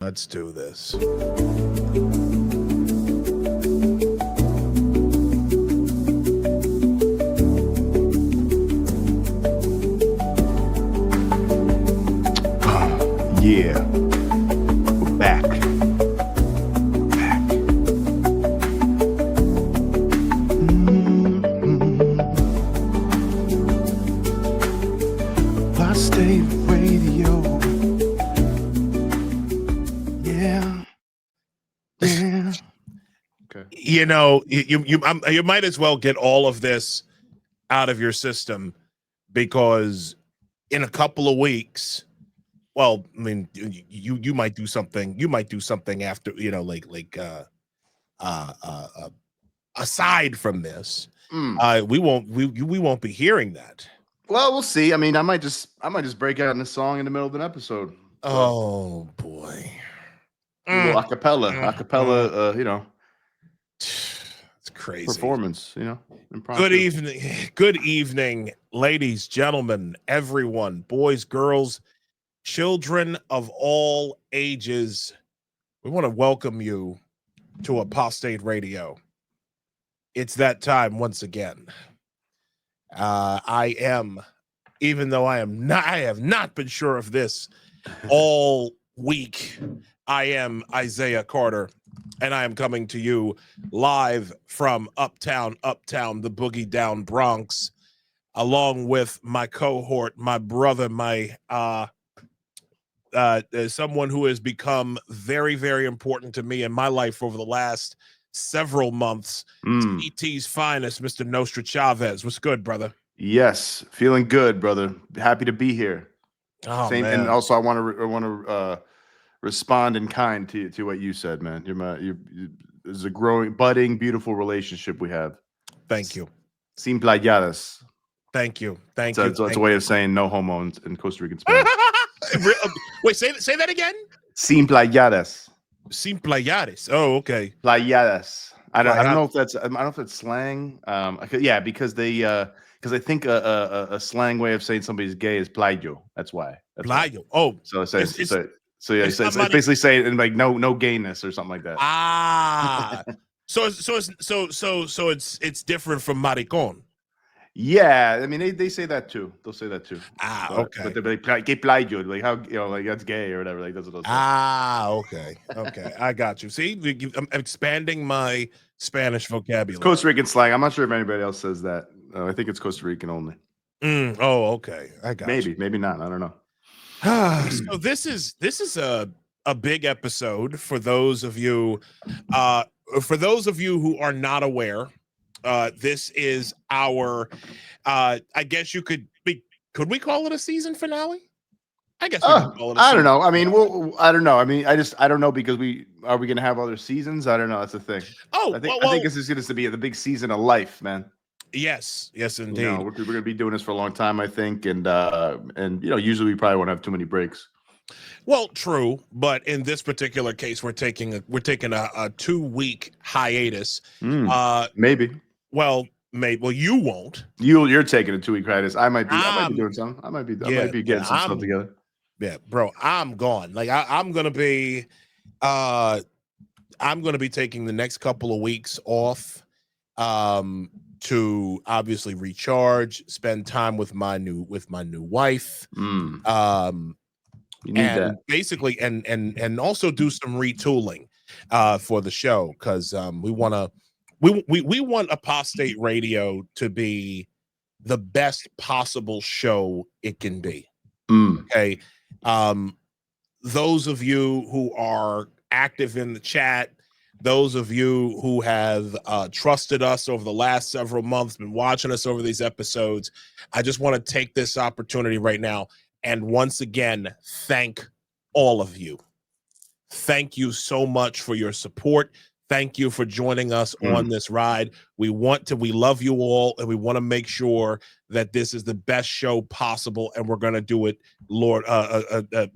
Let's do this. Yeah, we're back. We're back. Apostate Radio. Yeah. Yeah. Okay. You know, you might as well get all of this out of your system, because in a couple of weeks, well, I mean, you might do something. You might do something after, aside from this. We won't be hearing that. Well, we'll see. I mean, I might just break out in a song in the middle of an episode. So. Oh boy. A little acapella, it's crazy performance, Good evening, ladies, gentlemen, everyone, boys, girls, children of all ages. We want to welcome you to Apostate Radio. It's that time once again. Even though I have not been sure of this all week. I am Isaiah Carter, and I am coming to you live from Uptown, the boogie down Bronx, along with my cohort, my brother, my someone who has become very, very important to me in my life over the last several months. ET's finest, Mr. Nostra Chavez. What's good, brother? Yes, feeling good, brother. Happy to be here. Oh, man. And also, I want to respond in kind to what you said, man. There's a growing, budding, beautiful relationship we have. Thank you. Sin playadas. Thank you. It's a way of saying no homo in Costa Rican Spanish. Wait, say that again. Sin playadas. Sin playadas. Oh, okay. Playadas. I don't know if that's slang. Because I think a slang way of saying somebody's gay is playo. That's why. Playo. Oh, so it's basically saying like no gayness or something like that. So it's different from maricón. Yeah, I mean they say that too. They'll say that too. Okay. But they're like que playo, like how like that's gay or whatever. Like that's what they'll say. Okay. I got you. See, I'm expanding my Spanish vocabulary. It's Costa Rican slang. I'm not sure if anybody else says that. I think it's Costa Rican only. Okay. I got you. Maybe not. I don't know. So this is a big episode for those of you who are not aware. This is our I guess could we call it a season finale? I guess we can call it I don't know. I mean, I don't know. I mean, I don't know, because are we gonna have other seasons? I don't know. That's the thing. I think this is going to be the big season of life, man. Yes, indeed. We're going to be doing this for a long time, I think, and usually we probably won't have too many breaks. Well, true, but in this particular case, we're taking a 2-week hiatus. Maybe. Well, you won't. You're taking a 2-week hiatus. I might be doing something. I might be getting some stuff together. Yeah, bro, I'm gone. Like I'm gonna be taking the next couple of weeks off to obviously recharge, spend time with my new wife. You need that. Basically and also do some retooling for the show, because we want Apostate Radio to be the best possible show it can be. Okay. Those of you who are active in the chat, those of you who have trusted us over the last several months, been watching us over these episodes, I just want to take this opportunity right now and once again thank all of you. Thank you so much for your support. Thank you for joining us on this ride. We love you all, and we want to make sure that this is the best show possible, and we're going to do it, Lord,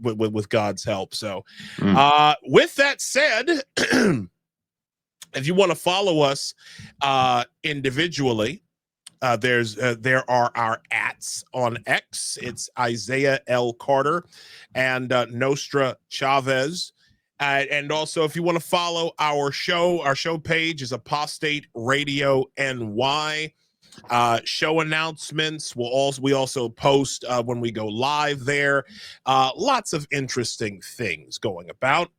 with God's help. So, with that said, if you want to follow us individually, there are our @s on X. It's Isaiah L. Carter and Nostra Chavez. And also, if you want to follow our show page is Apostate Radio NY. Show announcements. We also post when we go live there. Lots of interesting things going about.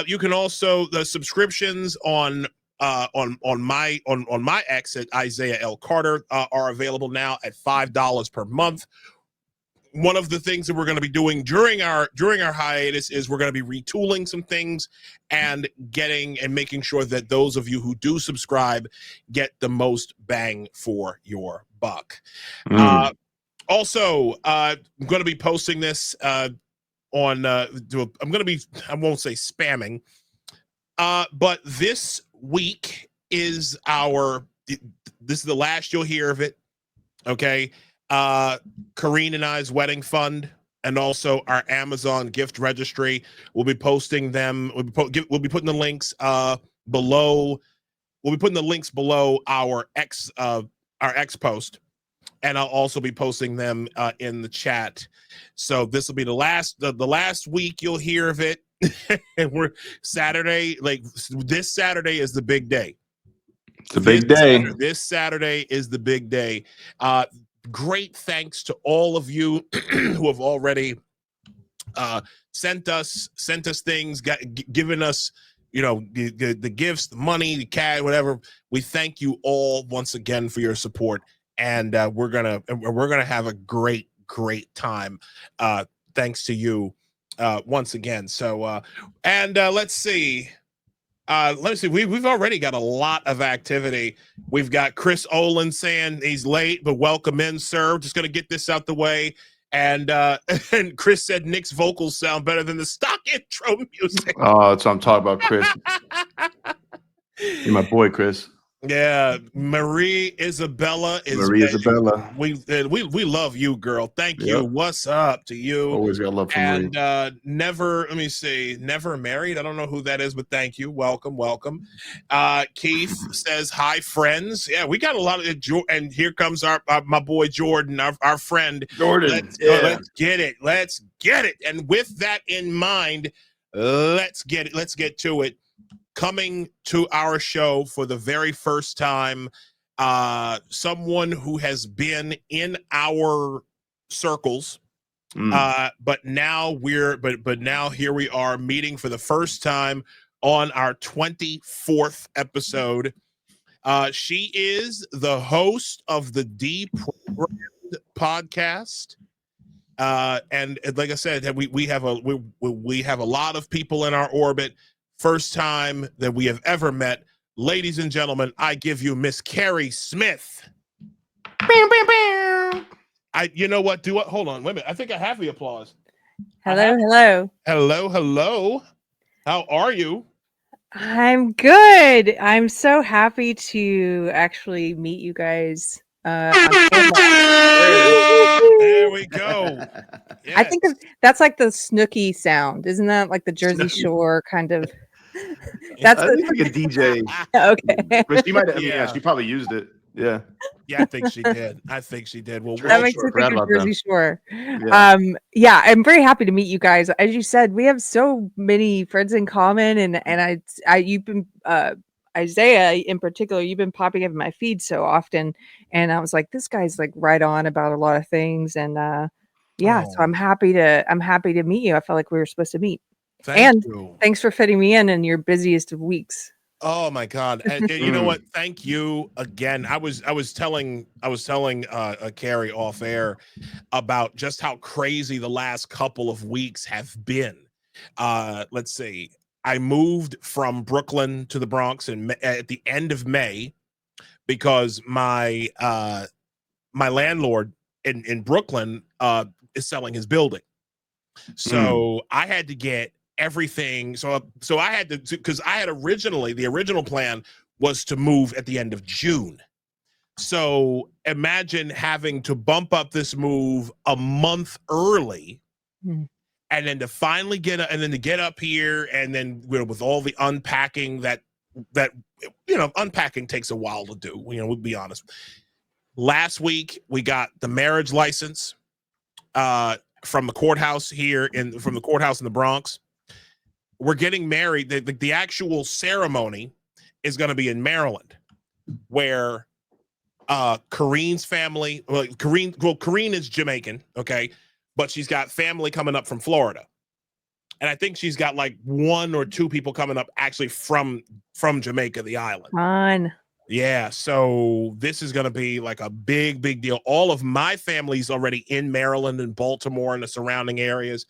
You can also the subscriptions on my ex at Isaiah L. Carter are available now at $5 per month. One of the things that we're going to be doing during our hiatus is we're going to be retooling some things and making sure that those of you who do subscribe get the most bang for your buck. Also, I'm going to be posting this on I'm going to be, I won't say spamming, but this week is this is the last you'll hear of it. Okay. Kareen and I's wedding fund and also our Amazon gift registry. We'll be posting them. We'll be putting the links below. We'll be putting the links below our X post, and I'll also be posting them in the chat. So this will be the last week you'll hear of it. And we're Saturday, like this Saturday is the big day. It's a big day. This Saturday is the big day. Great thanks to all of you who have already sent us things, given us, the gifts, the money, the cash, whatever. We thank you all once again for your support, and we're gonna have a great time. Thanks to you once again. So let's see. We've already got a lot of activity. We've got Chris Olin saying he's late, but welcome in, sir. Just going to get this out the way. And Chris said Nick's vocals sound better than the stock intro music. Oh, that's what I'm talking about, Chris. You're my boy, Chris. Yeah, Marie Isabella. We love you, girl. Thank you. What's up to you? Always got love for Marie. And never married. I don't know who that is, but thank you. Welcome. Keith says hi, friends. Yeah, we got a lot of it. And here comes my boy Jordan, our friend Jordan. Let's get it. And with that in mind, let's get to it. Coming to our show for the very first time, someone who has been in our circles, but now here we are meeting for the first time on our 24th episode. She is the host of the Deprogrammed podcast. And like I said, we have a lot of people in our orbit. First time that we have ever met. Ladies and gentlemen, I give you Miss Keri Smith. You know what? Hold on. Wait a minute. I think I have the applause. Hello. How are you? I'm good. I'm so happy to actually meet you guys. There we go. Yes. I think that's like the Snooki sound. Isn't that like the Jersey Shore kind of? That's like a DJ. Okay. But she might have, she probably used it. Yeah. Yeah, I think she did. Well, that makes me think of Jersey Shore. Yeah. I'm very happy to meet you guys. As you said, we have so many friends in common, and you've been Isaiah in particular, you've been popping up in my feed so often, and I was like, this guy's like right on about a lot of things, and so I'm happy to meet you. I felt like we were supposed to meet. Thanks for fitting me in your busiest of weeks. Oh my God! And you know what? Thank you again. I was telling Keri off air about just how crazy the last couple of weeks have been. Let's see. I moved from Brooklyn to the Bronx at the end of May because my landlord in Brooklyn is selling his building, so I had to get everything. So I had to, because I had the original plan was to move at the end of June. So imagine having to bump up this move a month early, and then to finally get up here, and then with all the unpacking that unpacking takes a while to do. We'll be honest. Last week we got the marriage license from the courthouse in the Bronx. we're getting married. The actual ceremony is going to be in Maryland, where Kareen's family, Kareen is Jamaican, okay, but she's got family coming up from Florida. And I think she's got like 1 or 2 people coming up actually from Jamaica, the island. Fun. Yeah, so this is going to be like a big deal. All of my family's already in Maryland and Baltimore and the surrounding areas.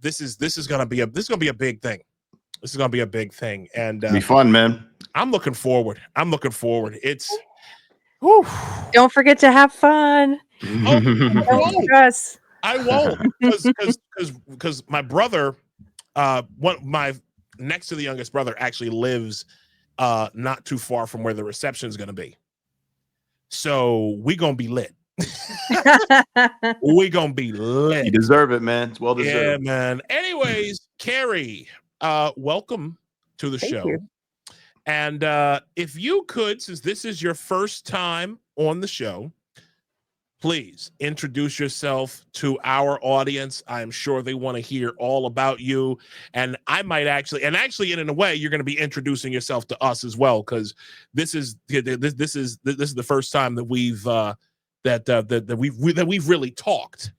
This is going to be a big thing. This is going to be a big thing, and be fun, man. I'm looking forward. It's whew. Don't forget to have fun. I won't, because my brother, my next to the youngest brother, actually lives not too far from where the reception is going to be. So we gonna be lit. We gonna be lit. You deserve it, man. It's well deserved. Yeah, man. Anyways, Keri, welcome to the show. You. And if you could, since this is your first time on the show, please introduce yourself to our audience. I'm sure they want to hear all about you. And I might actually, in a way, you're going to be introducing yourself to us as well, because this is the first time that we've we've really talked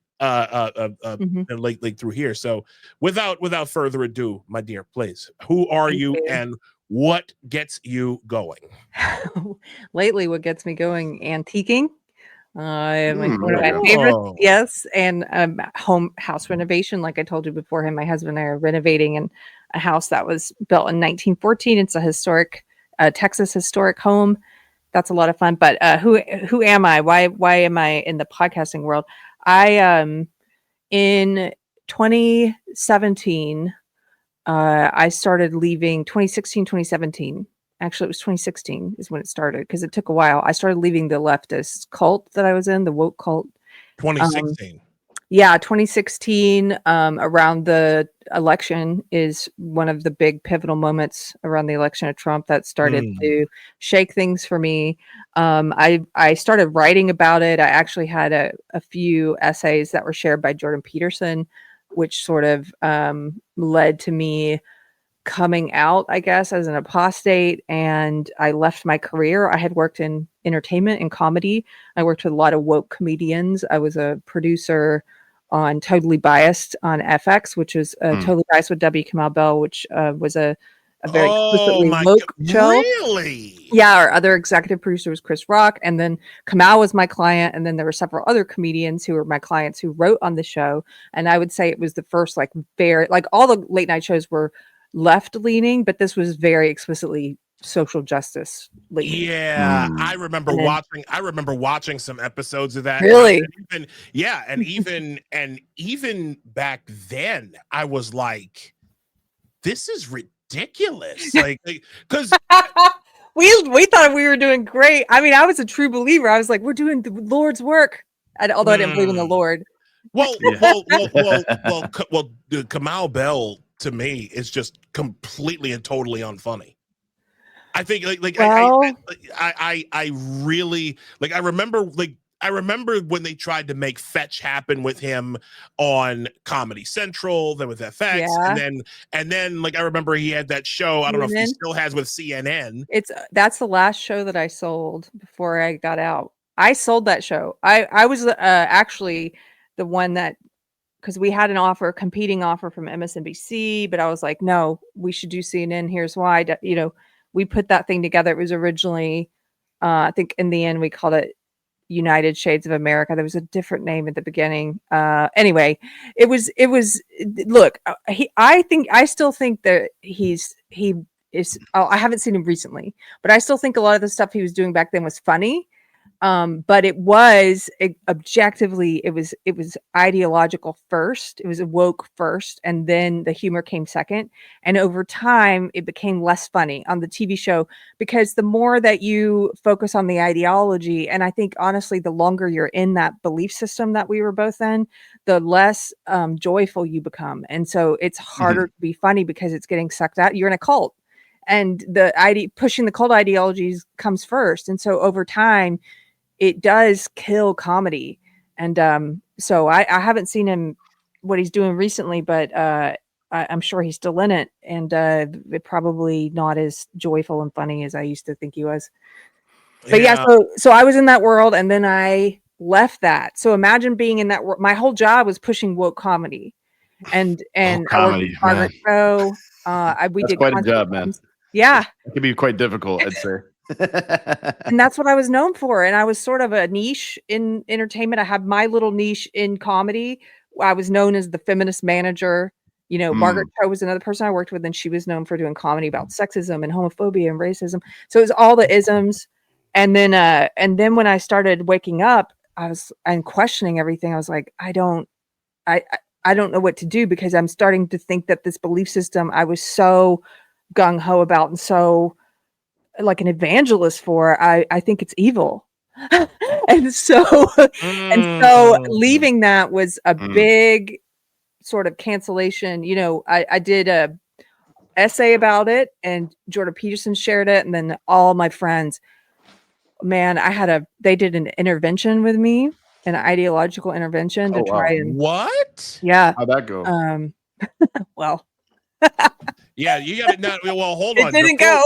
lately through here. So without further ado, my dear, please, who are you and what gets you going? Lately, what gets me going? Antiquing. Like one of my favorites, yes, and house renovation. Like I told you beforehand, my husband and I are renovating a house that was built in 1914. It's a historic, Texas historic home. That's a lot of fun. But who am I? Why am I in the podcasting world? I in 2017, I started leaving 2016, 2017. Actually, it was 2016 is when it started, because it took a while. I started leaving the leftist cult that I was in, the woke cult. 2016. 2016, around the election is one of the big pivotal moments around the election of Trump that started to shake things for me. I started writing about it. I actually had a few essays that were shared by Jordan Peterson, which sort of led to me coming out, I guess, as an apostate. And I left my career. I had worked in entertainment and comedy. I worked with a lot of woke comedians. I was a producer on Totally Biased on FX, which was Totally Biased with W. Kamau Bell, which was a very explicitly woke show. Really? Yeah, our other executive producer was Chris Rock, and then Kamau was my client, and then there were several other comedians who were my clients who wrote on the show. And I would say it was the first, like, very, like, all the late night shows were left leaning, but this was very explicitly social justice leaning. Yeah, I remember watching some episodes of that. Really? And even back then, I was like, this is ridiculous. Like, because we thought we were doing great. I mean, I was a true believer. I was like, we're doing the Lord's work. Although I didn't believe in the Lord. Well, Kamau Bell, to me, is just completely and totally unfunny. I think I really, like, I remember when they tried to make fetch happen with him on Comedy Central, then with FX, and then like I remember he had that show. I don't know if he still has with CNN. That's the last show that I sold before I got out. I sold that show. I was actually the one that, because we had a competing offer from MSNBC, but I was like, no, we should do CNN. Here's why. We put that thing together. It was originally, I think in the end, we called it United Shades of America. There was a different name at the beginning. Anyway, it was, look, I still think that he is, I haven't seen him recently, but I still think a lot of the stuff he was doing back then was funny. But it was objectively, it was ideological first. It was woke first, and then the humor came second. And over time, it became less funny on the TV show, because the more that you focus on the ideology, and I think honestly, the longer you're in that belief system that we were both in, the less joyful you become. And so it's harder to be funny because it's getting sucked out. You're in a cult, and the pushing the cult ideologies comes first. And so over time, it does kill comedy. And so I haven't seen him, what he's doing recently, but I'm sure he's still in it, and probably not as joyful and funny as I used to think he was. But so I was in that world, and then I left that. So imagine being in that world. My whole job was pushing woke comedy, and comedy, I worked with Margaret Cho. We That's did quite a job, man. Yeah, it can be quite difficult, I'd say. And that's what I was known for. And I was sort of a niche in entertainment. I had my little niche in comedy. I was known as the feminist manager. Margaret Cho was another person I worked with, and she was known for doing comedy about sexism and homophobia and racism. So it was all the isms. And then when I started waking up, I'm questioning everything. I was like, I don't know what to do, because I'm starting to think that this belief system I was so gung-ho about and so like an evangelist for, I think it's evil. and so leaving that was a big sort of cancellation. I did a essay about it, and Jordan Peterson shared it, and then all my friends, man, they did an intervention with me, an ideological intervention to try and what? Yeah. How'd that go? Well, yeah, you got it. Not well. Hold on. It didn't go.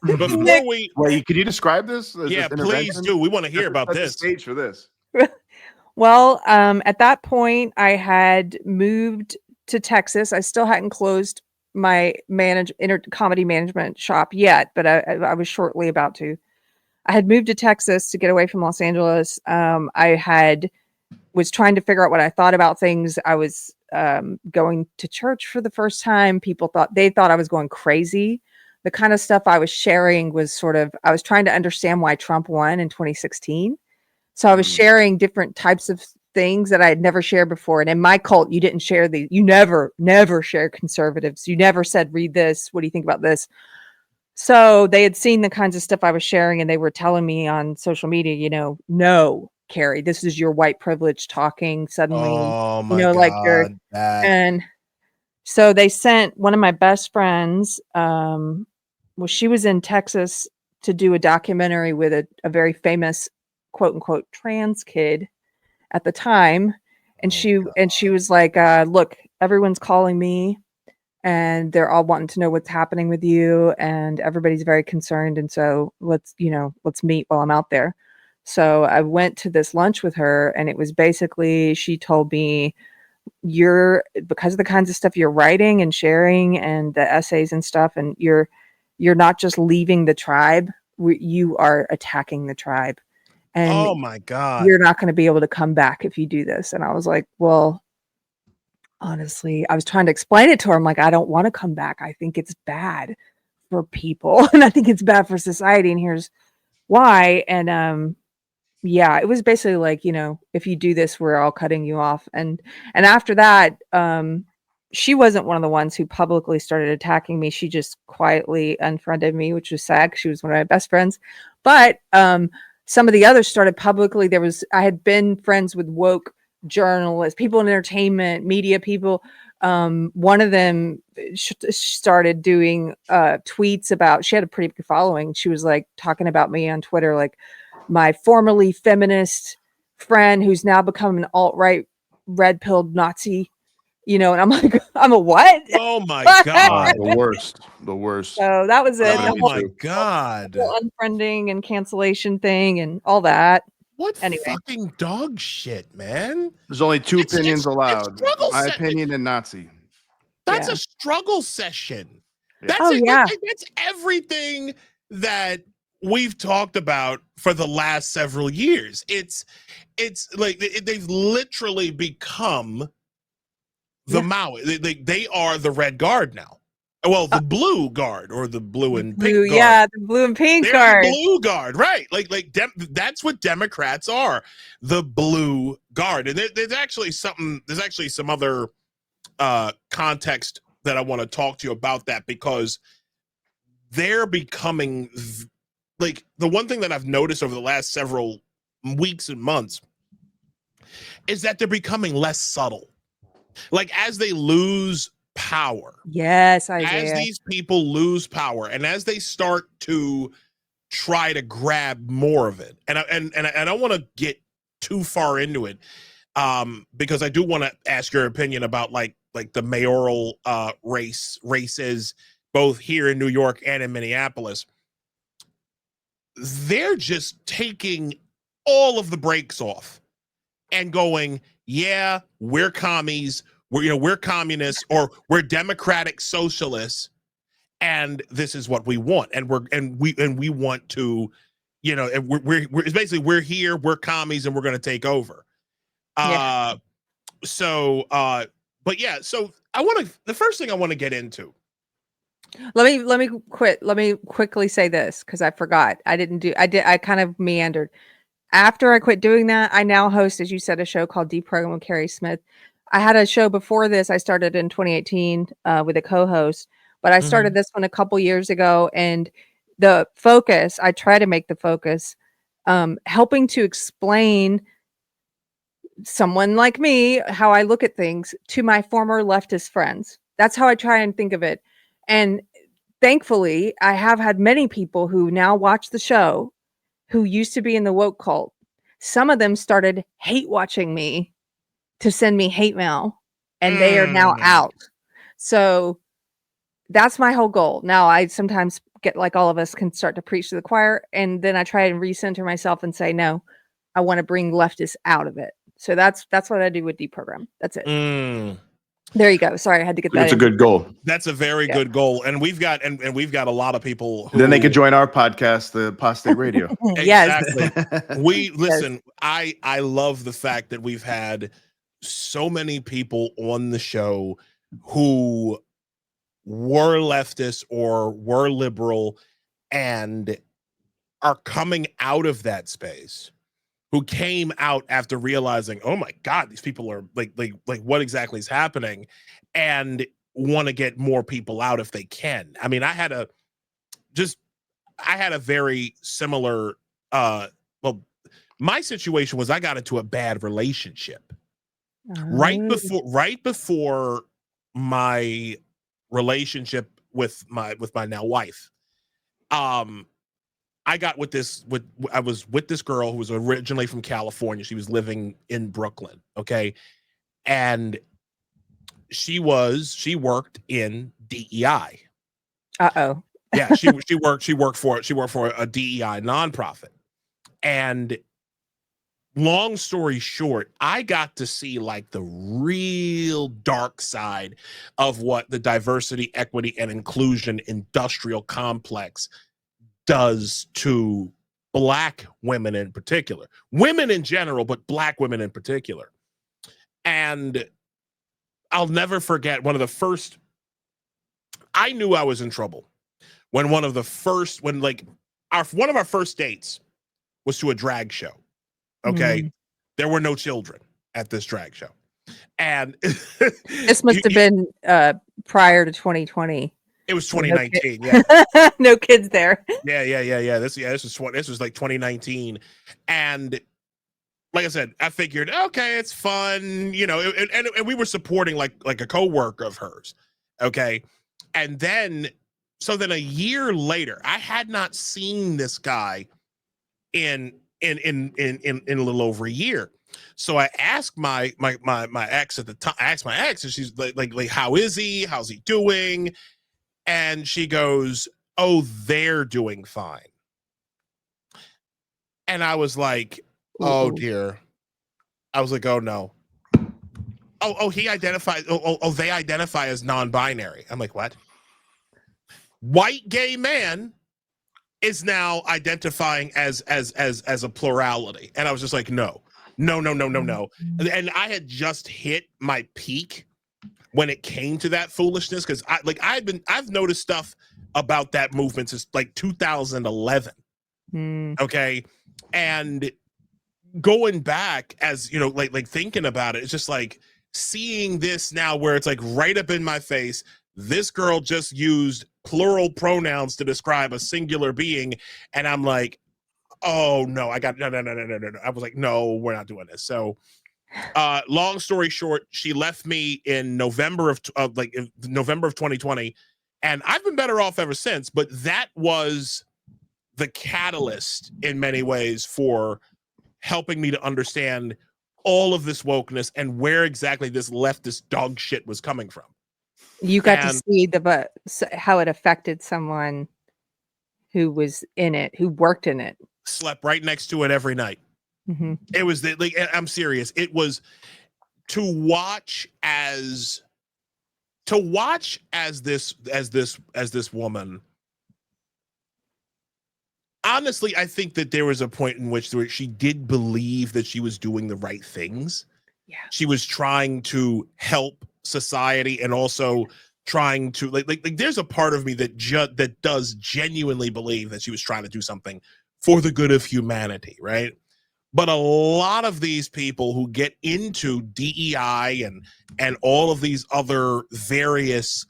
Before we, wait, could you describe this? Please do. We want to hear about this. The stage for this. Well, at that point, I had moved to Texas. I still hadn't closed my comedy management shop yet, but I was shortly about to. I had moved to Texas to get away from Los Angeles. Was trying to figure out what I thought about things. I was going to church for the first time. People thought I was going crazy. The kind of stuff I was sharing was I was trying to understand why Trump won in 2016. So I was sharing different types of things that I had never shared before. And in my cult, you didn't share these. You never share conservatives. You never said, read this. What do you think about this? So they had seen the kinds of stuff I was sharing, and they were telling me on social media, no, Keri, this is your white privilege talking suddenly. Oh my God. And so they sent one of my best friends. She was in Texas to do a documentary with a very famous quote unquote trans kid at the time. And she was like, look, everyone's calling me, and they're all wanting to know what's happening with you, and everybody's very concerned. And so let's meet while I'm out there. So I went to this lunch with her, and it was basically, she told me, because of the kinds of stuff you're writing and sharing and the essays and stuff, and you're not just leaving the tribe, you are attacking the tribe. And oh my God, you're not going to be able to come back if you do this. And I was like, well, honestly, I was trying to explain it to her. I'm like, I don't want to come back. I think it's bad for people, and I think it's bad for society, and here's why. And yeah, it was basically like, if you do this, we're all cutting you off. And after that, she wasn't one of the ones who publicly started attacking me. She just quietly unfriended me, which was sad, because she was one of my best friends. But some of the others started publicly. I had been friends with woke journalists, people in entertainment, media people. One of them started doing tweets about, she had a pretty big following. She was like talking about me on Twitter, like, my formerly feminist friend who's now become an alt-right red-pilled Nazi, and I'm like, I'm a what? Oh my God. The worst. So that was it. Oh my God. The unfriending and cancellation thing and all that. What fucking dog shit, man? There's only two opinions allowed. My opinion and Nazi. That's a struggle session. That's that's everything that we've talked about for the last several years. It's like they've literally become the Mao. They are the Red Guard now. Well, the Blue Guard, or the Blue and Pink Guard. Yeah, the Blue and Pink They're Guard. The Blue Guard, right? That's what Democrats are, the Blue Guard. And there's actually some other context that I want to talk to you about that, because they're becoming, like, the one thing that I've noticed over the last several weeks and months is that they're becoming less subtle. Like, as they lose power. Yes, Isaiah. As these people lose power, and as they start to try to grab more of it, and I don't want to get too far into it, because I do want to ask your opinion about, like, the mayoral races, both here in New York and in Minneapolis, they're just taking all of the brakes off and going, yeah, we're commies, we're communists, or we're democratic socialists, and this is what we want, and we want to, and we're it's basically, we're here, we're commies, and we're going to take over. But yeah, so the first thing I want to get into. Let me quickly say this, because I forgot. I kind of meandered. After I quit doing that, I now host, as you said, a show called Deprogrammed with Keri Smith. I had a show before this. I started in 2018 with a co-host, but I started this one a couple years ago, and the focus, I try to make the focus, helping to explain someone like me, how I look at things, to my former leftist friends. That's how I try and think of it. And thankfully, I have had many people who now watch the show who used to be in the woke cult. Some of them started hate watching me to send me hate mail, and they are now out. So that's my whole goal. Now I sometimes get, like all of us, can start to preach to the choir, and then I try and recenter myself and say, no, I want to bring leftists out of it. So that's what I do with Deprogram. That's it. There you go. Sorry, I had to get that. That's a good goal. That's a very good goal, and we've got we've got a lot of people who, then they could join our podcast, the Apostate Radio. Yes. We listen. Yes. I love the fact that we've had so many people on the show who were leftist or were liberal and are coming out of that space, who came out after realizing, oh my God, these people are like what exactly is happening, and want to get more people out if they can. I mean, I had a very similar, well, my situation was I got into a bad relationship right before my relationship with my now wife. I was with this girl who was originally from California. She was living in Brooklyn. Okay. And she worked in DEI. Uh-oh. Yeah. She worked for a DEI nonprofit. And long story short, I got to see like the real dark side of what the diversity, equity, and inclusion industrial complex does to Black women in particular, women in general, but Black women in particular. And I'll never forget one of our first dates was to a drag show. Okay. There were no children at this drag show. And this must have been prior to 2020. It was 2019. Yeah. No kids there. Yeah. This was like 2019. And like I said, I figured, okay, it's fun, and we were supporting like a coworker of hers. Okay. And then a year later, I had not seen this guy in a little over a year. So I asked my ex at the time, and she's like, how is he? How's he doing? And she goes, oh, they're doing fine. And I was like, oh dear. I was like, oh no. Oh, he identifies. Oh, they identify as non-binary. I'm like, what? White gay man is now identifying as a plurality. And I was just like, no. And I had just hit my peak when it came to that foolishness, because I've noticed stuff about that movement since like 2011. Okay. And going back, as like thinking about it, it's just like seeing this now where it's like right up in my face. This girl just used plural pronouns to describe a singular being, and I'm like, oh no, no. I was like, no, we're not doing this. So long story short, she left me in November of 2020, and I've been better off ever since. But that was the catalyst in many ways for helping me to understand all of this wokeness and where exactly this leftist dog shit was coming from. You got to see how it affected someone who was in it, who worked in it. Slept right next to it every night. Mm-hmm. It was like, I'm serious. It was to watch as this woman. Honestly, I think that there was a point in which she did believe that she was doing the right things. Yeah. She was trying to help society and also trying to like there's a part of me that does genuinely believe that she was trying to do something for the good of humanity, right? But a lot of these people who get into DEI and all of these other various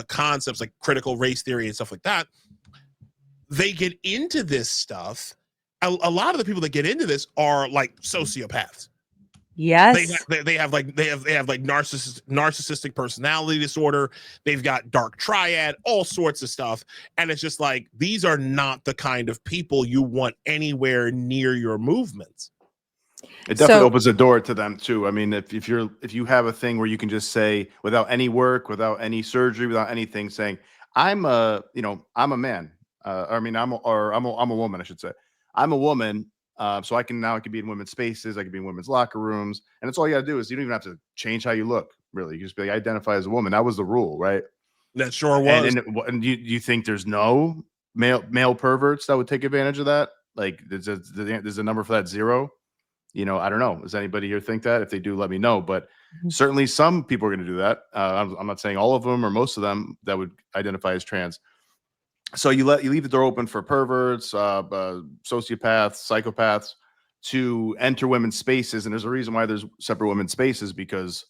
concepts like critical race theory and stuff like that, they get into this stuff. A lot of the people that get into this are like sociopaths. Yes, they have narcissistic personality disorder. They've got dark triad, all sorts of stuff, and it's just like these are not the kind of people you want anywhere near your movements. It definitely opens a door to them too. I mean, if you have a thing where you can just say without any work, without any surgery, without anything, saying I'm a man. I'm a woman, I should say. I'm a woman. So I can be in women's spaces. I can be in women's locker rooms. And that's all you got to do is you don't even have to change how you look, really. You just be like, identify as a woman. That was the rule, right? That sure was. And you think there's no male perverts that would take advantage of that? Like, there's a number for that 0? I don't know. Does anybody here think that? If they do, let me know. But certainly some people are going to do that. I'm not saying all of them or most of them that would identify as trans. So you leave the door open for perverts, sociopaths, psychopaths to enter women's spaces, and there's a reason why there's separate women's spaces, because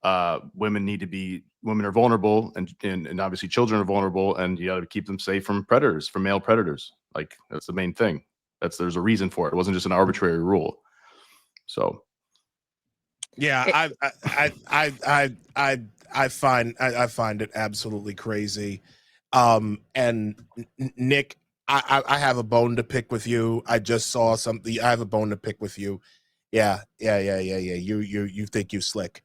women are vulnerable, and obviously children are vulnerable, and you got to keep them safe from male predators. Like, that's the main thing. There's a reason for it. It wasn't just an arbitrary rule. So, yeah, I find it absolutely crazy. And Nick, I have a bone to pick with you. I just saw something. I have a bone to pick with you. Yeah. You think you slick.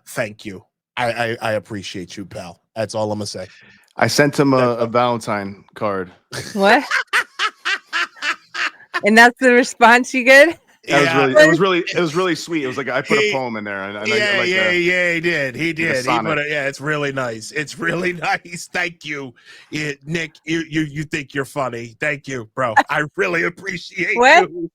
Thank you. I appreciate you, pal. That's all I'm gonna say. I sent him a Valentine card. What? And that's the response you get? It was really sweet. It was like I put a poem in there. And he did. He put it. Yeah, it's really nice. It's really nice. Thank you, Nick. You think you're funny? Thank you, bro. I really appreciate you.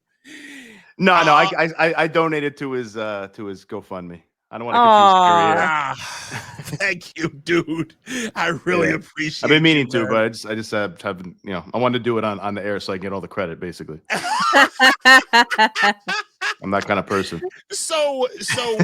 No, I donated to his GoFundMe. I don't want to confuse Keri. Thank you, dude. I really appreciate. I've been meaning to, but I just haven't. I wanted to do it on the air so I can get all the credit, basically. I'm that kind of person. So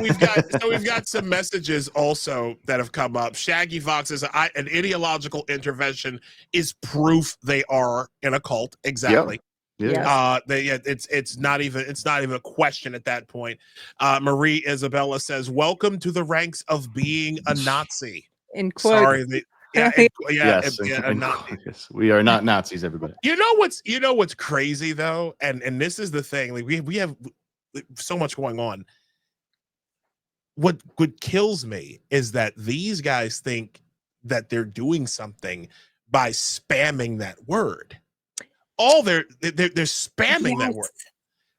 we've got some messages also that have come up. Shaggy Fox says an ideological intervention is proof they are in a cult. Exactly. Yep. Yeah. It's not even a question at that point. Marie Isabella says, "Welcome to the ranks of being a Nazi." In quotes. Sorry, yes, we are not Nazis, everybody. You know what's crazy though, and this is the thing. Like we have so much going on. What kills me is that these guys think that they're doing something by spamming that word. They're spamming that word.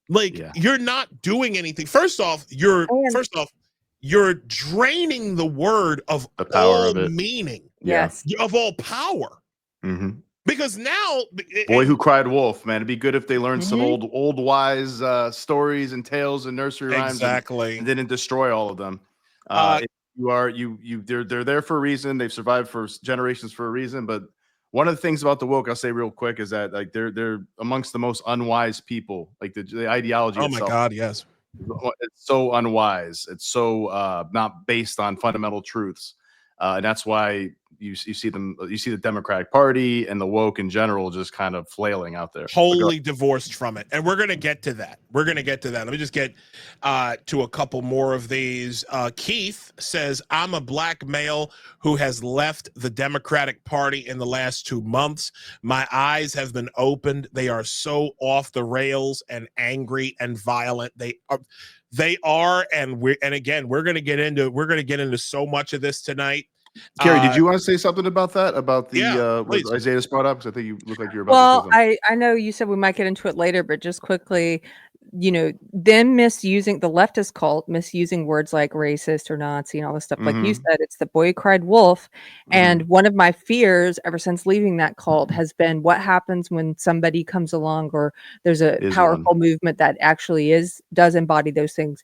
Like, you're not doing anything. First off, you're draining the word of the power all of it. Meaning. Yes. Of all power. Mm-hmm. Because now, boy who cried wolf, man. It'd be good if they learned some old wise stories and tales and nursery rhymes. Exactly. And didn't destroy all of them. They're there for a reason. They've survived for generations for a reason. But one of the things about the woke, I'll say real quick, is that like they're amongst the most unwise people. Like the ideology. Oh my God, yes. It's so unwise. It's so not based on fundamental truths, and that's why you see the Democratic Party and the woke in general just kind of flailing out there, wholly divorced from it. And we're gonna get to that. Let me just get to a couple more of these. Keith says, "I'm a black male who has left the Democratic Party in the last 2 months. My eyes have been opened. They are so off the rails and angry and violent. They are." They are, and again, we're gonna get into so much of this tonight. Keri, did you want to say something about that? About the Yeah, what Isaiah just brought up? Because I think you look like you're about Well, to say something. I know you said we might get into it later, but just quickly, them misusing the leftist cult, misusing words like racist or Nazi and all this stuff. Like you said, it's the boy cried wolf. And one of my fears ever since leaving that cult has been what happens when somebody comes along or there's a powerful movement that actually does embody those things.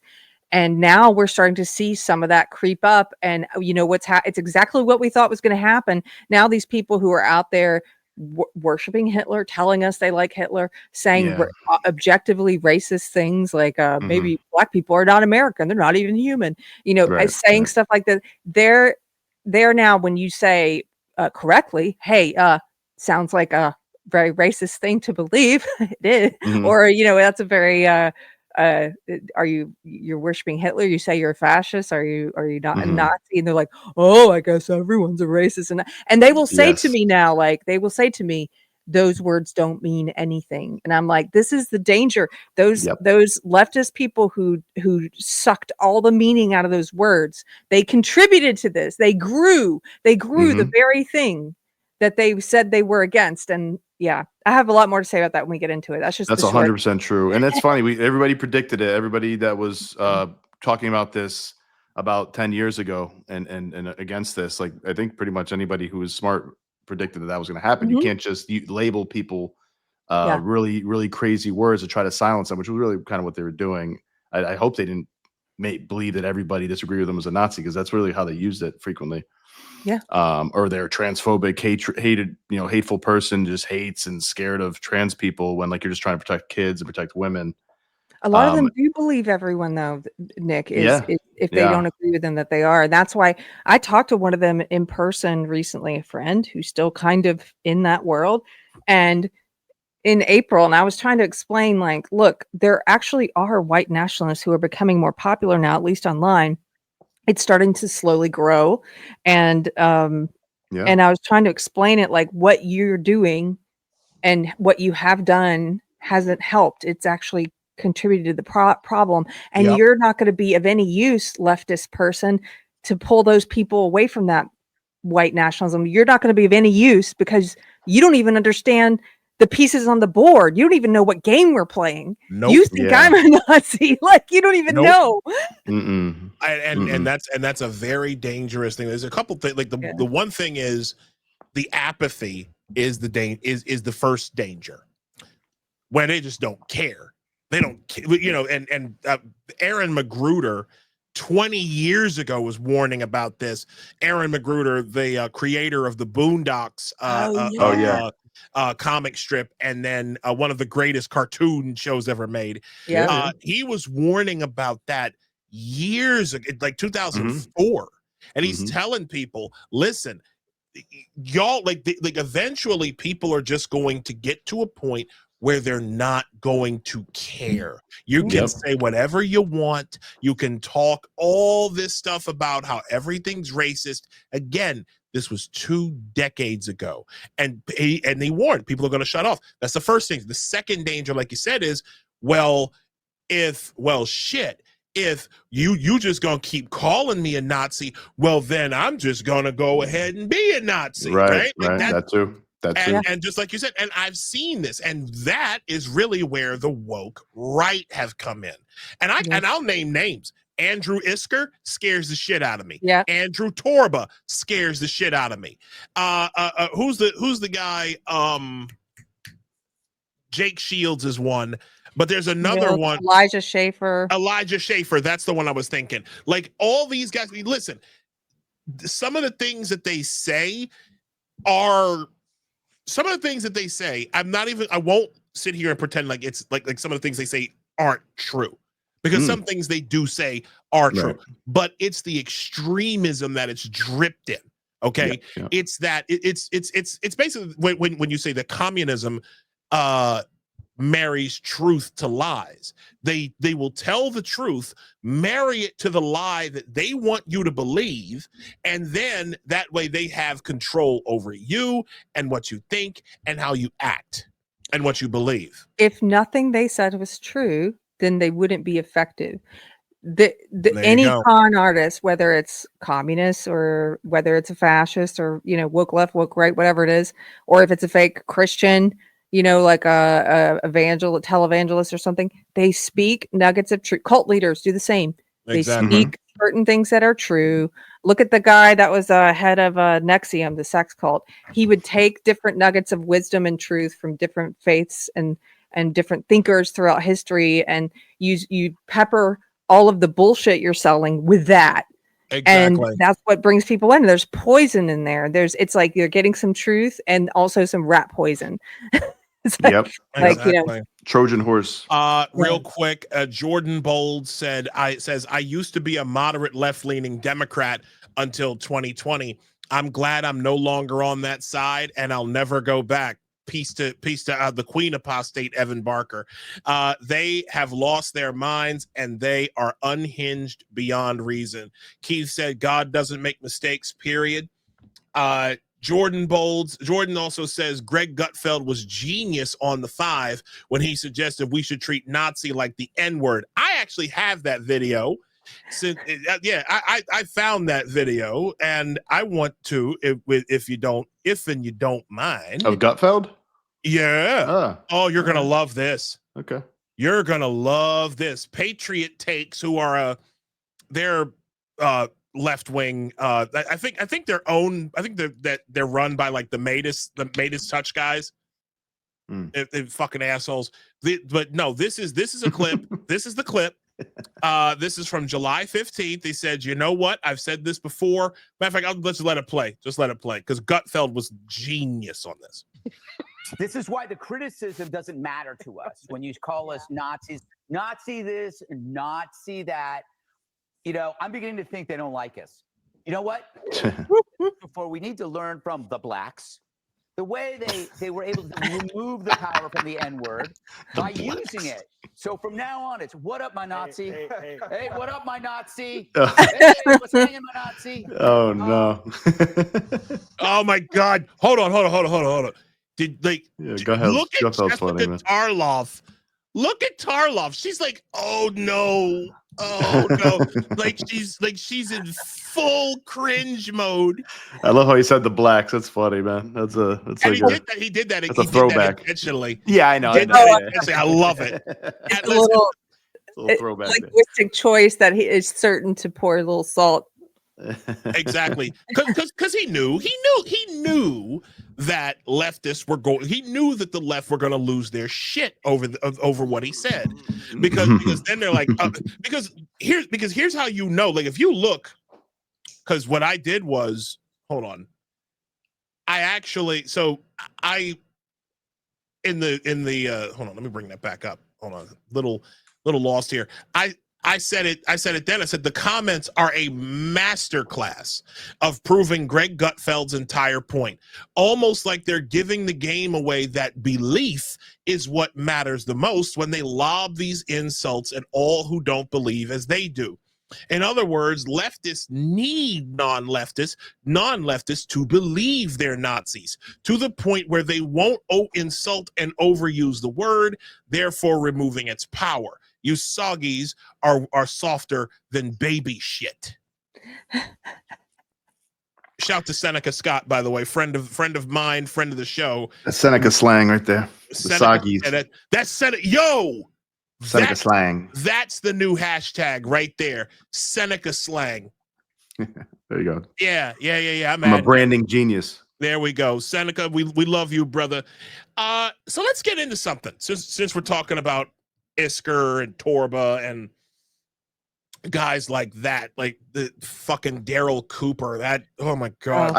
And now we're starting to see some of that creep up. And it's exactly what we thought was going to happen. Now these people who are out there worshiping Hitler, telling us they like Hitler, saying objectively racist things like maybe black people are not American, they're not even human, saying stuff like that. They're now, when you say correctly, hey, sounds like a very racist thing to believe. It is. Or that's a very you're worshiping Hitler, you say you're a fascist, are you not a Nazi? And they're like, oh, I guess everyone's a racist. And they will say to me now, those words don't mean anything. And I'm like, this is the danger. Those leftist people who sucked all the meaning out of those words, they contributed to this. They grew the very thing that they said they were against. And I have a lot more to say about that when we get into it. That's 100% true. And it's funny. Everybody predicted it. Everybody that was talking about this about 10 years ago and against this, like, I think pretty much anybody who was smart predicted that was going to happen. You can't just label people really, really crazy words to try to silence them, which was really kind of what they were doing. I hope they didn't believe that everybody disagreed with them as a Nazi, because that's really how they used it frequently. Or they're transphobic, hated, hateful person, just hates and scared of trans people, when like you're just trying to protect kids and protect women. A lot of them do believe everyone, though, Nick, if they don't agree with them, that they are. That's why I talked to one of them in person recently, a friend who's still kind of in that world. And in April, and I was trying to explain, like, look, there actually are white nationalists who are becoming more popular now, at least online. It's starting to slowly grow. And and I was trying to explain it, like, what you're doing and what you have done hasn't helped. It's actually contributed to the problem. And you're not going to be of any use, leftist person, to pull those people away from that white nationalism. You're not going to be of any use because you don't even understand the pieces on the board. You don't even know what game we're playing. You think I'm a Nazi, like you don't even know. And that's a very dangerous thing. There's a couple things. Like the one thing is the apathy is the first danger, when they just don't care. They don't, and Aaron Magruder 20 years ago was warning about this. Aaron Magruder, the creator of the Boondocks comic strip, and then one of the greatest cartoon shows ever made. He was warning about that years ago, like 2004. And he's telling people, listen, y'all, like eventually people are just going to get to a point where they're not going to care. You can say whatever you want. You can talk all this stuff about how everything's racist. Again, this was 2 decades ago. And they warned people are going to shut off. That's the first thing. The second danger, like you said, is, if you just gonna keep calling me a Nazi, well, then I'm just gonna go ahead and be a Nazi, right? Like that too. And just like you said, and I've seen this, and that is really where the woke right have come in. And I'll name names. Andrew Isker scares the shit out of me. Andrew Torba scares the shit out of me. Who's the guy? Jake Shields is one. But there's another one. Elijah Schaefer. That's the one I was thinking. Like, all these guys, listen, some of the things that they say, I won't sit here and pretend like it's like some of the things they say aren't true, because some things they do say are true, but it's the extremism that it's dripped in. Okay. It's that it's basically when you say that communism, marries truth to lies. They will tell the truth, marry it to the lie that they want you to believe, and then that way they have control over you and what you think and how you act and what you believe. If nothing they said was true, then they wouldn't be effective. any go. con artist, whether it's communist or whether it's a fascist or woke left, woke right, whatever it is, or if it's a fake Christian, like a televangelist or something, they speak nuggets of truth. Cult leaders do the same. Exactly. They speak certain things that are true. Look at the guy that was head of Nexium, the sex cult. He would take different nuggets of wisdom and truth from different faiths and different thinkers throughout history, and you pepper all of the bullshit you're selling with that. Exactly. And that's what brings people in. There's poison in there. It's like you're getting some truth and also some rat poison. Yep. Exactly. Trojan horse. Real quick, Jordan Bold says I used to be a moderate left-leaning Democrat until 2020. I'm glad I'm no longer on that side, and I'll never go back. Peace to the Queen Apostate Evan Barker. They have lost their minds and they are unhinged beyond reason. Keith said God doesn't make mistakes, period. Jordan also says Greg Gutfeld was genius on the 5 when he suggested we should treat Nazi like the N-word. I actually have that video. I found that video and I want to, if you don't mind. Of Gutfeld? Yeah. Oh, you're gonna love this. Okay. You're gonna love this. Patriot Takes, who are they're left wing. I think their own. I think they're run by like the Matus Touch guys. They're fucking assholes. But no, this is a clip. This is the clip. This is from July 15th. They said, you know what? I've said this before. Matter of fact, let's let it play. Just let it play because Gutfeld was genius on this. This is why the criticism doesn't matter to us when you call us Nazis, Nazi this, Nazi that. I'm beginning to think they don't like us. You know what? Before we need to learn from the blacks, the way they were able to remove the power from the N-word by using it. So from now on, it's what up, my Nazi? Hey, what up, my Nazi? Hey, what's hanging, my Nazi? Oh no! Oh my God! Hold on. Go ahead. Look at Jessica Tarloff. Look at Tarloff. She's like, oh no. like she's in full cringe mode. I love how he said the blacks. That's funny, man. He did that. That's a throwback. Intentionally. Yeah, I know. I love it. It's a little throwback. Linguistic choice that he is certain to pour a little salt. Exactly, because he knew that leftists were going. He knew that the left were going to lose their shit over what he said, because then they're like, because here's how you know. Like if you look, because what I did was, hold on, hold on, let me bring that back up. Hold on, little lost here. I said it then. I said the comments are a masterclass of proving Greg Gutfeld's entire point. Almost like they're giving the game away that belief is what matters the most when they lob these insults at all who don't believe as they do. In other words, leftists need non-leftists to believe they're Nazis to the point where they won't insult and overuse the word, therefore removing its power. You soggies are softer than baby shit. Shout to Seneca Scott, by the way, friend of mine, friend of the show. That's Seneca slang right there. The soggies. That's Seneca. Yo, Seneca slang. That's the new hashtag right there. Seneca slang. There you go. Yeah. I'm a branding genius. There we go. Seneca, we love you, brother. So let's get into something. Since we're talking about Isker and Torba and guys like that, like the fucking Daryl Cooper. That, oh my God.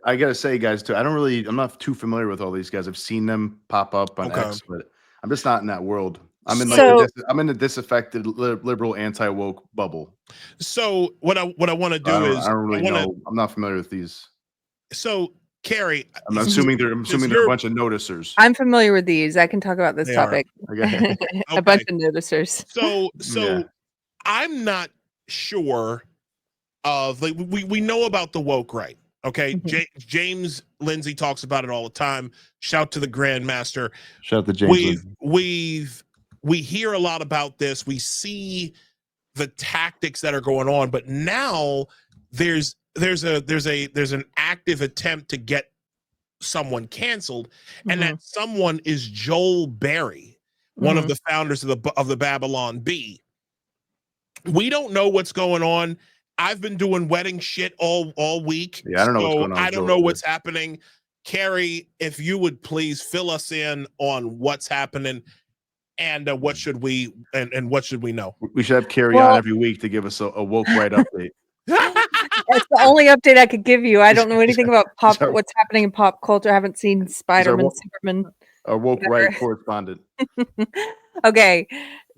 I gotta say, guys, too, I'm not too familiar with all these guys. I've seen them pop up on X, but I'm just not in that world. I'm in I'm in the disaffected liberal anti-woke bubble. So what I want to do is I don't really know. I'm not familiar with these. So Keri, I'm assuming they're a bunch of noticers. I'm familiar with these. I can talk about this topic. Okay. A bunch of noticers. So I'm not sure of, like, we know about the woke right. Okay. Mm-hmm. James Lindsay talks about it all the time. Shout to the Grandmaster. Shout to James. We hear a lot about this. We see the tactics that are going on. But now there's an active attempt to get someone canceled, and that someone is Joel Berry, one of the founders of the Babylon Bee. We don't know what's going on. I've been doing wedding shit all week. Yeah, I don't know what's going on. I don't know what's happening. Keri, if you would please fill us in on what's happening and what should we know? We should have Keri on every week to give us a woke right update. That's the only update I could give you. I don't know anything about what's happening in pop culture. I haven't seen Spider-Man, Superman. Our woke right correspondent. Okay,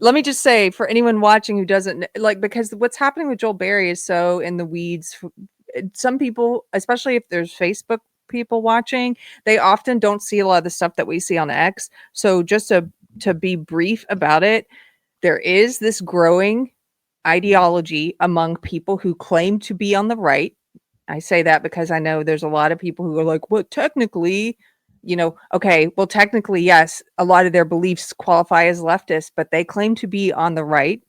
let me just say for anyone watching who doesn't like, because what's happening with Joel Berry is so in the weeds. Some people, especially if there's Facebook people watching, they often don't see a lot of the stuff that we see on X. So just to be brief about it, there is this growing ideology among people who claim to be on the right. I say that because I know there's a lot of people who are like, well, technically, okay, well, technically, yes, a lot of their beliefs qualify as leftist, but they claim to be on the right.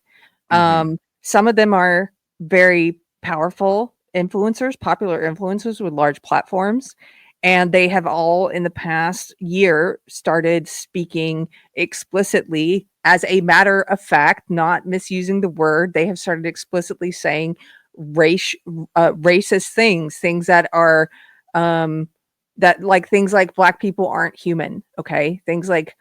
Some of them are very powerful influencers, popular influencers with large platforms. And they have all in the past year started speaking explicitly as a matter of fact, not misusing the word. They have started explicitly saying racist things that are things like Black people aren't human. Okay. Things like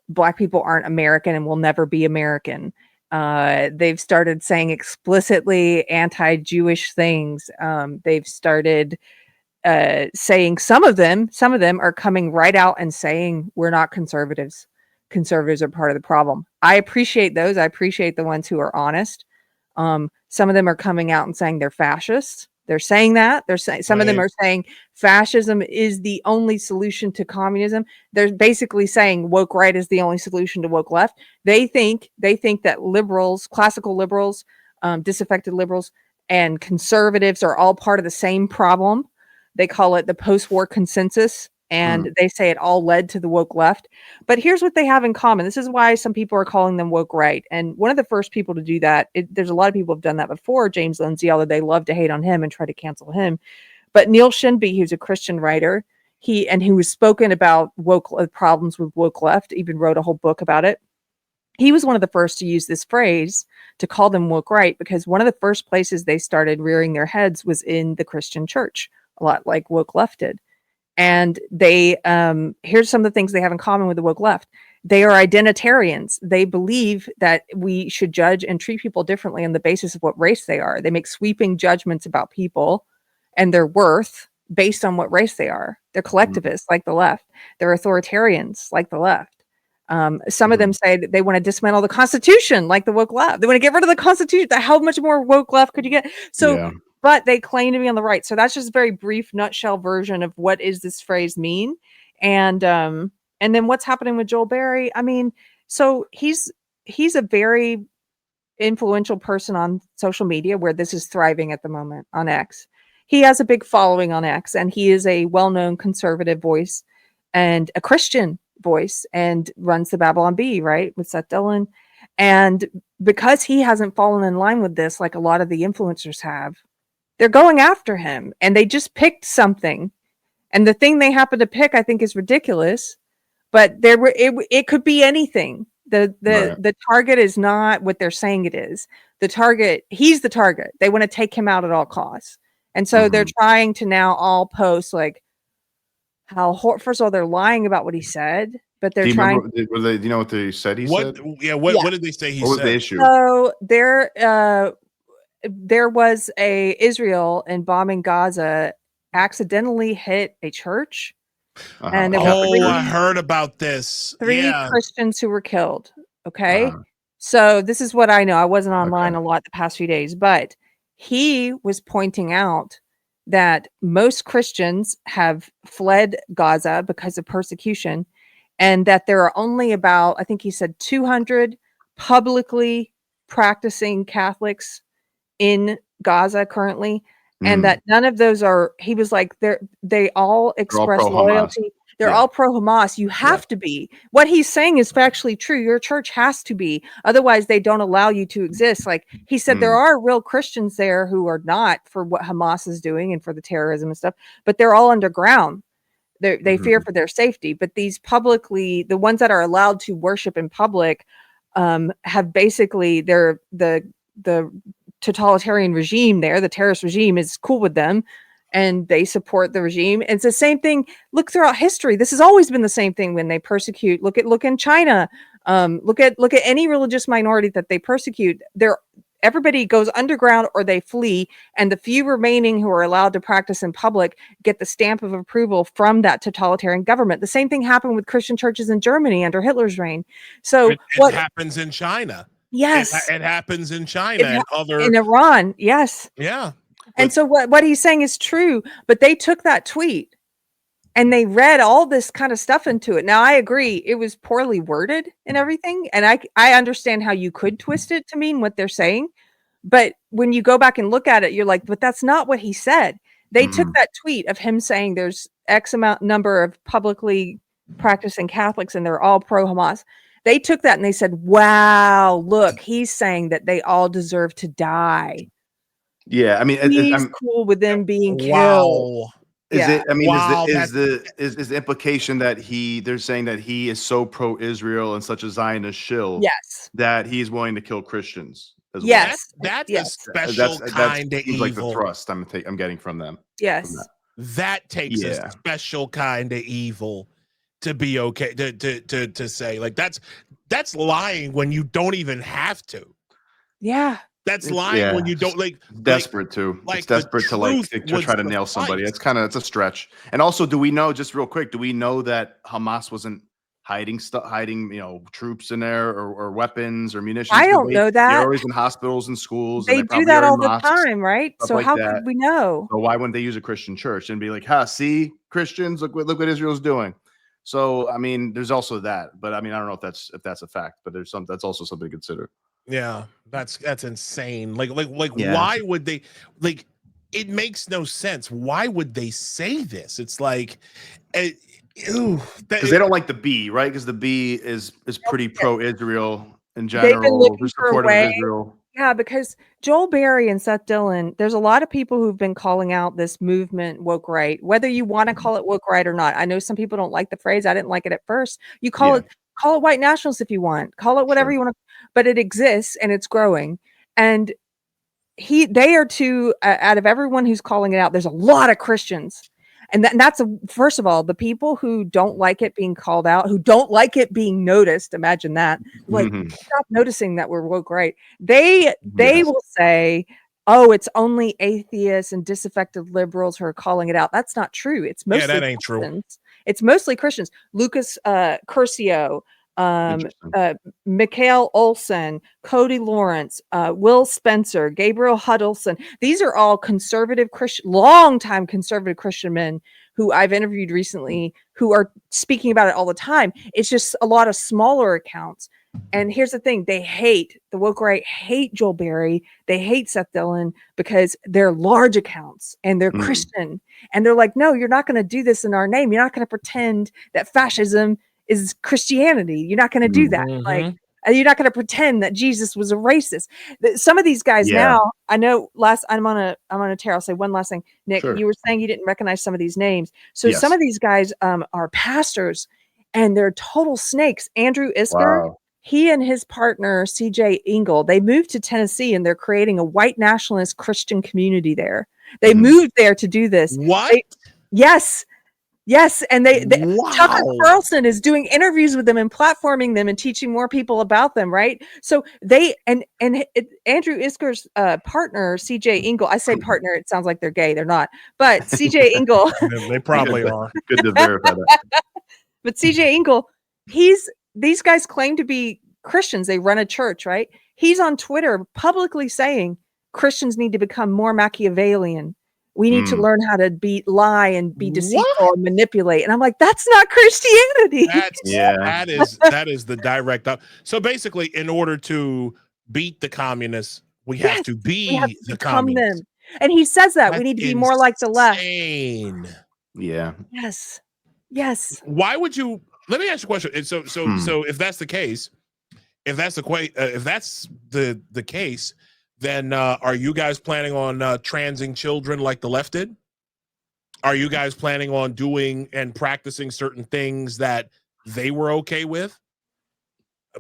Black people aren't American and will never be American. They've started saying explicitly anti-Jewish things. They've started saying some of them are coming right out and saying we're not conservatives. Conservatives are part of the problem. I appreciate those. I appreciate the ones who are honest. Some of them are coming out and saying they're fascists. They're saying that. They're saying some of them are saying fascism is the only solution to communism. They're basically saying woke right is the only solution to woke left. They think that liberals, classical liberals, disaffected liberals, and conservatives are all part of the same problem. They call it the post-war consensus, and they say it all led to the woke left. But here's what they have in common. This is why some people are calling them woke right. And one of the first people to do that, there's a lot of people have done that before, James Lindsay, although they love to hate on him and try to cancel him. But Neil Shinby, who's a Christian writer, who was spoken about woke problems with woke left, even wrote a whole book about it. He was one of the first to use this phrase to call them woke right, because one of the first places they started rearing their heads was in the Christian church, a lot like woke left did. And they, here's some of the things they have in common with the woke left. They are identitarians. They believe that we should judge and treat people differently on the basis of what race they are. They make sweeping judgments about people and their worth based on what race they are. They're collectivists like the left. They're authoritarians like the left. Some of them say that they want to dismantle the Constitution like the woke left. They want to get rid of the Constitution. How much more woke left could you get? So, but they claim to be on the right. So that's just a very brief nutshell version of what is this phrase mean. And then what's happening with Joel Berry? I mean, so he's a very influential person on social media where this is thriving at the moment on X. He has a big following on X, and he is a well-known conservative voice and a Christian voice, and runs the Babylon Bee, right, with Seth Dillon. And because he hasn't fallen in line with this, like a lot of the influencers have, they're going after him, and they just picked something. And the thing they happen to pick, I think, is ridiculous, but it could be anything. The target is not what they're saying it is. The target, he's the target. They want to take him out at all costs. And so they're trying to now all post like how, first of all, they're lying about what he said, but they're trying. Do you know what they said he said? Yeah, what did they say he said? What was the issue? So there was a Israel in bombing Gaza accidentally hit a church. And there were I heard about this. Three Christians who were killed. Okay. So this is what I know. I wasn't online a lot the past few days, but he was pointing out that most Christians have fled Gaza because of persecution, and that there are only about, I think he said 200 publicly practicing Catholics in Gaza currently, and that none of those are, he was like, they all express loyalty. They're all pro-Hamas. You have to be. What he's saying is factually true. Your church has to be. Otherwise, they don't allow you to exist. Like he said, there are real Christians there who are not for what Hamas is doing and for the terrorism and stuff, but they're all underground. They fear for their safety. But these publicly, the ones that are allowed to worship in public, have basically the totalitarian regime there, the terrorist regime is cool with them. And they support the regime. It's the same thing. Look throughout history. This has always been the same thing when they persecute. Look in China. Look at any religious minority that they persecute. Everybody goes underground or they flee, and the few remaining who are allowed to practice in public get the stamp of approval from that totalitarian government. The same thing happened with Christian churches in Germany under Hitler's reign. So it happens in China. Yes, it happens in China and in Iran. Yes. Yeah. And so what he's saying is true, but they took that tweet and they read all this kind of stuff into it. Now, I agree it was poorly worded and everything. And I understand how you could twist it to mean what they're saying. But when you go back and look at it, you're like, but that's not what he said. They took that tweet of him saying there's X number of publicly practicing Catholics and they're all pro-Hamas. They took that and they said, wow, look, he's saying that they all deserve to die. Yeah, I mean, he's cool with them being killed. Wow. Is it? I mean, is the implication that they're saying that he is so pro-Israel and such a Zionist shill? Yes. That he's willing to kill Christians as yes. well. That's a special kind of evil. Like the thrust I'm getting from them. Yes. That takes a special kind of evil to be okay to say like that's lying when you don't even have to. Yeah. That's lying when you don't desperate to. It's desperate to try to nail somebody. It's a stretch. And also, do we know, just real quick, do we know that Hamas wasn't hiding troops in there or weapons or munitions? I don't know that. They're always in hospitals and schools. They do that all the time, right? So how could we know? So why wouldn't they use a Christian church and be like, see, Christians, look what Israel's doing. So I mean, there's also that, but I mean, I don't know if that's a fact, but that's also something to consider. Yeah, that's insane. Like why would they it makes no sense. Why would they say this? It's like because they don't like the B, right? Because the B is pretty pro-Israel in general. They're supportive of Israel. Yeah, because Joel Berry and Seth Dillon, there's a lot of people who've been calling out this movement woke right, whether you want to call it woke right or not. I know some people don't like the phrase. I didn't like it at first. You call it white nationalists if you want, call it whatever you want to, but it exists and it's growing. And they are out of everyone who's calling it out, there's a lot of Christians. And that's first of all, the people who don't like it being called out, who don't like it being noticed. Imagine that. Like, stop noticing that we're woke right. They will say, oh, it's only atheists and disaffected liberals who are calling it out. That's not true. It's mostly that ain't Christians. true. It's mostly Christians. Lucas Curcio, Mikhail Olson, Cody Lawrence, Will Spencer, Gabriel Huddleston. These are all conservative Christian, longtime conservative Christian men who I've interviewed recently who are speaking about it all the time. It's just a lot of smaller accounts. And here's the thing. The woke right hate Joel Berry. They hate Seth Dillon because they're large accounts and they're Christian. And they're like, no, you're not going to do this in our name. You're not going to pretend that fascism is Christianity. You're not going to do that. Like, you're not going to pretend that Jesus was a racist. Some of these guys now, I know I'm on a tear. I'll say one last thing. Nick, you were saying you didn't recognize some of these names. So some of these guys are pastors and they're total snakes. Andrew Isker, he and his partner, CJ Engel, they moved to Tennessee and they're creating a white nationalist Christian community there. They moved there to do this. What? Yes, and Tucker Carlson is doing interviews with them and platforming them and teaching more people about them, right? So Andrew Isker's partner, CJ Engel, I say partner, it sounds like they're gay, they're not, but CJ Engel, they probably are. Good to verify that. But CJ Engel, these guys claim to be Christians. They run a church, right? He's on Twitter publicly saying Christians need to become more Machiavellian. We need to learn how to lie and be deceitful and manipulate. And I'm like, that's not Christianity. That is the direct up. So basically, in order to beat the communists, we have to be the communists. Them. And he says that we need to be more like the left. Yeah. Yes. Yes. Why would you? Let me ask you a question. And so if that's the case, if that's the case, then are you guys planning on transing children like the left did? Are you guys planning on doing and practicing certain things that they were okay with?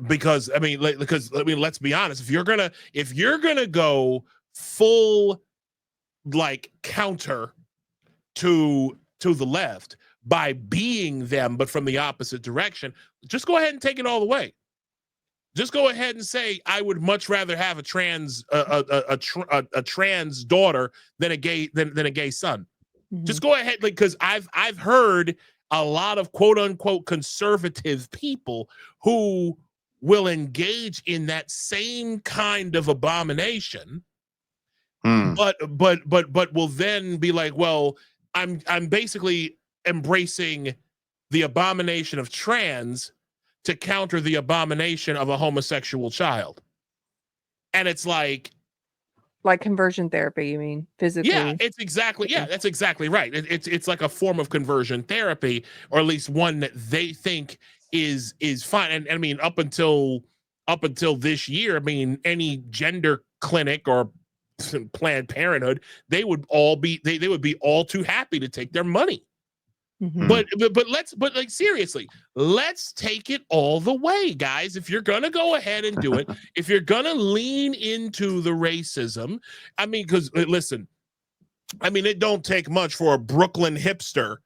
Because I mean, let's be honest. If you're gonna go full like counter to the left by being them, but from the opposite direction, just go ahead and take it all the way. Just go ahead and say, I would much rather have a trans trans daughter than a gay son. Mm-hmm. Just go ahead, like, because I've heard a lot of quote unquote conservative people who will engage in that same kind of abomination, but will then be like, well, I'm basically embracing the abomination of trans to counter the abomination of a homosexual child. And it's like conversion therapy, you mean, physically? Yeah, that's exactly right. It's like a form of conversion therapy, or at least one that they think is fine. And I mean, up until this year, I mean, any gender clinic or Planned Parenthood, they would be all too happy to take their money. Mm-hmm. But like seriously, let's take it all the way, guys. If you're gonna go ahead and do it, if you're gonna lean into the racism, I mean, because listen, I mean, it don't take much for a Brooklyn hipster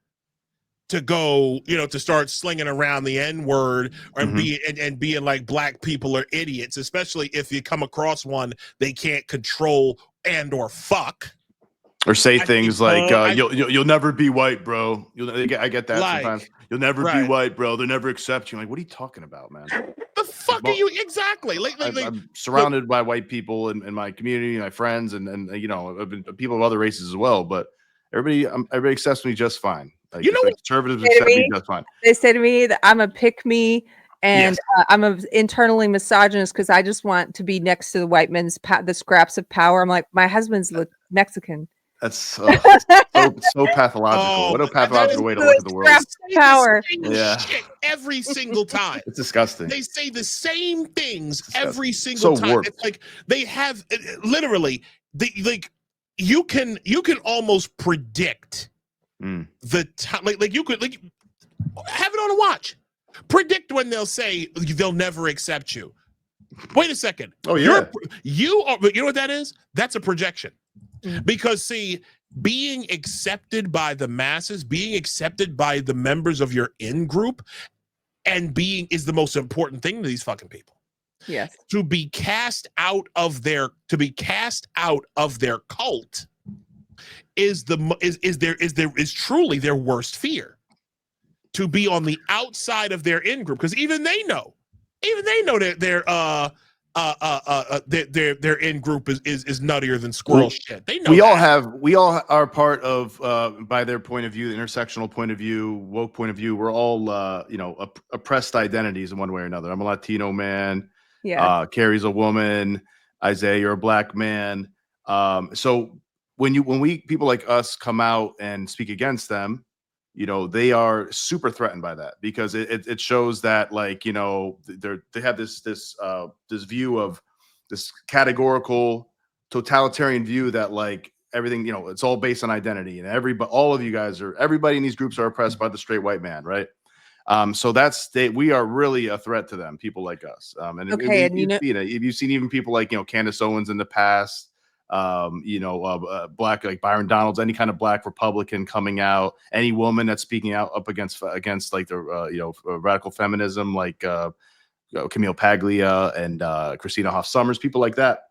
to go, to start slinging around the N-word and being like black people are idiots, especially if you come across one they can't control and or fuck. Or say things like, you'll never be white, bro. I get that sometimes. You'll never be white, bro. They'll never accept you. Like, what are you talking about, man? The fuck are you exactly? I'm surrounded by white people in my community, my friends, and I've been people of other races as well. But everybody accepts me just fine. Like, conservatives accept me just fine. They say to me that I'm a pick me. And I'm a internally misogynist because I just want to be next to the white men's the scraps of power. I'm like, my husband's Mexican. That's so pathological. What a pathological way to look at the world. Power. Shit every single time. It's disgusting. They say the same things every single time. Warped. It's like they have literally you can almost predict the time. Like you could have it on a watch. Predict when they'll say they'll never accept you. Wait a second. Oh yeah. You know what that is? That's a projection. Because see, being accepted by the masses, being accepted by the members of your in-group, and is the most important thing to these fucking people. Yes. To be cast out of their cult is truly their worst fear. To be on the outside of their in-group, because even they know that their in-group is nuttier than squirrel shit. They know we all are part of by their point of view, the intersectional point of view, woke point of view. We're all oppressed identities in one way or another. I'm a Latino man. Yeah. Keri's a woman. Isaiah, you're a black man. So when people like us come out and speak against them, they are super threatened by that, because it shows that, like, they have this view of this categorical totalitarian view that, like, everything, it's all based on identity, and everybody in these groups are oppressed by the straight white man, right? So we are really a threat to them, people like us. You've seen even people like Candace Owens in the past. Black, like Byron Donalds, any kind of black Republican coming out, any woman that's speaking out up against like the radical feminism, like Camille Paglia and Christina Hoff Sommers, people like that.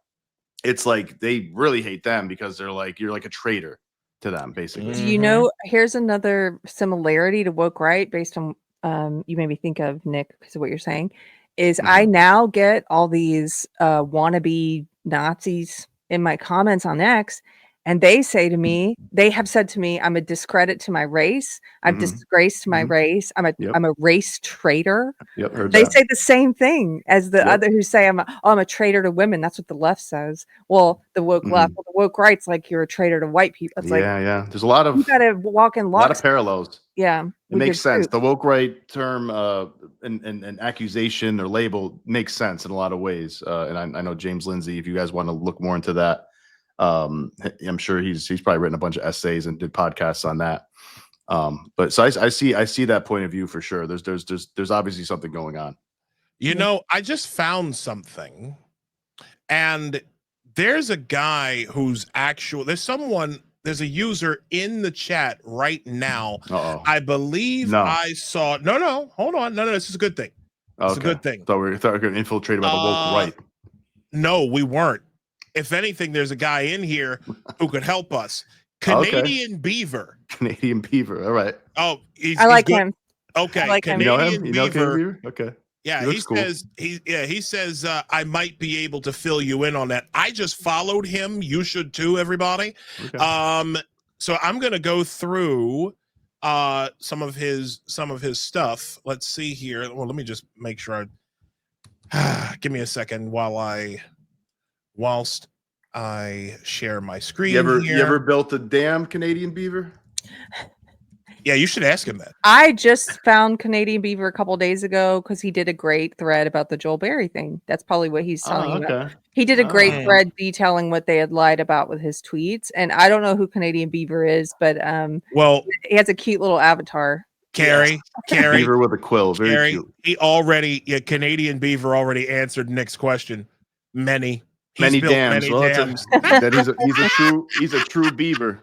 It's like they really hate them because they're like, you're like a traitor to them, basically. Do here's another similarity to woke right based on you made me think of, Nick, because of what you're saying, is I now get all these wannabe Nazis in my comments on X, And they say to me, they have said to me, I'm a discredit to my race. I'm disgrace to my race. I'm a race traitor. Yep, heard They that. say the same thing as the other who say I'm a traitor to women. That's what the left says. Well, the woke left, well, the woke right's like you're a traitor to white people. It's like, There's a lot of you gotta walk in a lot of locks. parallels. Yeah, it makes sense. The woke right term and accusation or label makes sense in a lot of ways. And I know James Lindsay, if you guys want to look more into that, I'm sure he's probably written a bunch of essays and did podcasts on that. But so I see that point of view for sure. There's obviously something going on. You know, I just found something, and there's a guy who's there's a user in the chat right now. I believe I saw, hold on. No, this is a good thing. It's a good thing. Thought we were getting infiltrated by the woke right. No, we weren't. If anything, there's a guy in here who could help us. Canadian Beaver. Canadian Beaver. All right. Oh, I like him. Okay. I like Canadian him. Beaver. Okay. Yeah, he says I might be able to fill you in on that. I just followed him. You should too, everybody. Okay. So I'm gonna go through some of his stuff. Let's see here. Well, let me just make sure give me a second whilst I share my screen. You ever built a damn Canadian Beaver? Yeah, you should ask him that. I just found Canadian Beaver a couple days ago because he did a great thread about the Joel Berry thing. That's probably what he's telling you about. He did a great thread detailing what they had lied about with his tweets. And I don't know who Canadian Beaver is, but well, he has a cute little avatar. Keri, Beaver with a quill, very cute. Canadian Beaver already answered Nick's question. Many dams. He's a true beaver.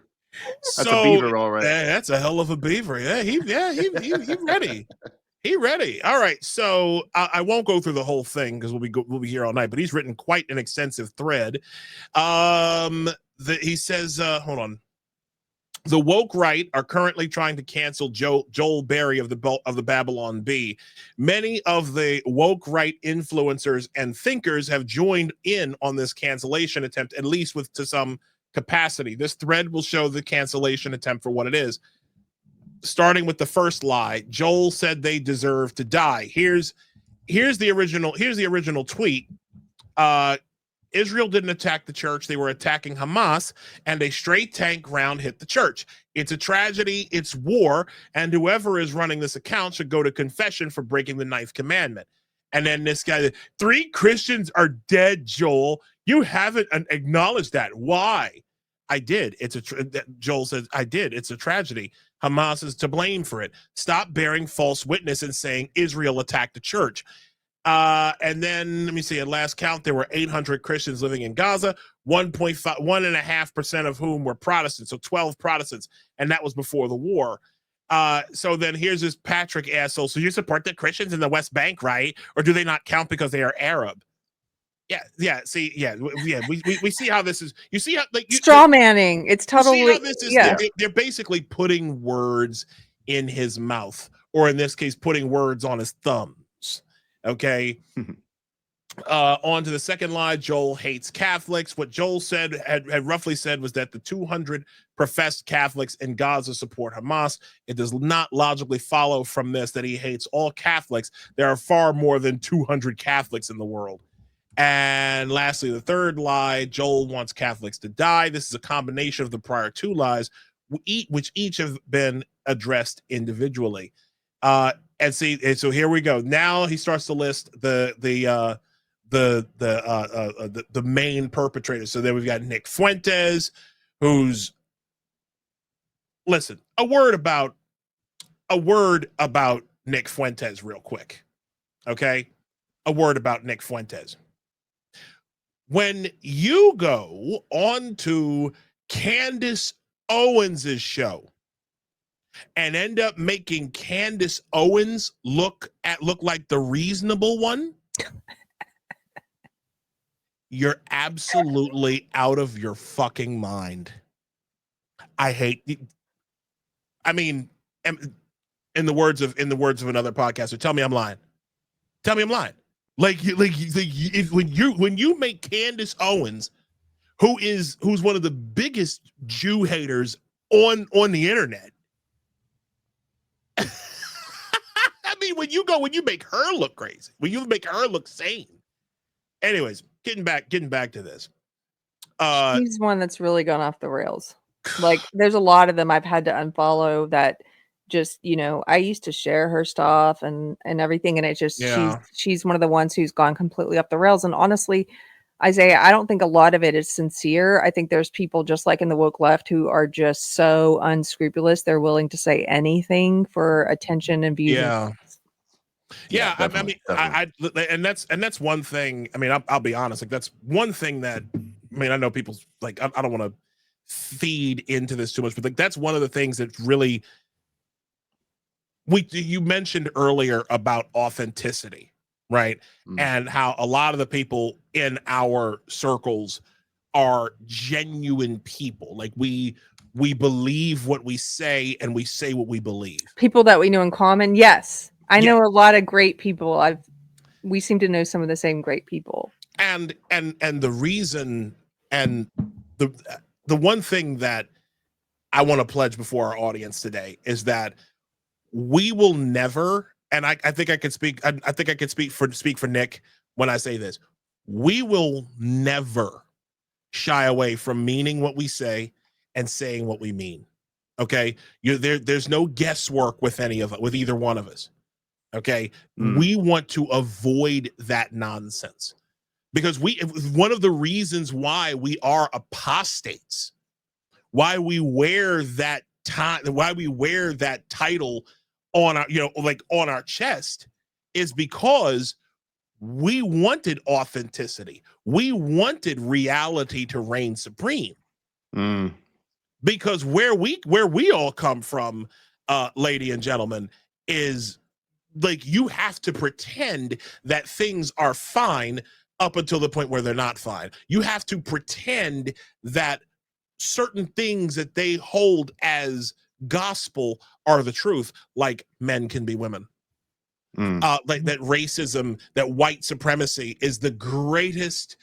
That's a beaver, all right. That's a hell of a beaver. Yeah, he ready. He ready. All right. So I won't go through the whole thing because we'll be here all night. But he's written quite an extensive thread. He says, hold on. The woke right are currently trying to cancel Joel Berry of the Babylon Bee. Many of the woke right influencers and thinkers have joined in on this cancellation attempt, at least to some capacity. This thread will show the cancellation attempt for what it is. Starting with the first lie, Joel said they deserve to die. Here's the original tweet. Israel didn't attack the church. They were attacking Hamas, and a straight tank round hit the church. It's a tragedy. It's war. And whoever is running this account should go to confession for breaking the 9th commandment. And then this guy, 3 Christians are dead, Joel. You haven't acknowledged that. Why? I did. Joel says, I did. It's a tragedy. Hamas is to blame for it. Stop bearing false witness and saying Israel attacked the church. And then let me see, at last count, there were 800 Christians living in Gaza, 1.5% of whom were Protestants, so 12 Protestants, and that was before the war. So then here's this Patrick asshole. So you support the Christians in the West Bank, right? Or do they not count because they are Arab? Yeah. See, we see how this is. You see how straw manning. It's totally. See how this is, they're basically putting words in his mouth, or in this case, putting words on his thumbs. Okay. On to the second lie. Joel hates Catholics. What Joel said had roughly said was that the 200 professed Catholics in Gaza support Hamas. It does not logically follow from this that he hates all Catholics. There are far more than 200 Catholics in the world. And lastly, the third lie, Joel wants Catholics to die. This is a combination of the prior 2 lies, which each have been addressed individually. And so here we go. Now he starts to list the main perpetrators. So then we've got Nick Fuentes, who's, listen, a word about Nick Fuentes real quick. Okay? A word about Nick Fuentes. When you go on to Candace Owens's show and end up making Candace Owens look like the reasonable one, you're absolutely out of your fucking mind. I mean, in the words of another podcaster, tell me I'm lying. Tell me I'm lying. When you make Candace Owens, who's one of the biggest Jew haters on the internet. I mean, when you make her look crazy, when you make her look sane. Anyways, getting back to this. She's one that's really gone off the rails. Like, there's a lot of them I've had to unfollow that just, I used to share her stuff and everything, and it's just she's one of the ones who's gone completely off the rails. And honestly, Isaiah, I don't think a lot of it is sincere. I think there's people just like in the woke left who are just so unscrupulous. They're willing to say anything for attention and views. Yeah. I mean, and that's one thing. I mean, I'll be honest. Like, that's one thing that, I mean, I know people's like, I don't want to feed into this too much, but like, that's one of the things that really, you mentioned earlier about authenticity, right? And how a lot of the people in our circles are genuine people. Like, we believe what we say and we say what we believe. People that we know in common. Yes. I know a lot of great people. We seem to know some of the same great people. And the reason, and the one thing that I want to pledge before our audience today is that we will never, and I think I could speak. I think I could speak for Nick when I say this. We will never shy away from meaning what we say and saying what we mean. Okay, there's no guesswork with either one of us. Okay, we want to avoid that nonsense because one of the reasons why we are apostates, why we wear that title on our, on our chest, is because we wanted authenticity. We wanted reality to reign supreme. Because where we all come from, lady and gentlemen, is like, you have to pretend that things are fine up until the point where they're not fine. You have to pretend that certain things that they hold as gospel are the truth, like men can be women. Like that racism, that white supremacy is the greatest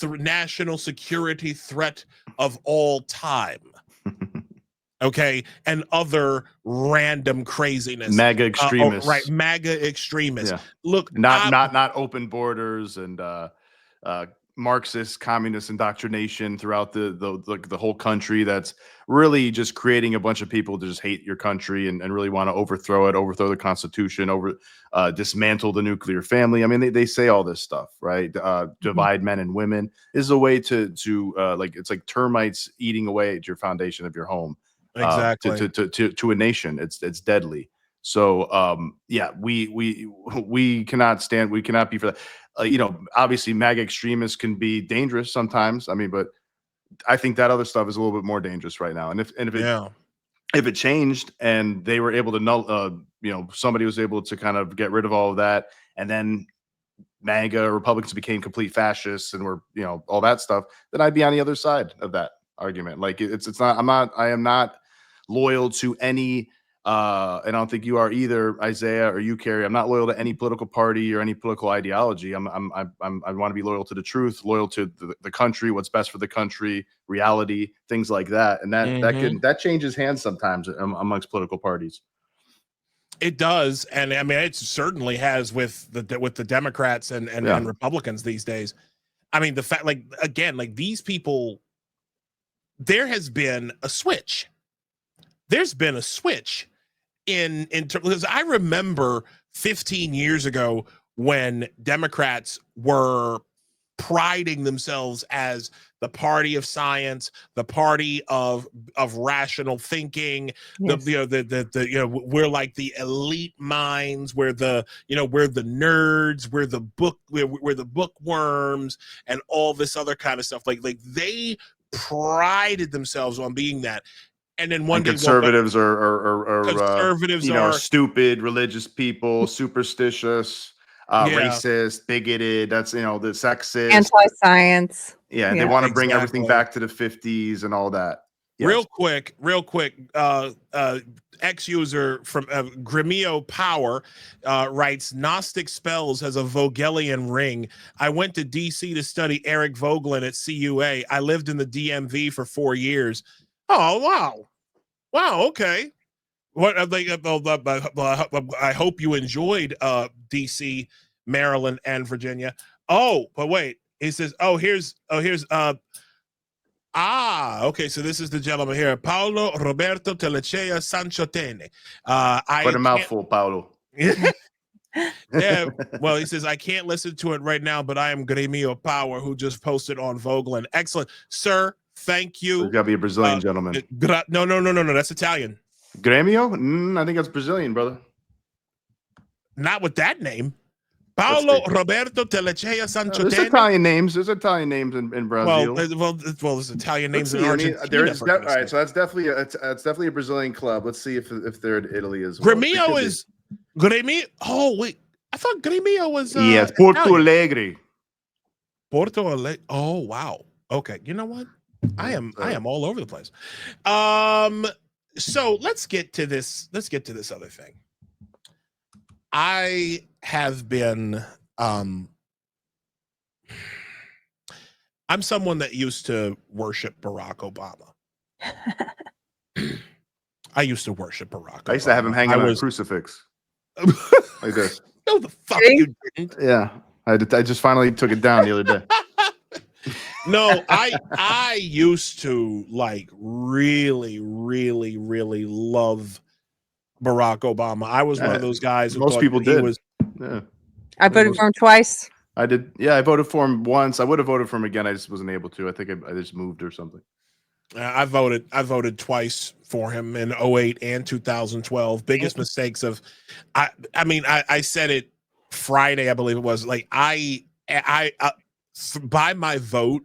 national security threat of all time. Okay, and other random craziness, MAGA extremists, right? MAGA extremists. Yeah. Look, not open borders and Marxist communist indoctrination throughout the whole country. That's really just creating a bunch of people to just hate your country and really want to overthrow the Constitution, dismantle the nuclear family. I mean, they say all this stuff, right? Divide men and women is a way to it's like termites eating away at your foundation of your home. Exactly. To a nation, it's deadly. So we cannot be for that. Obviously MAGA extremists can be dangerous sometimes. I mean, but I think that other stuff is a little bit more dangerous right now. And if it changed and they were able to somebody was able to kind of get rid of all of that, and then MAGA Republicans became complete fascists and were, all that stuff, then I'd be on the other side of that argument. Like, I am not loyal to any and I don't think you are either, Isaiah, or you, Keri. I'm not loyal to any political party or any political ideology. I want to be loyal to the truth, loyal to the country, what's best for the country, reality, things like that. And that changes hands sometimes amongst political parties. It does, and I mean, it certainly has with the Democrats and Republicans these days. I mean, the fact, these people, there has been a switch. There's been a switch in because I remember 15 years ago when Democrats were priding themselves as the party of science, the party of rational thinking. Yes. We're like the elite minds, we're the nerds, we're the bookworms, and all this other kind of stuff. Like they prided themselves on being that. And then one day conservatives are stupid, religious people, superstitious, racist, bigoted. That's the sexist, anti-science. Yeah, and they want to bring everything back to the 50s and all that. Real quick, ex-user from Grimio Power writes, Gnostic spells has a Vogelian ring. I went to DC to study Eric Vogelin at CUA. I lived in the DMV for 4 years. Oh, wow. Wow, okay. What I hope you enjoyed DC, Maryland, and Virginia. Oh, but wait. He says, here's okay, so this is the gentleman here, Paolo Roberto Telechea Sanchotene. Quite a mouthful, Paolo. Yeah, well, he says, I can't listen to it right now, but I am Gremio Power, who just posted on Vogelin. Excellent. Sir, thank you. It's got to be a Brazilian gentleman. No, that's Italian. Gremio? I think that's Brazilian, brother. Not with that name. Paolo Roberto Telechea Sanchotene. There's Italian names. There's Italian names in Brazil. Well, there's Italian names in Argentina. All right, so that's definitely a Brazilian club. Let's see if they're in Italy as well. Gremio is Gremio. Oh wait, I thought Gremio was. Yes, Porto Alegre. Porto Alegre. Oh wow. Okay, you know what? I am all over the place. So let's get to this other thing. I have been I'm someone that used to worship Barack Obama. I used to worship Barack Obama. I used to have him hanging on a crucifix. Like this. No, the fuck you didn't. Yeah. I just finally took it down the other day. No, I used to like really, really, really love Barack Obama. I was one of those guys who most people did. I voted for him twice. I did. Yeah, I voted for him once. I would have voted for him again. I just wasn't able to. I think I just moved or something. I voted twice for him in 2008 and 2012. Biggest mistakes of, I said it Friday, I believe it was. Like I by my vote,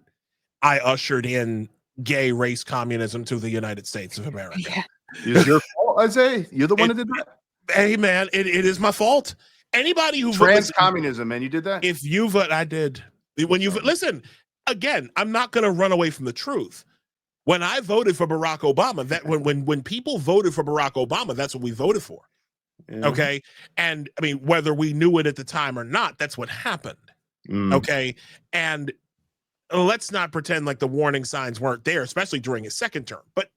I ushered in gay race communism to the United States of America. Yeah. It's your fault, Isaiah. You're the one that did that. Hey man, it is my fault. Anybody who communism, man, you did that. If you vote, I did. When you listen again, I'm not going to run away from the truth. When I voted for Barack Obama, that when people voted for Barack Obama, that's what we voted for. Yeah. Okay, and I mean whether we knew it at the time or not, that's what happened. Okay, and let's not pretend like the warning signs weren't there, especially during his second term. But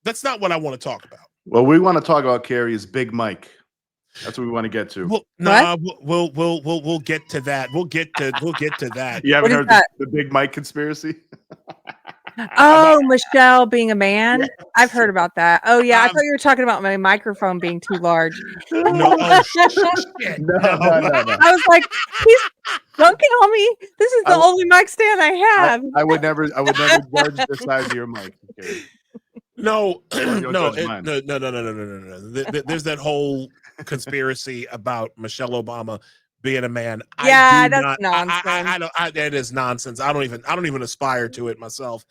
that's not what I want to talk about. Well, we want to talk about Keri is Big Mike. That's what we want to get to. We'll get to that. We'll get to that. You haven't heard the Big Mike conspiracy? Oh, Michelle being a man. Yeah. I've heard about that. Oh yeah, I thought you were talking about my microphone being too large. No. I was like, he's dunking on me. This is the only mic stand I have. I would never judge the size of your mic. Okay. No. There's that whole conspiracy about Michelle Obama being a man. Yeah, that's nonsense. That is nonsense. I don't even aspire to it myself.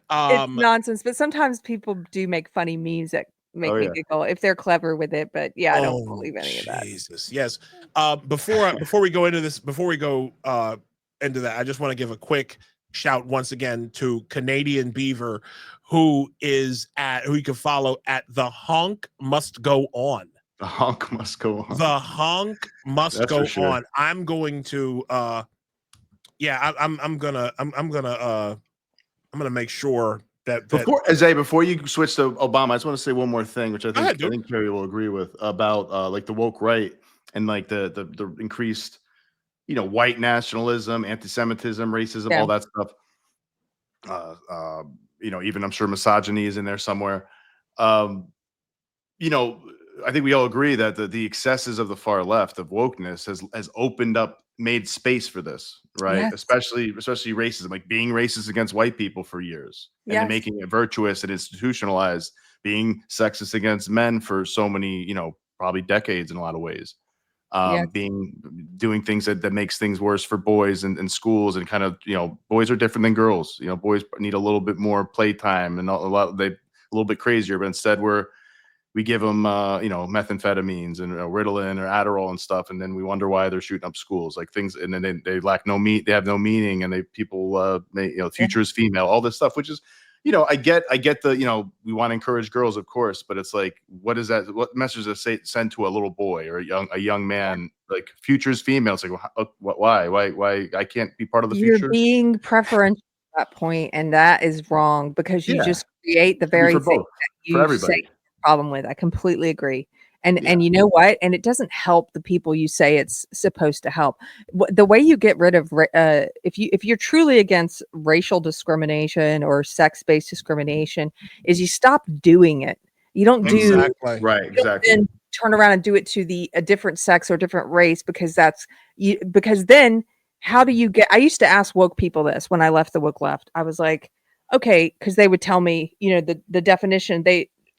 It's nonsense, but sometimes people do make funny memes that make me giggle if they're clever with it. But yeah, I don't believe any of that. Jesus, yes. Before we go into this, into that, I just want to give a quick shout once again to Canadian Beaver, who you can follow at The Honk Must Go On. The honk must go on. The honk must go on. I'm going to I'm gonna make sure that before you switch to Obama, I just want to say one more thing, which I think Keri will agree with about like the woke right and like the increased, white nationalism, anti-Semitism, racism, all that stuff. Even I'm sure misogyny is in there somewhere. I think we all agree that the excesses of the far left of wokeness has made space for this, right? Yes. Especially racism, like being racist against white people for years, and then making it virtuous and institutionalized, being sexist against men for so many, probably decades in a lot of ways. Doing things that makes things worse for boys in schools, and kind of, boys are different than girls. Boys need a little bit more playtime and a little bit crazier, but instead we're we give them methamphetamines and Ritalin or Adderall and stuff, and then we wonder why they're shooting up schools, like things, and then they lack they have no meaning, and future is female, all this stuff, which is, I get the, we want to encourage girls, of course, but it's like, what is that? What message does it send to a little boy or a young man? Like, future is female. It's like, why I can't be part of the future? You're being preferential at that point, and that is wrong, because you just create the very thing that you say problem with. I completely agree. And you know what? And it doesn't help the people you say it's supposed to help. The way you get rid of if you're truly against racial discrimination or sex-based discrimination, is you stop doing it. You don't do exactly. Then turn around and do it to a different sex or different race, because because then how do you get? I used to ask woke people this when I left the woke left. I was like, okay, because they would tell me, the definition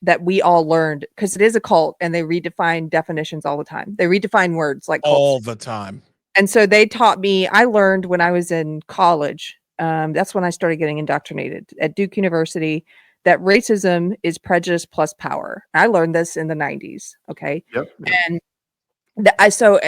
that we all learned, because it is a cult and they redefine definitions all the time. They redefine words like all the time. And so they taught me, I learned when I was in college, that's when I started getting indoctrinated at Duke University, that racism is prejudice plus power. I learned this in the 90s. Okay. Yep. And so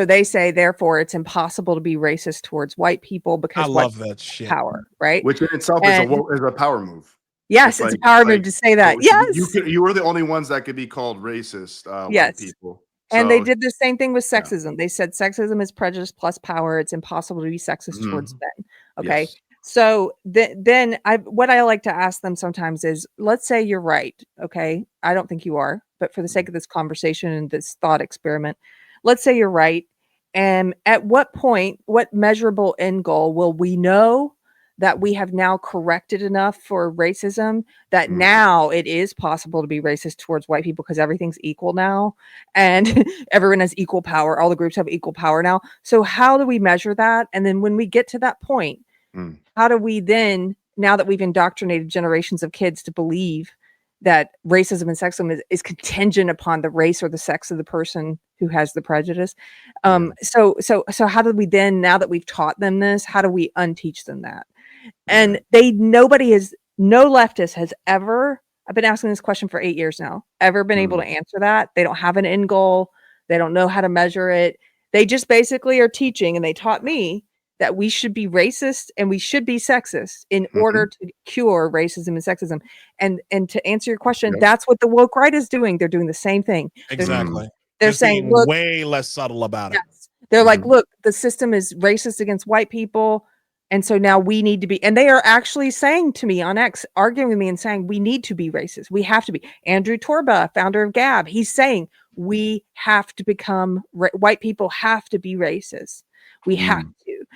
they say, therefore, it's impossible to be racist towards white people because I love that shit. Power, right? Which in itself is a power move. Yes, it's a power move to say that. Yes, you were the only ones that could be called racist. White people. And they did the same thing with sexism. They said sexism is prejudice plus power. It's impossible to be sexist towards men. Okay. Yes. So then what I like to ask them sometimes is, let's say you're right. Okay. I don't think you are, but for the sake of this conversation and this thought experiment, let's say you're right. And at what point, what measurable end goal will we know that we have now corrected enough for racism that now it is possible to be racist towards white people because everything's equal now and everyone has equal power. All the groups have equal power now. So how do we measure that? And then when we get to that point, how do we then, now that we've indoctrinated generations of kids to believe that racism and sexism is contingent upon the race or the sex of the person who has the prejudice. So how do we then, now that we've taught them this, how do we unteach them that? And no leftist has ever, I've been asking this question for 8 years now, ever been able to answer that. They don't have an end goal. They don't know how to measure it. They just basically are teaching, and they taught me that we should be racist and we should be sexist in order to cure racism and sexism. And to answer your question, that's what the woke right is doing. They're doing the same thing. Exactly. They're just saying, look, way less subtle about it. They're like, look, the system is racist against white people. And so now we need to be, and they are actually saying to me on X, arguing with me and saying, we need to be racist. We have to be. Andrew Torba, founder of Gab, he's saying we have to become, white people have to be racist. We have to.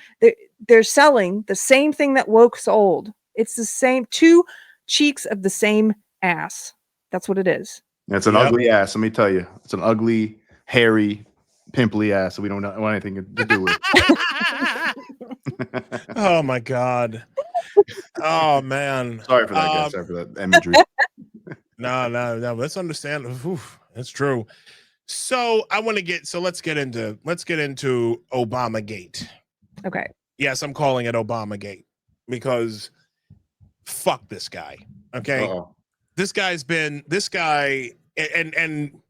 They're selling the same thing that woke sold. It's the same, two cheeks of the same ass. That's what it is. It's an ugly ass. Let me tell you, it's an ugly, hairy, pimply ass that we don't want anything to do with. Oh my God. Oh man. Sorry for that, guys. Sorry for that imagery. No. Let's understand. Oof, that's true. So let's get into Obamagate. Okay. Yes, I'm calling it Obamagate because fuck this guy. Okay. Uh-oh. This guy and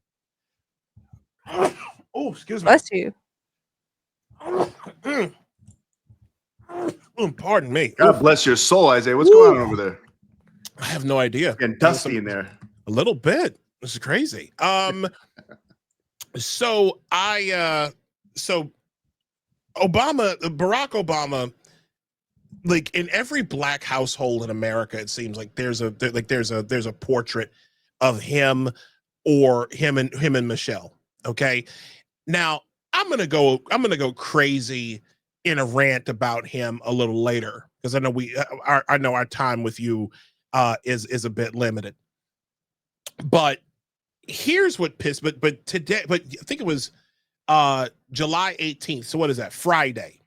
oh, excuse me. Bless you. Pardon me. God bless your soul, Isaiah. What's going on over there? I have no idea. Getting dusty in there. A little bit. This is crazy. So Barack Obama, like in every black household in America, it seems like there's a portrait of him or him and Michelle. Okay. Now I'm gonna go crazy in a rant about him a little later because I know our time with you is a bit limited. But here's what pissed. But today, I think it was July 18th. So what is that? Friday.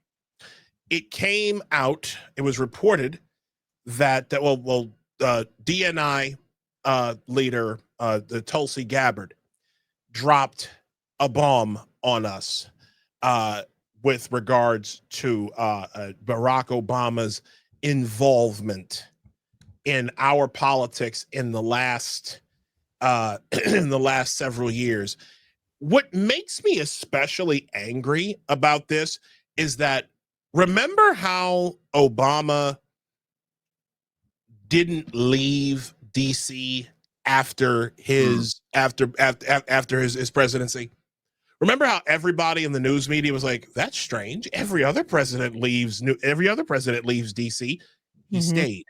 It came out. It was reported that DNI leader, the Tulsi Gabbard, dropped a bomb on us with regards to Barack Obama's involvement in our politics in the last in the last several years. What makes me especially angry about this is that, remember how Obama didn't leave DC after his his presidency? Remember how everybody in the news media was like, "That's strange. Every other president leaves DC." He stayed.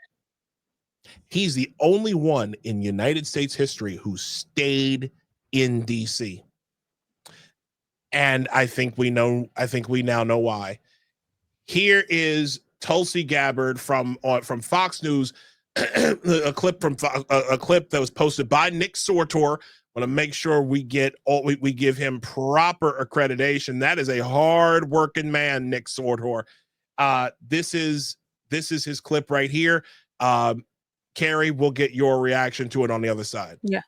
He's the only one in United States history who stayed in DC. And I think we now know why. Here is Tulsi Gabbard from Fox News, a clip that was posted by Nick Sortor. I want to make sure we give him proper accreditation. That is a hard working man, Nick Sortor. This is his clip right here. Keri, we'll get your reaction to it on the other side. Yeah.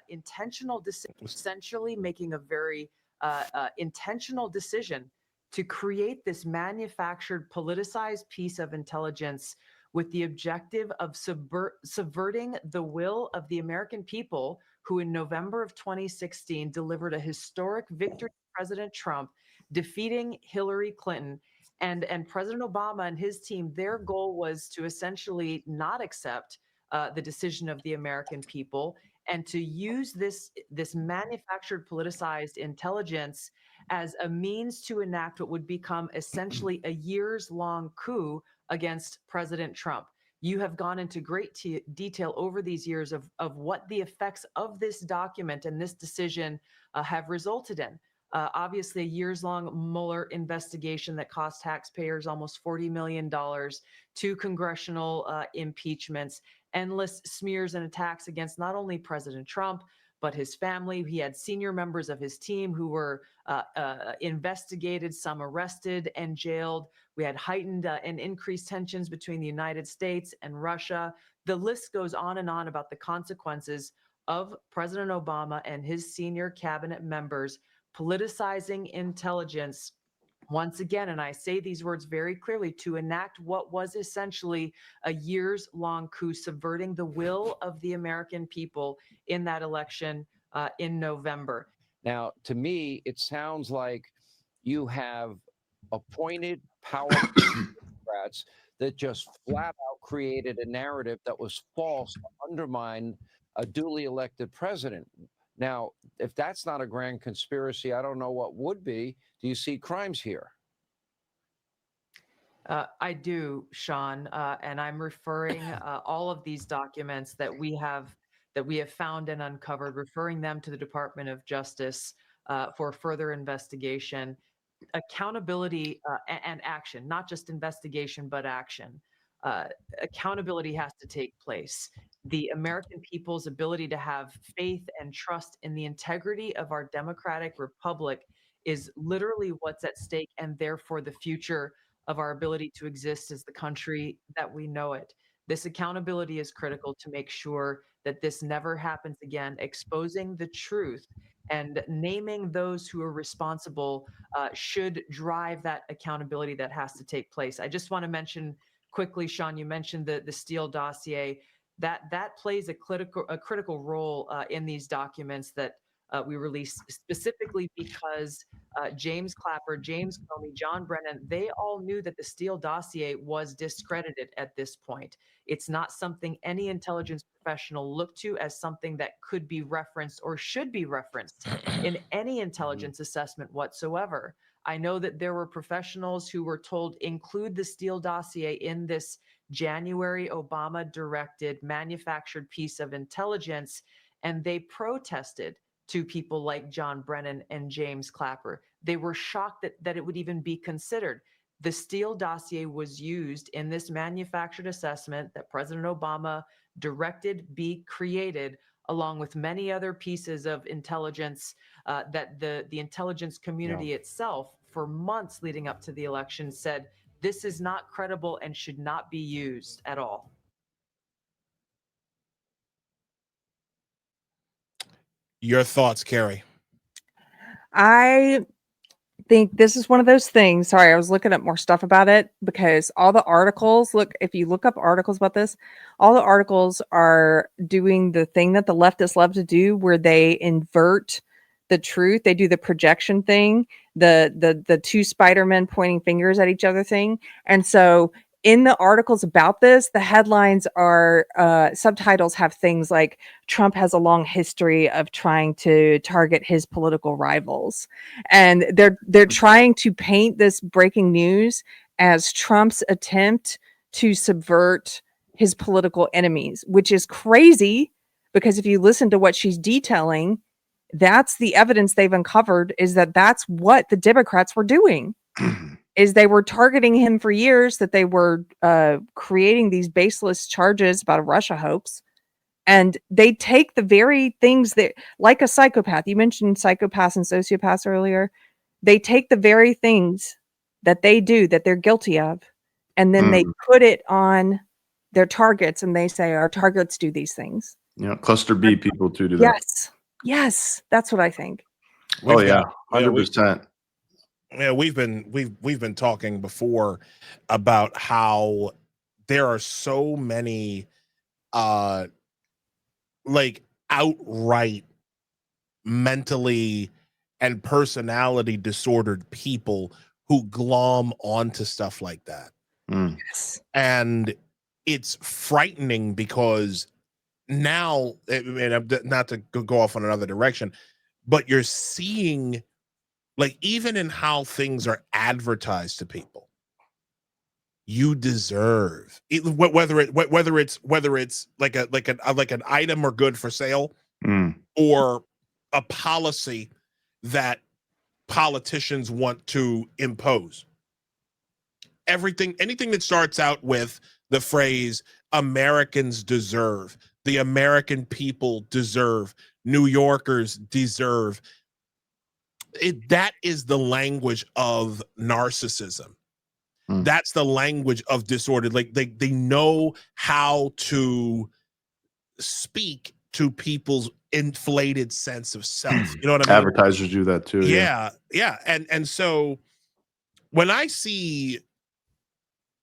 Intentional decision, essentially making a very intentional decision to create this manufactured, politicized piece of intelligence with the objective of subverting the will of the American people, who in November of 2016 delivered a historic victory to President Trump, defeating Hillary Clinton. And President Obama and his team, their goal was to essentially not accept the decision of the American people, and to use this manufactured, politicized intelligence as a means to enact what would become essentially a years-long coup against President Trump. You have gone into great detail over these years of what the effects of this document and this decision have resulted in. Obviously, a years-long Mueller investigation that cost taxpayers almost $40 million, 2 congressional impeachments, endless smears and attacks against not only President Trump, but his family. He had senior members of his team who were investigated, some arrested and jailed. We had heightened and increased tensions between the United States and Russia. The list goes on and on about the consequences of President Obama and his senior cabinet members politicizing intelligence once again, and I say these words very clearly, to enact what was essentially a years-long coup, subverting the will of the American people in that election in November. Now, to me, it sounds like you have appointed powerful Democrats that just flat out created a narrative that was false to undermine a duly elected president. Now, if that's not a grand conspiracy, I don't know what would be. Do you see crimes here? I do, Sean, and I'm referring all of these documents that we have found and uncovered, referring them to the Department of Justice for further investigation, accountability, and action, not just investigation, but action. Accountability has to take place. The American people's ability to have faith and trust in the integrity of our democratic republic is literally what's at stake, and therefore the future of our ability to exist as the country that we know it. This accountability is critical to make sure that this never happens again. Exposing the truth and naming those who are responsible should drive that accountability that has to take place. I just want to mention quickly, Sean, you mentioned the Steele dossier. That plays a critical role in these documents that we released, specifically because James Clapper, James Comey, John Brennan, they all knew that the Steele dossier was discredited at this point. It's not something any intelligence professional looked to as something that could be referenced or should be referenced in any intelligence assessment whatsoever. I know that there were professionals who were told include the Steele dossier in this January Obama-directed manufactured piece of intelligence, and they protested to people like John Brennan and James Clapper. They were shocked that it would even be considered. The Steele dossier was used in this manufactured assessment that President Obama directed be created, along with many other pieces of intelligence that the intelligence community itself, for months leading up to the election, said this is not credible and should not be used at all. Your thoughts, Keri? I think this is one of those things. Sorry, I was looking up more stuff about it because all the articles, if you look up articles about this, all the articles are doing the thing that the leftists love to do where they invert the truth. They do the projection thing, the two Spider-Men pointing fingers at each other thing. And so in the articles about this, the headlines are subtitles have things like Trump has a long history of trying to target his political rivals. And they're trying to paint this breaking news as Trump's attempt to subvert his political enemies, which is crazy because if you listen to what she's detailing, that's the evidence they've uncovered is that that's what the Democrats were doing. Is they were targeting him for years, that they were creating these baseless charges about Russia hoax. And they take the very things that, like a psychopath, you mentioned psychopaths and sociopaths earlier, they take the very things that they do, that they're guilty of, and then they put it on their targets and they say, our targets do these things. Yeah, cluster B people too do that. Yes, that's what I think. Oh yeah, 100%. Yeah, we've been talking before about how there are so many like outright mentally and personality disordered people who glom onto stuff like that. Yes. And it's frightening because now, I mean, not to go off on another direction, but you're seeing, like, even in how things are advertised to people, you deserve it, whether it's like an item or good for sale, or a policy that politicians want to impose. Anything that starts out with the phrase Americans deserve, the American people deserve, New Yorkers deserve, that is the language of narcissism. That's the language of disorder. Like they know how to speak to people's inflated sense of self. You know what I mean? Advertisers do that too. Yeah. And so when I see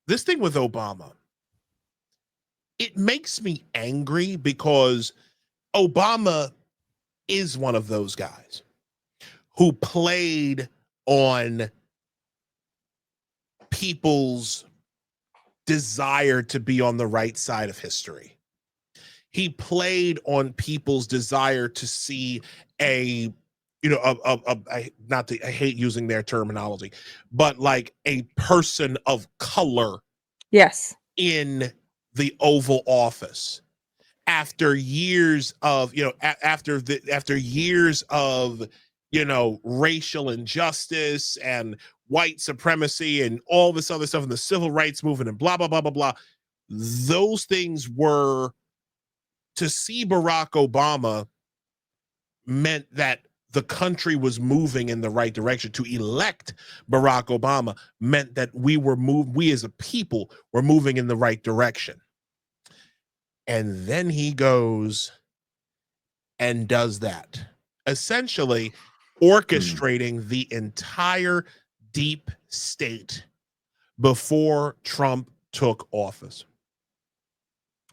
this thing with Obama, it makes me angry because Obama is one of those guys who played on people's desire to be on the right side of history. He played on people's desire to see I hate using their terminology, but like a person of color. Yes. In the Oval Office, after years of, after years of, racial injustice and white supremacy and all this other stuff and the civil rights movement and blah, blah, blah, blah, blah. Those things were, to see Barack Obama meant that the country was moving in the right direction. To elect Barack Obama meant that we as a people were moving in the right direction. And then he goes and does that, essentially orchestrating the entire deep state before Trump took office.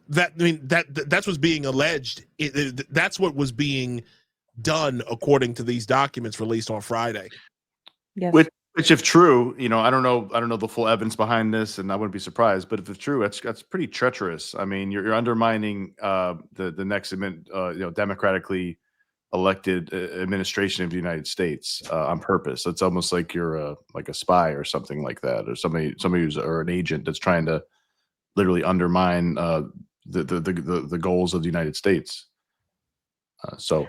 That's what's being alleged. That's what was being done according to these documents released on Friday. Yes. Which, if true, I don't know the full evidence behind this, and I wouldn't be surprised. But if it's true, that's pretty treacherous. I mean, you're undermining the next democratically elected administration of the United States on purpose. It's almost like you're like a spy or something like that, or somebody who's or an agent that's trying to literally undermine the goals of the United States. So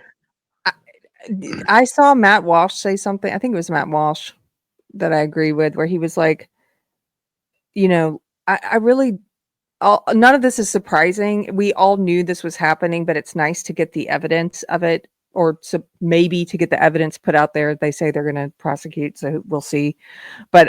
I saw Matt Walsh say something. I think it was Matt Walsh that I agree with, where he was like, I really, none of this is surprising. We all knew this was happening, but it's nice to get the evidence of it, or maybe to get the evidence put out there. They say they're going to prosecute, so we'll see. But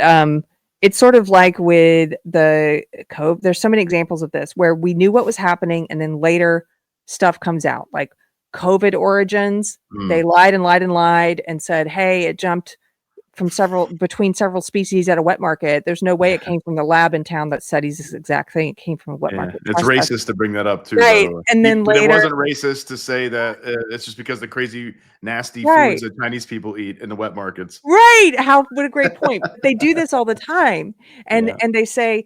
it's sort of like with the COVID. There's so many examples of this where we knew what was happening, and then later stuff comes out, like COVID origins. They lied and said, hey, it jumped between several species at a wet market. There's no way it came from the lab in town that studies this exact thing. It came from a wet market. It's racist to bring that up too. Right. And then but later, it wasn't racist to say that it's just because the crazy, nasty Right. foods that Chinese people eat in the wet markets. Right. What a great point. But they do this all the time. And they say,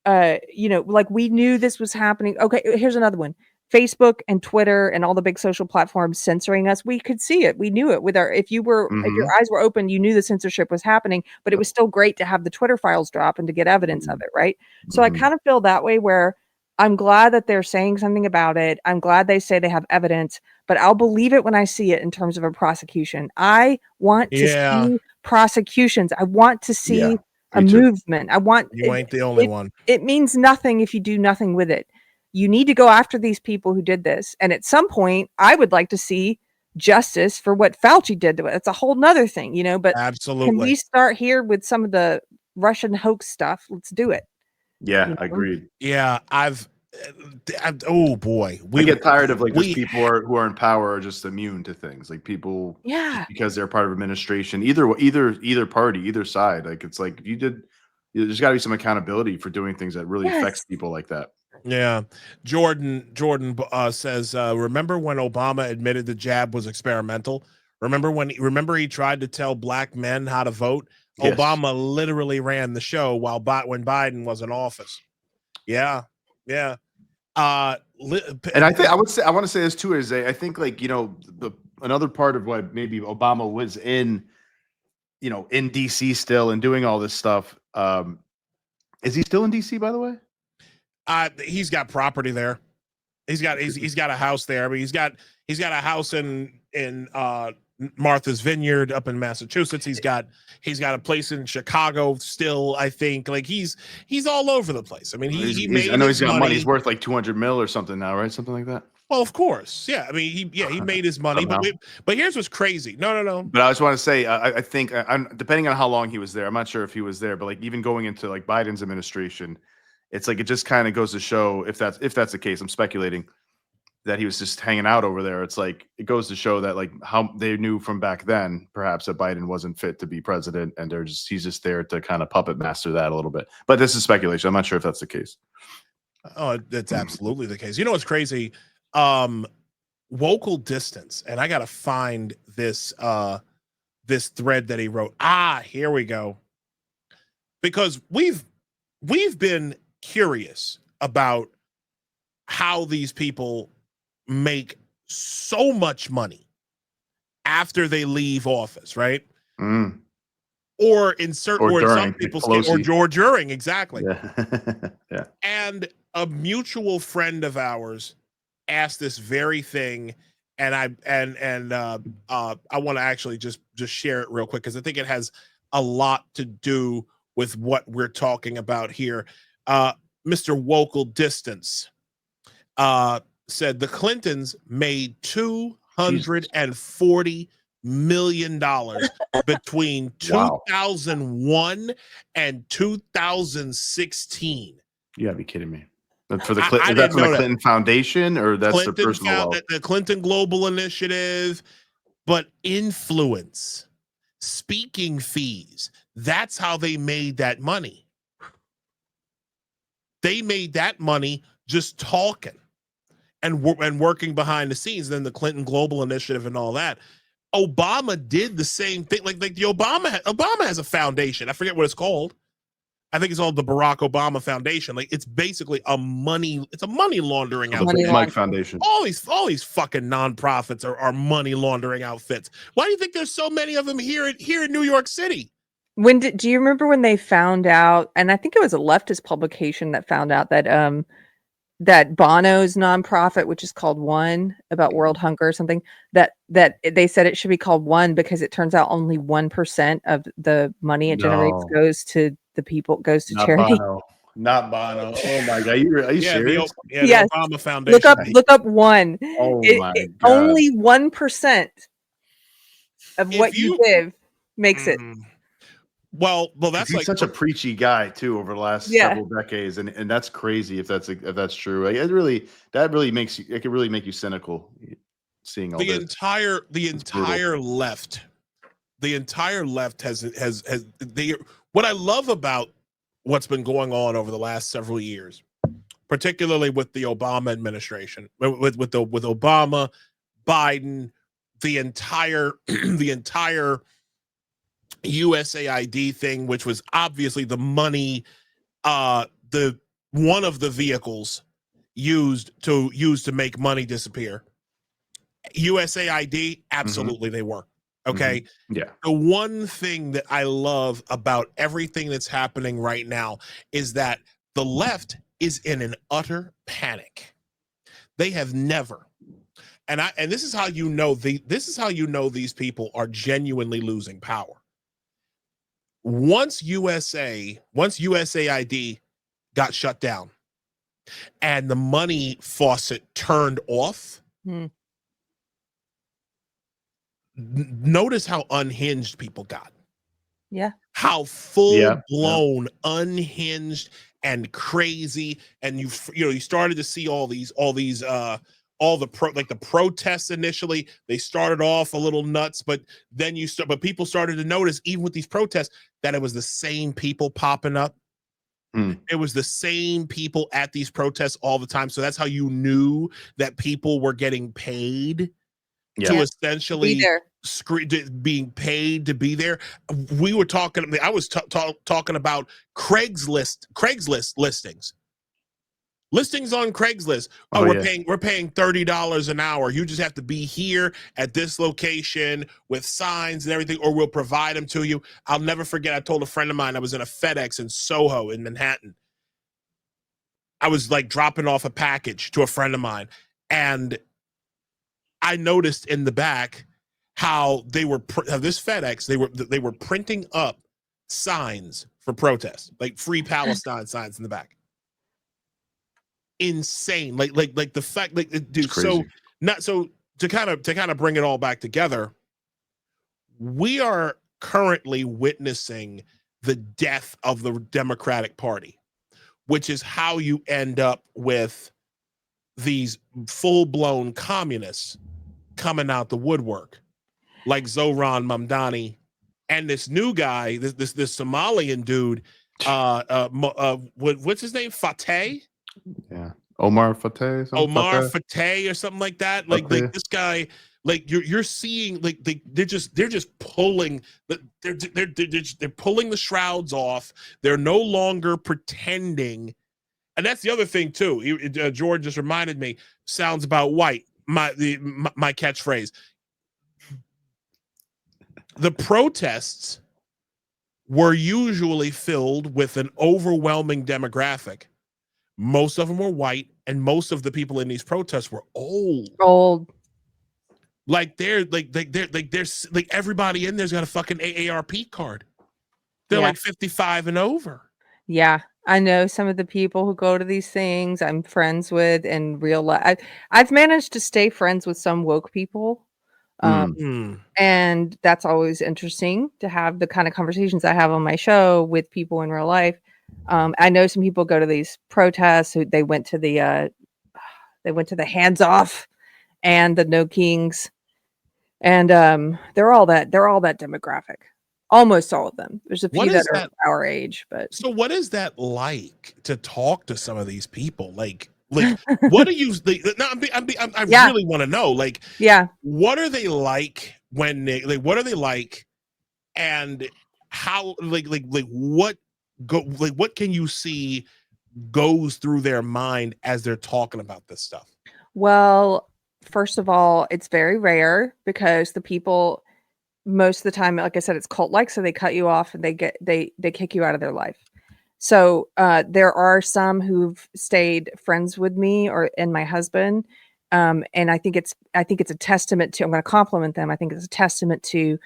like, we knew this was happening. Okay, here's another one. Facebook and Twitter and all the big social platforms censoring us. We could see it. We knew it with if your eyes were open, you knew the censorship was happening, but it was still great to have the Twitter files drop and to get evidence of it. Right. So I kind of feel that way, where I'm glad that they're saying something about it. I'm glad they say they have evidence, but I'll believe it when I see it in terms of a prosecution. I want to see prosecutions. I want to see a movement. You ain't the only one. It means nothing if you do nothing with it. You need to go after these people who did this. And at some point, I would like to see justice for what Fauci did to it. It's a whole nother thing, but absolutely. Can we start here with some of the Russian hoax stuff? Let's do it. Yeah, I agree. Yeah, oh boy. We get tired of just people who are in power are just immune to things. Like people, because they're part of administration, either party, either side. Like it's like there's got to be some accountability for doing things that really affects people like that. Yeah. Jordan says, remember when Obama admitted the jab was experimental? Remember he tried to tell black men how to vote? Yes. Obama literally ran the show when Biden was in office. Yeah. Yeah. And I think I want to say this too, is I think another part of what maybe Obama was in DC still and doing all this stuff. Is he still in DC, by the way? He's got property there. He's got a house there. I mean, he's got a house in Martha's Vineyard up in Massachusetts. He's got a place in Chicago still, I think. Like he's all over the place. I mean, I know he's got money. He's worth like 200 mil or something now, right? Something like that. Well, of course. Yeah. I mean, he made his money, but here's what's crazy. No. But I just want to say, I think depending on how long he was there, I'm not sure if he was there, but like even going into like Biden's administration, it's like it just kind of goes to show if that's the case. I'm speculating that he was just hanging out over there. It's like it goes to show that like how they knew from back then, perhaps, that Biden wasn't fit to be president, and he's just there to kind of puppet master that a little bit. But this is speculation. I'm not sure if that's the case. Oh, that's absolutely the case. You know what's crazy? Vocal distance, and I gotta find this thread that he wrote. Here we go. Because we've been curious about how these people make so much money after they leave office, right? Or in some people's case, or during, exactly. Yeah. And a mutual friend of ours asked this very thing, and I want to actually just share it real quick because I think it has a lot to do with what we're talking about here. Mr. Vocal Distance said the Clintons made $240 million between 2001 and 2016. You gotta be kidding me. For the that's from the Clinton Foundation, or that's the personal wealth? The Clinton Global Initiative, but influence, speaking fees. That's how they made that money. They made that money just talking and working behind the scenes. Then the Clinton Global Initiative and all that. Obama did the same thing. Like the Obama has a foundation. I forget what it's called. I think it's called the Barack Obama Foundation. Like it's basically a money laundering outfit. Mike Foundation. All these fucking nonprofits are money laundering outfits. Why do you think there's so many of them here in New York City? Do you remember when they found out, and I think it was a leftist publication that found out that that Bono's nonprofit, which is called One, about world hunger or something, that they said it should be called One because it turns out only 1% of the money it generates goes to the people, goes to charity. Not Bono. Oh my God. Are you serious? Yes. The Obama Foundation. Look up One. Oh my God. Only 1% of what you give makes it. Well, that's he's such a preachy guy too over the last several decades, and that's crazy if that's true. It really makes you. It can really make you cynical seeing all the entire left. the entire left has what I love about what's been going on over the last several years, particularly with the Obama administration, with Obama, Biden, the entire USAID thing, which was obviously the money, the one of the vehicles used to make money disappear. USAID, absolutely they were. Okay. Yeah. The one thing that I love about everything that's happening right now is that the left is in an utter panic. They have never, and this is how you know these people are genuinely losing power. Once USAID got shut down and the money faucet turned off, notice how unhinged people got. Yeah. How full blown, unhinged and crazy. And you started to see all the protests initially. They started off a little nuts, but then but people started to notice, even with these protests, that it was the same people popping up. It was the same people at these protests all the time. So that's how you knew that people were getting paid to essentially being paid to be there. We were talking. I was talking about Craigslist listings on Craigslist. We're paying $30 an hour. You just have to be here at this location with signs and everything, or we'll provide them to you. I'll never forget. I told a friend of mine I was in a FedEx in Soho in Manhattan. I was like dropping off a package to a friend of mine, and I noticed in the back how they were this FedEx. They were printing up signs for protests, like Free Palestine signs in the back. Insane, like the fact, dude. So to kind of bring it all back together, we are currently witnessing the death of the Democratic Party, which is how you end up with these full-blown communists coming out the woodwork, like Zoran Mamdani and this new guy, this Somalian dude, what's his name, Fateh? Yeah, Omar Fateh. Fateh or something like that. Like this guy, like you're seeing, like they're just pulling, they're pulling the shrouds off. They're no longer pretending, and that's the other thing too. George just reminded me. Sounds about white. My catchphrase. The protests were usually filled with an overwhelming demographic. Most of them were white, and most of the people in these protests were old. Like they're everybody in there's got a fucking AARP card. They're like 55 and over. Yeah. I know some of the people who go to these things I'm friends with in real life. I've managed to stay friends with some woke people. And that's always interesting to have the kind of conversations I have on my show with people in real life. I know some people go to these protests. They went to the hands off and the no kings, and they're all that demographic. Almost all of them. There's a few that are our age, but so what is that like to talk to some of these people? Like what are you? I really want to know. Like, what are they like when they what are they like, and how what can you see goes through their mind as they're talking about this stuff? Well, first of all, it's very rare because the people most of the time, like I said, it's cult-like, so they cut you off and they kick you out of their life. So there are some who've stayed friends with me and my husband, and I think it's a testament to. I'm going to compliment them. I think it's a testament to,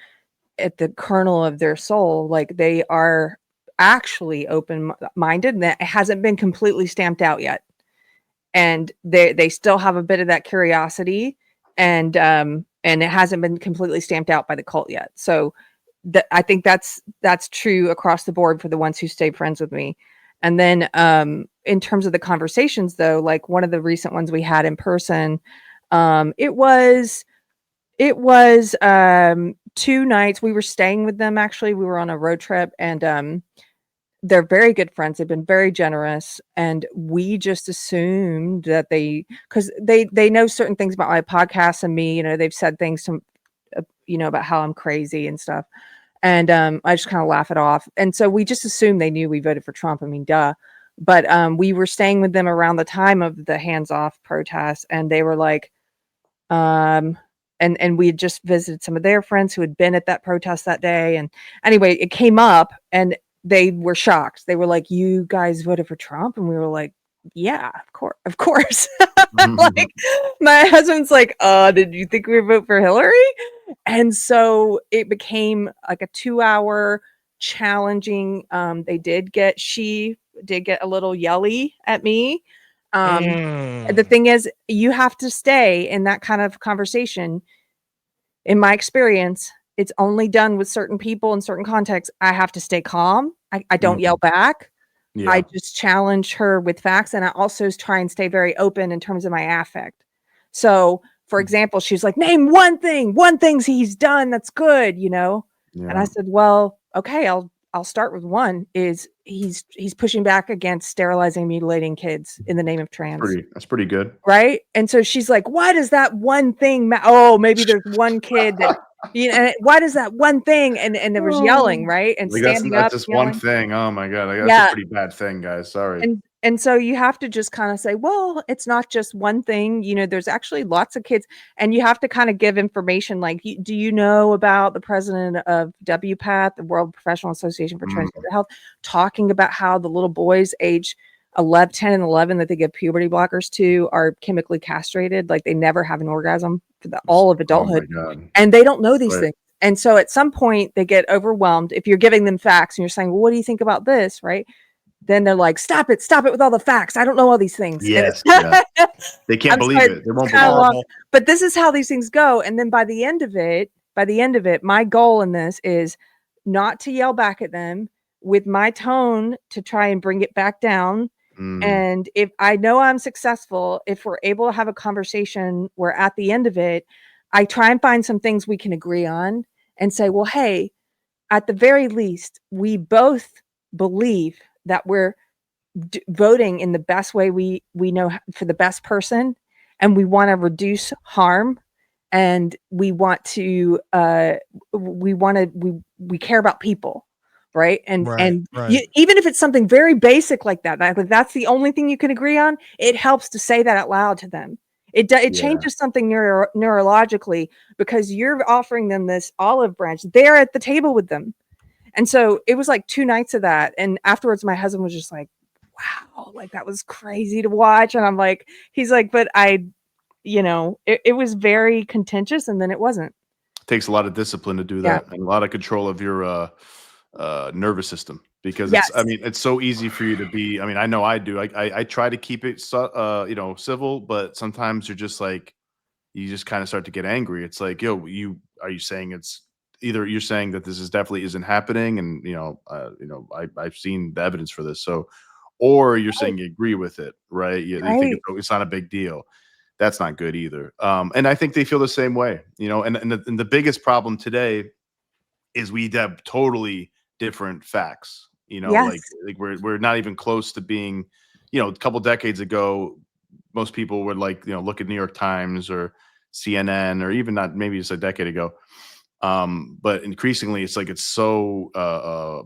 at the kernel of their soul, like they are actually open-minded, and that hasn't been completely stamped out yet. And they still have a bit of that curiosity, and it hasn't been completely stamped out by the cult yet. So I think that's true across the board for the ones who stayed friends with me. And then in terms of the conversations, though, like one of the recent ones we had in person, it was 2 nights we were staying with them. Actually, we were on a road trip, and they're very good friends. They've been very generous, and we just assumed that because they know certain things about my podcast and me. They've said things to about how I'm crazy and stuff, and I just kind of laugh it off. And so we just assumed they knew we voted for Trump. I mean, duh. But we were staying with them around the time of the hands-off protests, and they were like, and we had just visited some of their friends who had been at that protest that day. And anyway, it came up, and they were shocked. They were like, "You guys voted for Trump?" And we were like, "Yeah, of course." Like, my husband's like, "Did you think we would vote for Hillary?" And so it became like a 2-hour challenging. She did get a little yelly at me. The thing is, you have to stay in that kind of conversation. In my experience, it's only done with certain people in certain contexts. I have to stay calm. I don't yell back. Yeah. I just challenge her with facts, and I also try and stay very open in terms of my affect. So, for example, she's like, "Name one thing he's done that's good," Yeah. And I said, "Well, okay, I'll start with one. Is he's pushing back against sterilizing, mutilating kids in the name of trans." That's pretty good, right? And so she's like, "Why does that one thing maybe there's one kid that why does that one thing?" And there was yelling, right? And like standing that's up, just yelling. one thing. Oh my god, like, that's Yeah. a pretty bad thing, guys. Sorry. And so you have to just kind of say, well, it's not just one thing. There's actually lots of kids, and you have to kind of give information like, do you know about the president of WPATH, the World Professional Association for Transgender Health, talking about how the little boys age 10 and 11 that they give puberty blockers to are chemically castrated, like they never have an orgasm for all of adulthood. Oh my God. And they don't know these Right. things. And so at some point they get overwhelmed. If you're giving them facts and you're saying, well, what do you think about this? Right. Then they're like, stop it with all the facts. I don't know all these things. Yes. Yeah. They can't I'm believe sorry, it. They won't it's kinda believe it. long, but this is how these things go. And then by the end of it, my goal in this is not to yell back at them with my tone, to try and bring it back down. And if I know I'm successful, if we're able to have a conversation where at the end of it, I try and find some things we can agree on and say, well, hey, at the very least, we both believe that we're voting in the best way we know for the best person, and we want to reduce harm, and we care about people, right? And Right. even if it's something very basic like that, that's the only thing you can agree on, it helps to say that out loud to them. It changes something neurologically, because you're offering them this olive branch. They're at the table with them. And so it was like 2 nights of that. And afterwards, my husband was just like, wow, like that was crazy to watch. And I'm like, he's like, but it was very contentious, and then it wasn't. It takes a lot of discipline to do that, and a lot of control of your nervous system, because it's so easy for you to be. I mean, I know I do. I try to keep it civil, but sometimes you're just like, you just kind of start to get angry. It's like, yo, are you saying it's either you're saying that this is definitely isn't happening, and I've seen the evidence for this, so, or you're saying you agree with it, right? You think it's not a big deal. That's not good either. And I think they feel the same way, and the biggest problem today is we have totally different facts, like we're not even close to being, a couple decades ago, most people would look at New York Times or CNN, or even not, maybe just a decade ago. But increasingly it's like, it's so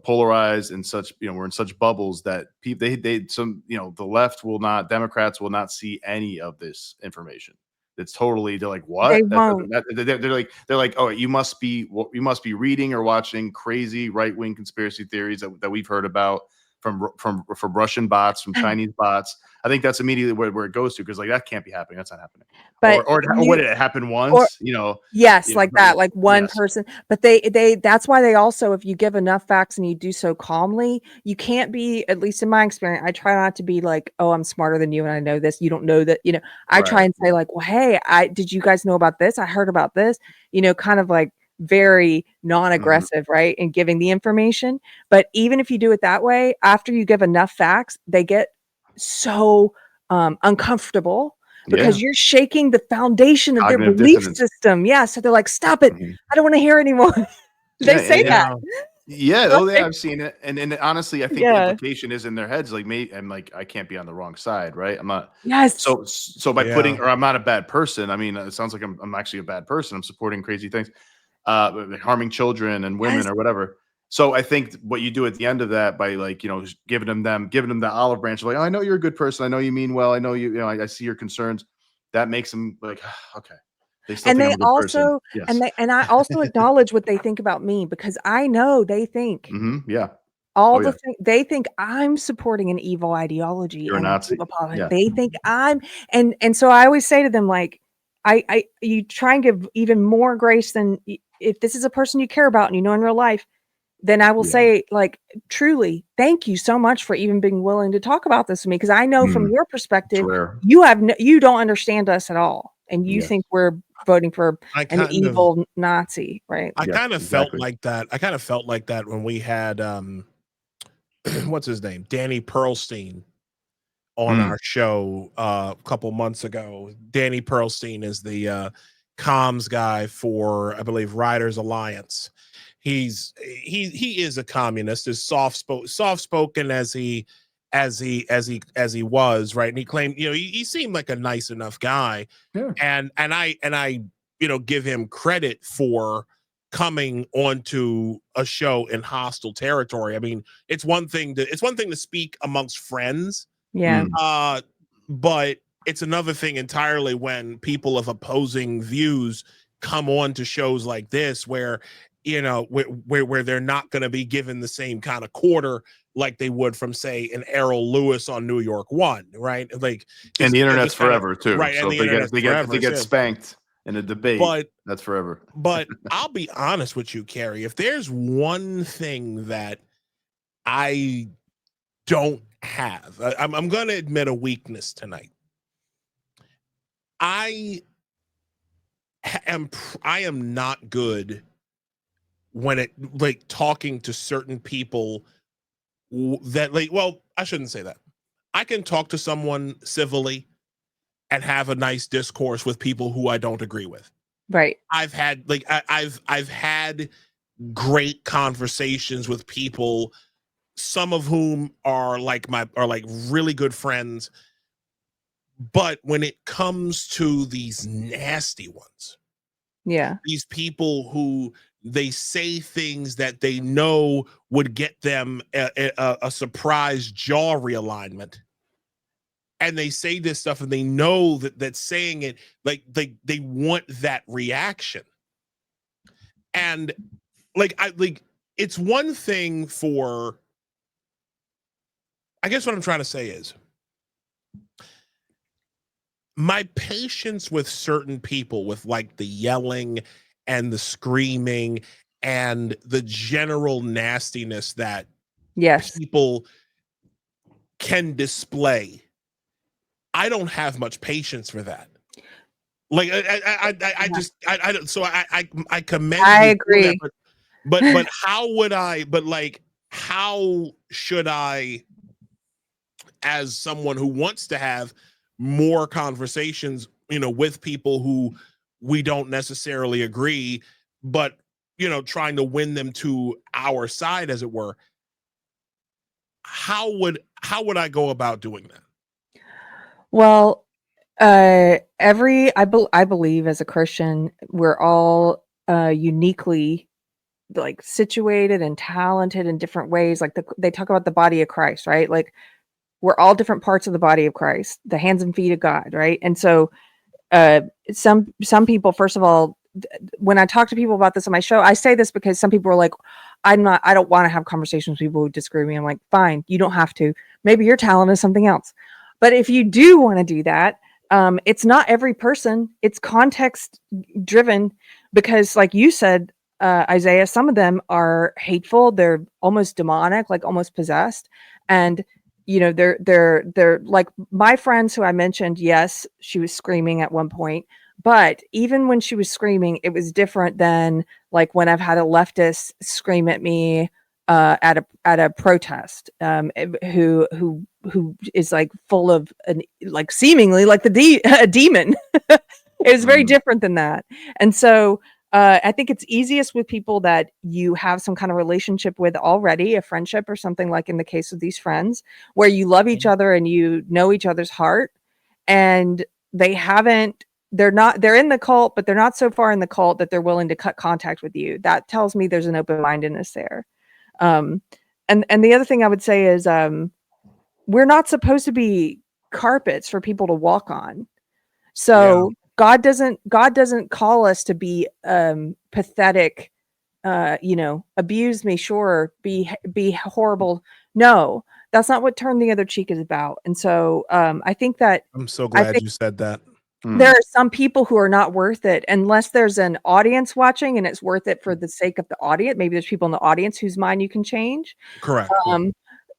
polarized, and such, we're in such bubbles that people, the left will not, Democrats will not see any of this information. It's totally, they're like, what? They won't. They're like, oh, you must be reading or watching crazy right-wing conspiracy theories that we've heard about from Russian bots, from Chinese bots. I think that's immediately where it goes to, because like, that can't be happening. That's not happening. But or what, did it happen once? Yes, like that, like one person. But they that's why they also, if you give enough facts and you do so calmly, you can't be, at least in my experience, I try not to be like, oh, I'm smarter than you and I know this, you don't know that, I try and say like, well, hey, did you guys know about this? I heard about this, kind of like very non-aggressive, right? And giving the information. But even if you do it that way, after you give enough facts, they get so uncomfortable, because you're shaking the foundation of their Cognitive belief dissonance. system. Yeah. So they're like, stop it. Mhm. I don't want to hear anymore. They Yeah, say and- that. Yeah, oh yeah, I've seen it, and honestly, I think the Yeah. implication is in their heads, like me, I'm like, I can't be on the wrong side, right? I'm not. Yes. So by putting, or I'm not a bad person. I mean, it sounds like I'm actually a bad person. I'm supporting crazy things, harming children and women Yes. or whatever. So I think what you do at the end of that by like, just giving them the olive branch, like, oh, I know you're a good person. I know you mean well. I know I see your concerns. That makes them like, okay. They still And think they I'm a good person. also, Yes. and I also acknowledge what they think about me, because I know they think Yeah. all Oh, the yeah. things. They think I'm supporting an evil ideology You're a and Nazi. evil politics. Yeah. They think I'm, and so I always say to them, like, you try and give even more grace than if this is a person you care about and you know in real life, then I will Yeah. say, like, truly, thank you so much for even being willing to talk about this with me, because I know from your It's perspective, rare. you don't understand us at all, and you Yes. think we're voting for I an kind of evil Nazi, right? I Yes, kind of exactly. felt like that. I kind of felt like that when we had what's his name? Danny Pearlstein on our show a couple months ago. Danny Pearlstein is the comms guy for, I believe, Riders Alliance. He is a communist, as soft spoken as he was, right? And he claimed, he seemed like a nice enough guy. Yeah. And I give him credit for coming onto a show in hostile territory. I mean, it's one thing to speak amongst friends, Yeah. but it's another thing entirely when people of opposing views come on to shows like this, where where they're not going to be given the same kind of quarter like they would from, say, an Errol Lewis on New York One, right? Like, And the internet's forever too. right? So And if the they internet's forever, if they get too. spanked in a debate, that's forever. But I'll be honest with you, Keri. If there's one thing that I don't have, I'm going to admit a weakness tonight. I am not good when it, like, talking to certain people that, like, well, I shouldn't say that. I can talk to someone civilly and have a nice discourse with people who I don't agree with. Right. I've had I've had great conversations with people, some of whom are like really good friends. But when it comes to these nasty ones, Yeah. these people who they say things that they know would get them a surprise jaw realignment, and they say this stuff and they know that saying it, like, they want that reaction. And it's one thing for, I guess what I'm trying to say is, my patience with certain people, with like the yelling and the screaming and the general nastiness that people can display, I don't have much patience for that. Like, I just don't. So I commend. I you agree. for that, but how should I, as someone who wants to have more conversations, with people who we don't necessarily agree, but trying to win them to our side, as it were, how would I go about doing that? Well, I believe as a Christian, we're all uniquely, like, situated and talented in different ways. Like, they talk about the body of Christ, right? Like, we're all different parts of the body of Christ, the hands and feet of God, right? And so some people, first of all, when I talk to people about this on my show, I say this because some people are like, I don't want to have conversations with people who disagree with me. I'm like, fine, you don't have to. Maybe your talent is something else. But if you do want to do that, it's not every person. It's context driven, because, like you said, Isaiah, some of them are hateful. They're almost demonic, like almost possessed. And they're like my friends who I mentioned. Yes, she was screaming at one point, but even when she was screaming, it was different than like when I've had a leftist scream at me at a protest, who who is like full of like seemingly like a demon. It's very different than that. And so I think it's easiest with people that you have some kind of relationship with already, a friendship or something, like in the case of these friends, where you love each other and you know each other's heart, and they're in the cult, but they're not so far in the cult that they're willing to cut contact with you. That tells me there's an open-mindedness there. And the other thing I would say is we're not supposed to be carpets for people to walk on. So God doesn't call us to be pathetic, abuse me, sure, be horrible. No, that's not what Turn the Other Cheek is about. And so I think that I'm so glad you said that. There are some people who are not worth it unless there's an audience watching and it's worth it for the sake of the audience. Maybe there's people in the audience whose mind you can change. Correct.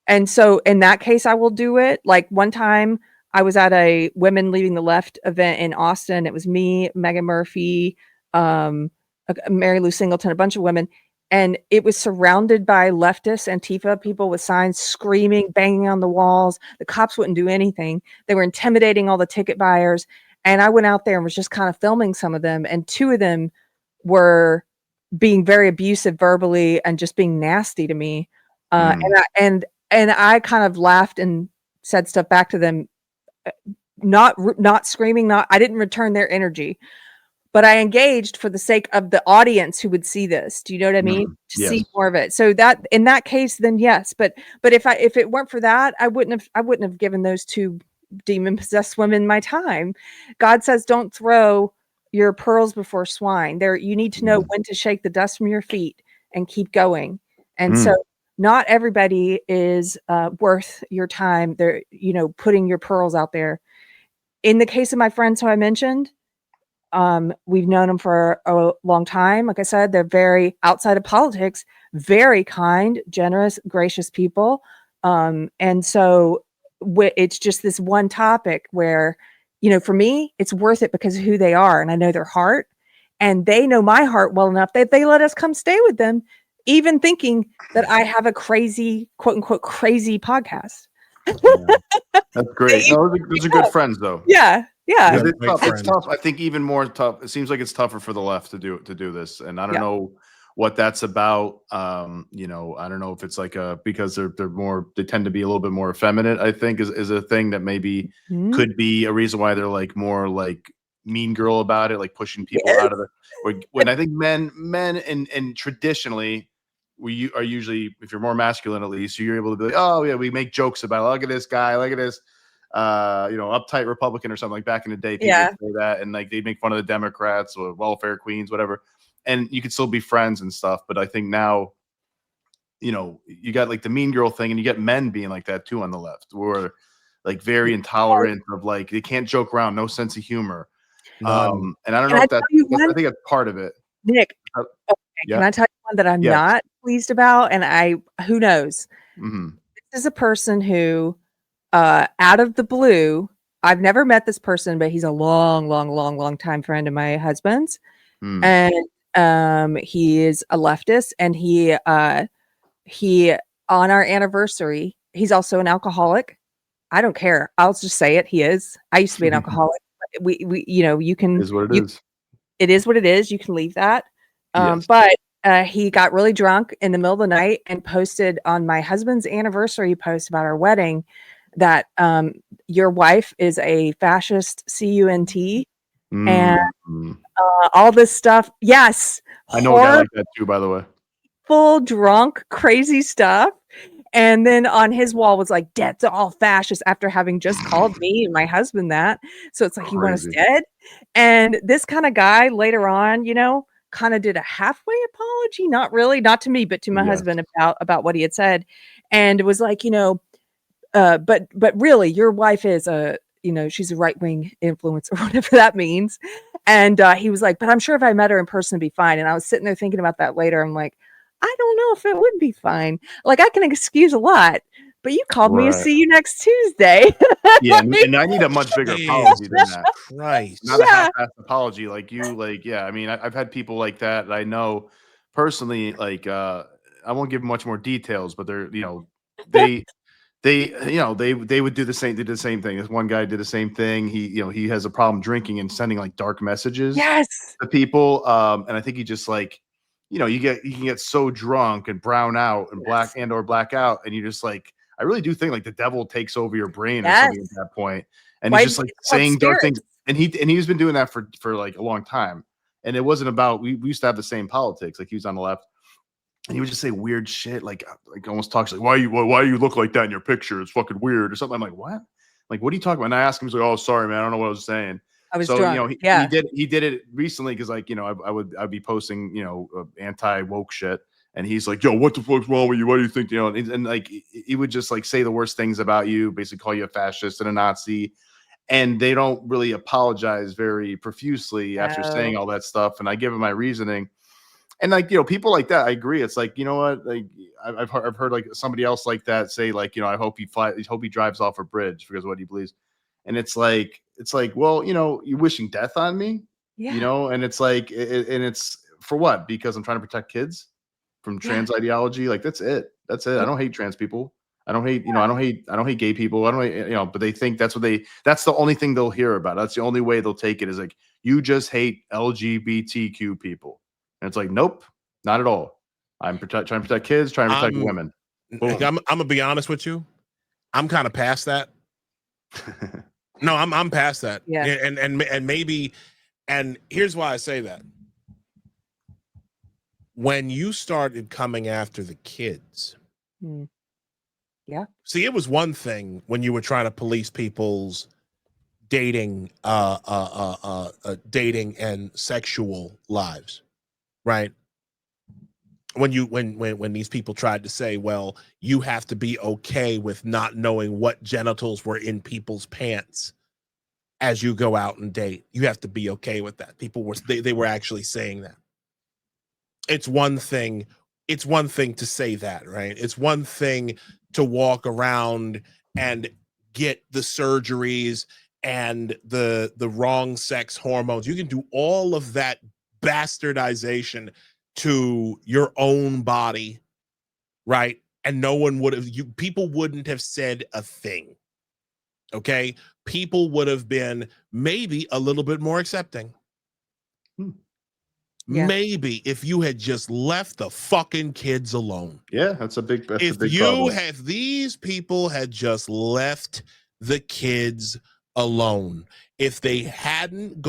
And so in that case, I will do it. Like one time I was at a Women Leaving the Left event in Austin. It was me, Megan Murphy, Mary Lou Singleton, a bunch of women. And it was surrounded by leftists, Antifa people with signs, screaming, banging on the walls. The cops wouldn't do anything. They were intimidating all the ticket buyers. And I went out there and was just kind of filming some of them. And two of them were being very abusive verbally and just being nasty to me. And I kind of laughed and said stuff back to them, not screaming, I didn't return their energy, but I engaged for the sake of the audience who would see this. Do you know what I mean? To see more of it. So that in that case, then yes. But if it weren't for that, I wouldn't have given those two demon possessed women my time. God says, don't throw your pearls before swine. You need to know when to shake the dust from your feet and keep going. And so not everybody is worth your time. They're, putting your pearls out there. In the case of my friends who I mentioned, we've known them for a long time. Like I said, they're very outside of politics, very kind, generous, gracious people. And so it's just this one topic where, for me, it's worth it because of who they are. And I know their heart, and they know my heart well enough that they let us come stay with them, even thinking that I have a crazy, quote unquote, crazy podcast. That's great. No, those are good friends though. Yeah. It's tough. I think even more tough. It seems like it's tougher for the left to do this. And I don't know what that's about. I don't know if it's like because they tend to be a little bit more effeminate, I think is a thing that maybe could be a reason why they're like more like mean girl about it, like pushing people out of when I think men and traditionally we are usually, if you're more masculine at least, you're able to be like, oh yeah, we make jokes about, look at this guy, look at this uptight Republican or something. Like back in the day, people would say that, and like they'd make fun of the Democrats or welfare queens, whatever. And you could still be friends and stuff. But I think now, you got like the mean girl thing, and you get men being like that too on the left, who are like very intolerant of like, they can't joke around, no sense of humor. And I don't know if I think that's part of it. Nick, can I tell you one that I'm not pleased about? And who knows? This is a person who, out of the blue, I've never met this person, but he's a long time friend of my husband's. And he is a leftist, and he on our anniversary, he's also an alcoholic. I don't care. I'll just say it. He is. I used to be an alcoholic. You can. It is what it is. It is what it is. You can leave that. But he got really drunk in the middle of the night and posted on my husband's anniversary post about our wedding that your wife is a fascist cunt and all this stuff. Yes. I know a guy like that too, by the way. Full drunk, crazy stuff. And then on his wall was like, "Dead's all fascist," after having just called me and my husband that. So it's like, you want us dead? And this kind of guy later on, kind of did a halfway apology. Not really, not to me, but to my husband about what he had said. And it was like, but really, your wife is she's a right-wing influencer, or whatever that means. And he was like, but I'm sure if I met her in person, it'd be fine. And I was sitting there thinking about that later. I'm like, I don't know if it would be fine. Like, I can excuse a lot, but you called me to see you next Tuesday. Yeah, and I need a much bigger apology than that. Christ. Not a half-assed apology like you. Like, I mean, I've had people like that I know personally. Like, I won't give much more details, but they're, they would do the same. They did the same thing. This one guy did the same thing. He has a problem drinking and sending like dark messages Yes. to people. And I think he just like, you can get so drunk and brown out and or black out, and you're just like, I really do think like the devil takes over your brain or something at that point, and he's just like saying dark things. And he's been doing that for like a long time. And it wasn't about we used to have the same politics. Like he was on the left, and he would just say weird shit, like almost talks like, why you look like that in your picture? It's fucking weird or something. I'm like, what? Like, what are you talking about? And I asked him, he's like, oh, sorry, man, I don't know what I was saying. I was drunk. He did it recently because like I'd be posting anti woke shit, and he's like, yo, what the fuck's wrong with you? What do you think? And like he would just like say the worst things about you, basically call you a fascist and a Nazi. And they don't really apologize very profusely after saying all that stuff. And I give him my reasoning. And like, people like that, I agree. It's like, you know what? Like I've heard like somebody else like that say like, I hope he drives off a bridge because of what he believes. And it's like, well, you're wishing death on me, and it's like, and it's for what? Because I'm trying to protect kids from trans ideology. Like that's it. I don't hate trans people. I don't hate, I don't hate gay people. I don't hate, but they think that's the only thing they'll hear about. That's the only way they'll take it is like, you just hate LGBTQ people. And it's like, nope, not at all. I'm trying to protect kids, trying to protect women. I'm gonna be honest with you. I'm kind of past that. No, I'm past that. Yeah. And maybe, and here's why I say that. When you started coming after the kids, yeah. See, it was one thing when you were trying to police people's dating and sexual lives, right? When these people tried to say, well, you have to be okay with not knowing what genitals were in people's pants as you go out and date. You have to be okay with that. People were they were actually saying that. It's one thing to say that, right? It's one thing to walk around and get the surgeries and the wrong sex hormones. You can do all of that bastardization to your own body, right? And no one would have, people wouldn't have said a thing. Okay? People would have been maybe a little bit more accepting. Yeah. Maybe if you had just left the fucking kids alone. Yeah, that's a big problem. If these people had just left the kids alone, if they hadn't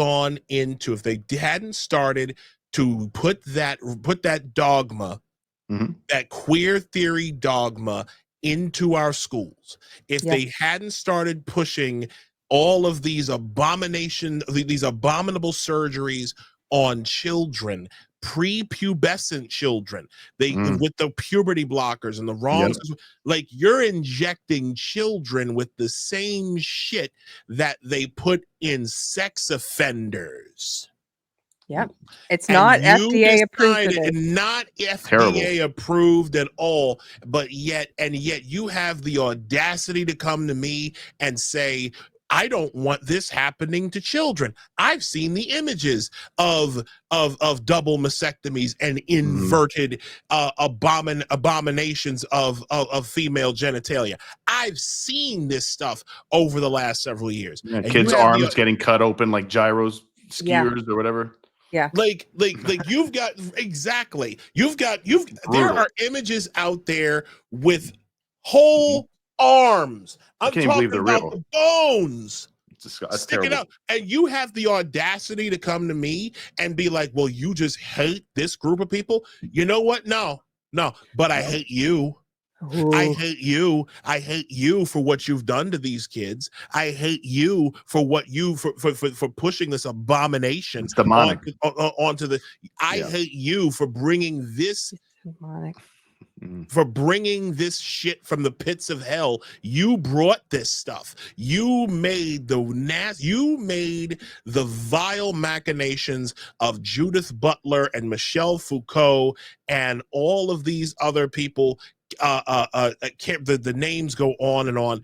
started to put that dogma, that queer theory dogma into our schools, if they hadn't started pushing all of these abominable surgeries on children, prepubescent children, with the puberty blockers and the wrongs, like you're injecting children with the same shit that they put in sex offenders. Yep. It's not FDA approved. Not FDA approved at all. But yet you have the audacity to come to me and say, I don't want this happening to children. I've seen the images of double mastectomies and inverted abominations of female genitalia. I've seen this stuff over the last several years. Yeah, kids' arms getting cut open like gyros, skiers or whatever. Yeah. Like you've got there are images out there with whole arms. I'm talking about the bones sticking out, and you have the audacity to come to me and be like, well, you just hate this group of people. You know what? No, but I hate you. Ooh. I hate you for what you've done to these kids. I hate you for what for pushing this abomination onto the. I hate you for bringing this. For bringing this shit from the pits of hell. You brought this stuff. You made the vile machinations of Judith Butler and Michel Foucault and all of these other people. The names go on and on.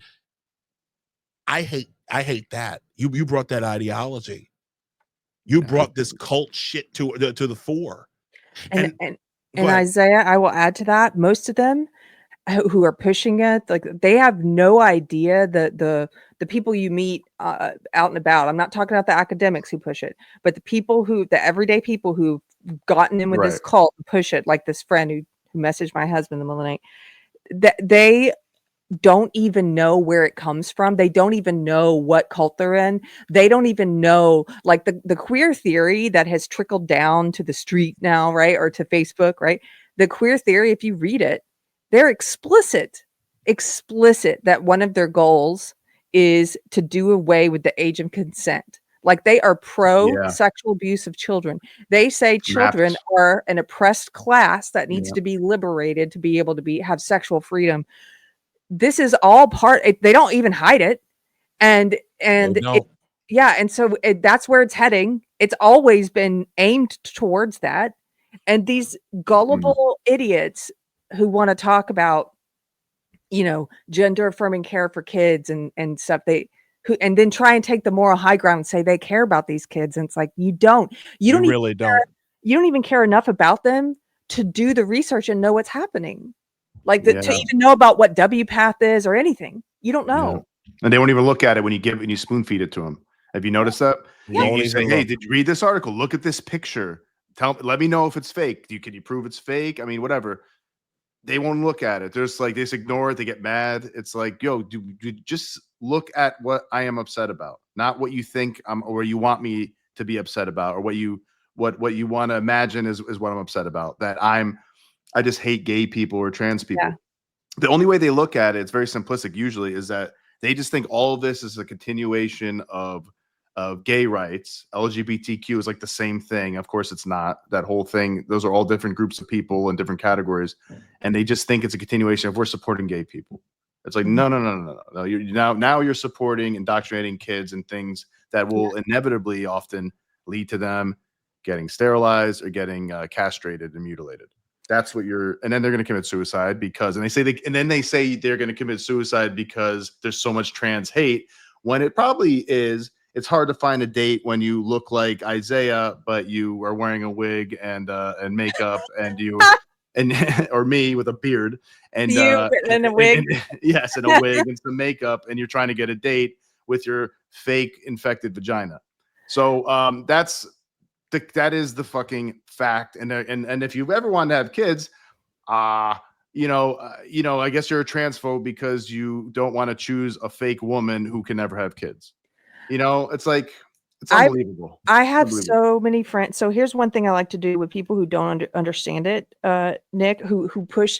I hate that. You brought that ideology. You brought this cult shit to the fore. And Isaiah, I will add to that. Most of them who are pushing it. Like, they have no idea that the people you meet out and about. I'm not talking about the academics who push it, but the everyday people who've gotten in with this cult and push it, like this friend who messaged my husband in the middle of the night, that they don't even know where it comes from. They don't even know what cult they're in. They don't even know, like, the queer theory that has trickled down to the street now, right? Or to Facebook, right? The queer theory, if you read it, they're explicit that one of their goals is to do away with the age of consent. Like, they are pro sexual abuse of children. They say children are an oppressed class that needs to be liberated to be able to have sexual freedom. This is all they don't even hide it. And so that's where it's heading. It's always been aimed towards that. And these gullible idiots who want to talk about, gender affirming care for kids and stuff, and then try and take the moral high ground and say they care about these kids. And it's like, you don't even care enough about them to do the research and know what's happening. Like, to even know about what WPATH is or anything. You don't know. Yeah. And they won't even look at it when you spoon feed it to them. Have you noticed that? Yeah. You say, hey, did you read this article? Look at this picture. Let me know if it's fake. Can you prove it's fake? I mean, whatever. They won't look at it. There's like, they just ignore it. They get mad. It's like, yo, just look at what I am upset about, not what you think or you want me to be upset about, or what you want to imagine is what I'm upset about. I just hate gay people or trans people. Yeah. The only way they look at it, it's very simplistic usually, is that they just think all of this is a continuation of gay rights. LGBTQ is like the same thing. Of course it's not. That whole thing, those are all different groups of people in different categories. And they just think it's a continuation of we're supporting gay people. It's like, no. Now you're supporting indoctrinating kids and things that will inevitably often lead to them getting sterilized or getting castrated and mutilated. That's what and then they're going to commit suicide because, and they say they're going to commit suicide because there's so much trans hate, when it probably is. It's hard to find a date when you look like Isaiah, but you are wearing a wig and makeup, and or me with a beard and a wig. Yes, and a wig and some makeup, and you're trying to get a date with your fake infected vagina. So that is the fucking fact. And if you've ever wanted to have kids, I guess you're a transphobe because you don't want to choose a fake woman who can never have kids. It's like, it's unbelievable. I have so many friends. So here's one thing I like to do with people who don't understand it, Nick, who push,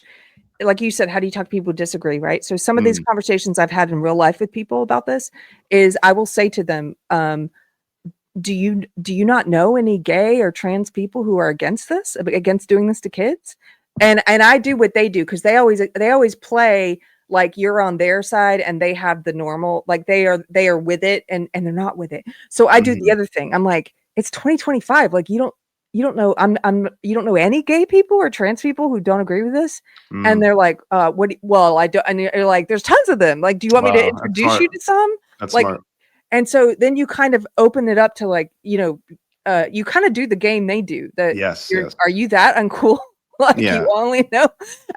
like you said, how do you talk to people who disagree, right? So some of these conversations I've had in real life with people about this is I will say to them, do you not know any gay or trans people who are against doing this to kids? And I do what they do, because they always play like you're on their side and they have the normal, like they are with it and they're not with it. So I do the other thing. I'm like, it's 2025. Like, you don't know, you don't know any gay people or trans people who don't agree with this. And they're like, I don't. And you're like, there's tons of them. Like, do you want me to introduce you to some? That's like, smart. And so then you kind of open it up to, like, you kind of do the game they do. That yes. Are you that uncool? Like, you only know,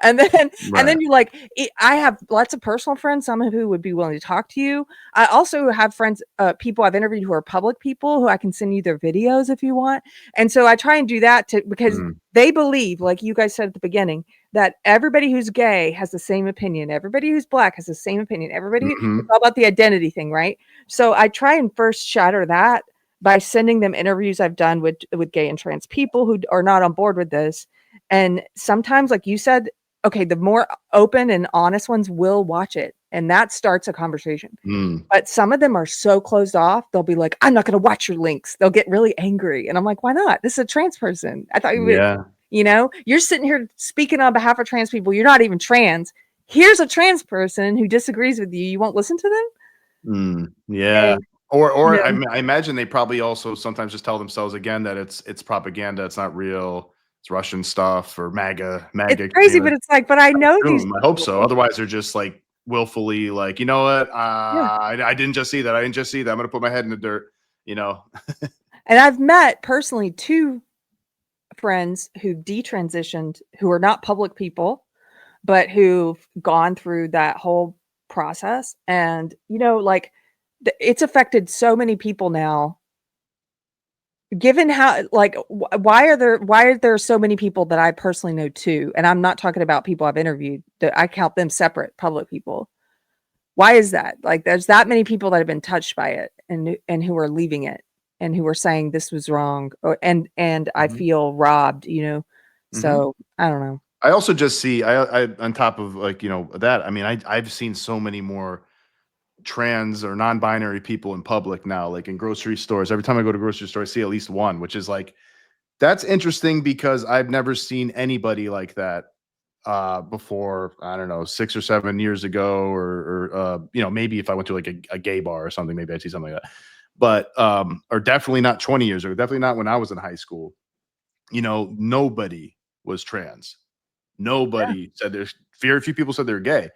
and then you're like, I have lots of personal friends, some of who would be willing to talk to you. I also have friends, people I've interviewed who are public people, who I can send you their videos if you want. And so I try and do that because they believe, like you guys said at the beginning, that everybody who's gay has the same opinion. Everybody who's black has the same opinion. Everybody, it's all about the identity thing, right? So I try and first shatter that by sending them interviews I've done with gay and trans people who are not on board with this. And sometimes, like you said, okay, the more open and honest ones will watch it, and that starts a conversation. But some of them are so closed off, they'll be like, I'm not going to watch your links. They'll get really angry. And I'm like, why not? This is a trans person. I thought you would, you're sitting here speaking on behalf of trans people. You're not even trans. Here's a trans person who disagrees with you. You won't listen to them? Yeah. Or I imagine they probably also sometimes just tell themselves again that it's propaganda. It's not real. It's Russian stuff or MAGA. It's crazy, but it's like, but I know these. I hope so. Otherwise, they're just like willfully like, you know what? I didn't just see that. I'm going to put my head in the dirt. And I've met personally 2 friends who detransitioned, who are not public people, but who've gone through that whole process. And, you know, like it's affected so many people now. Given how, like, why are there so many people that I personally know too? And I'm not talking about people I've interviewed, that I count them separate, public people. Why is that? Like, there's that many people that have been touched by it and who are leaving it and who are saying this was wrong, and I feel robbed, you know? So I don't know. I also just see, I on top of, like, you know, that, I mean, I've seen so many more trans or non-binary people in public now, like in grocery stores. Every time I go to a grocery store, I see at least one, which is like, that's interesting because I've never seen anybody like that before. I don't know, 6 or 7 years ago, or you know, maybe if I went to like a gay bar or something, maybe I'd see something like that. But or definitely not 20 years ago, definitely not when I was in high school. You know, nobody was trans. Nobody said there's very few people said they're gay.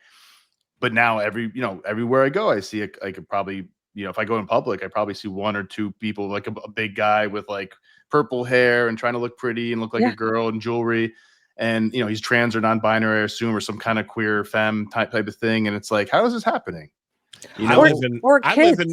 But now everywhere I go, I see I could probably, you know, if I go in public, I probably see 1 or 2 people, like a big guy with like purple hair and trying to look pretty and look like a girl and jewelry. And, you know, he's trans or non-binary, I assume, or some kind of queer femme type of thing. And it's like, how is this happening? You know,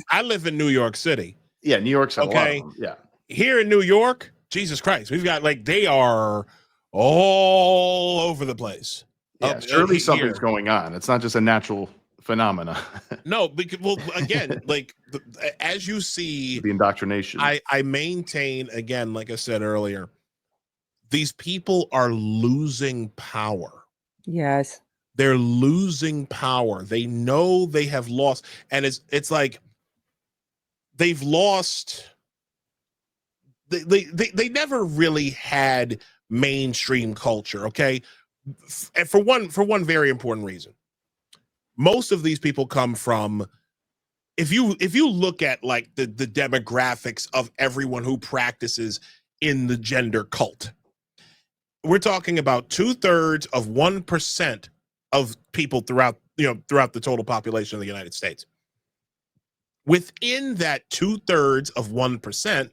I live in New York City. Yeah, New York's had a lot of them. Yeah. Here in New York, Jesus Christ, we've got, like, they are all over the place. Yeah, surely something's going on. It's not just a natural phenomena. No, because, well, again, like, as you see, the indoctrination. I maintain, again, like I said earlier, these people are losing power. Yes. They're losing power. They know they have lost. And it's like they've lost. They never really had mainstream culture. Okay. And for one very important reason. Most of these people come from, if you look at like the demographics of everyone who practices in the gender cult, we're talking about 2/3 of 1% of people throughout the total population of the United States. Within that 2/3 of 1%,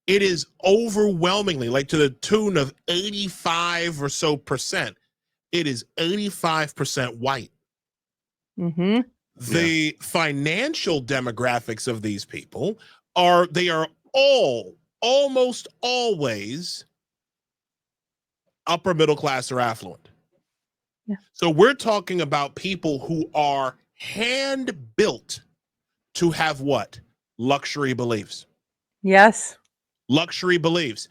it is overwhelmingly, like, to the tune of 85 or so percent. It is 85% white. The financial demographics of these people are almost always upper middle class or affluent. Yeah. So we're talking about people who are hand built to have what? Luxury beliefs. Yes. Luxury beliefs.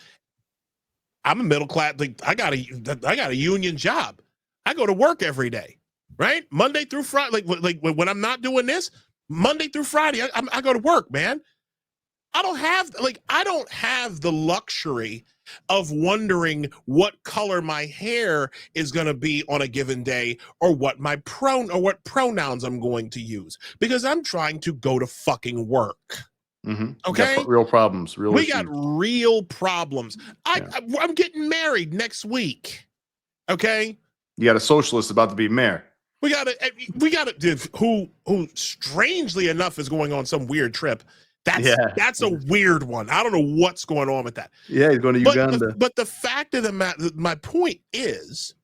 I'm a middle class. Like, I got a union job. I go to work every day, right? Monday through Friday. Like when I'm not doing this, Monday through Friday, I go to work, man. I don't have the luxury of wondering what color my hair is going to be on a given day, or what pronouns I'm going to use, because I'm trying to go to fucking work. Okay, real problems. We got real problems. I'm getting married next week. Okay, you got a socialist about to be mayor. We got who strangely enough is going on some weird trip. That's a weird one. I don't know what's going on with that. Yeah, he's going to Uganda. But the fact of the matter, my point is,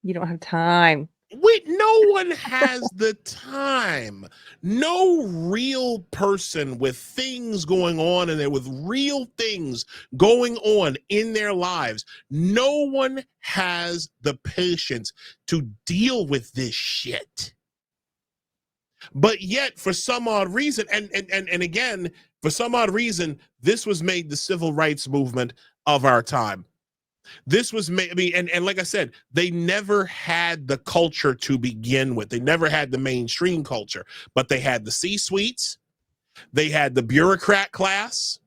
you don't have time. No one has the time. No real person with things going on in there, with real things going on in their lives, no one has the patience to deal with this shit. But yet, for some odd reason, and again, for some odd reason, this was made the civil rights movement of our time. This was made, and like I said, they never had the culture to begin with. They never had the mainstream culture, but they had the C-suites, they had the bureaucrat class,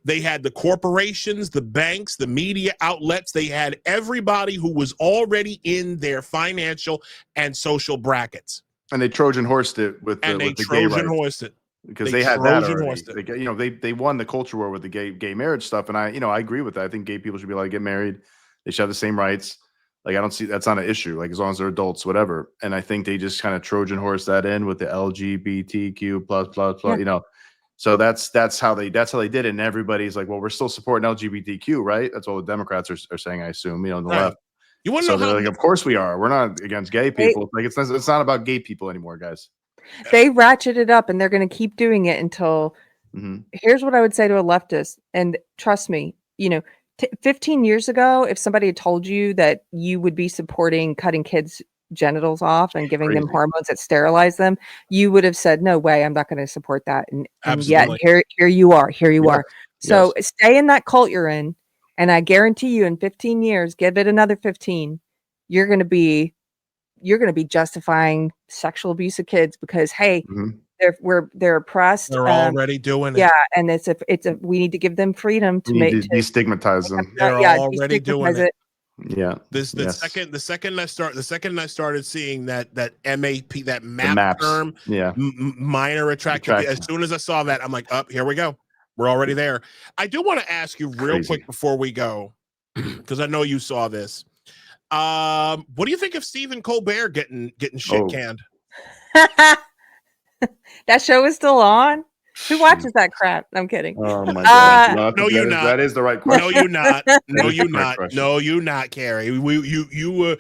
they had the corporations, the banks, the media outlets. They had everybody who was already in their financial and social brackets. And they Trojan horsed it with the gay rights. Because they had that already. They won the culture war with the gay marriage stuff, and I agree with that. I think gay people should be allowed to get married. They should have the same rights. Like, I don't see that's not an issue. Like, as long as they're adults, whatever. And I think they just kind of Trojan horse that in with the LGBTQ plus. Yeah. So that's how they did it. And everybody's like, well, we're still supporting LGBTQ, right? That's all the Democrats are saying, I assume. The left. You want to So know they're how like, of course we are. We're not against gay people. Like it's not about gay people anymore, guys. They ratchet it up, and they're going to keep doing it until. Here's what I would say to a leftist, and trust me, 15 years ago, if somebody had told you that you would be supporting cutting kids' genitals off and giving them hormones that sterilize them, you would have said, "No way, I'm not going to support that." And yet, here you are. Here you are. So stay in that cult you're in, and I guarantee you, in 15 years, give it another 15, you're going to be justifying sexual abuse of kids because hey. They're oppressed. They're already doing it. Yeah, and we need to give them freedom to destigmatize them. They're already doing it. Yeah. The second I started seeing that MAP, that map term, minor attraction. As soon as I saw that, I'm like, here we go. We're already there. I do want to ask you real quick before we go, because I know you saw this. What do you think of Stephen Colbert getting shit canned? That show is still on. Who watches that crap? I'm kidding. Oh my god! No, you're not. That is the right question. No, you're not. No, you're not. No, you're not, Keri. You were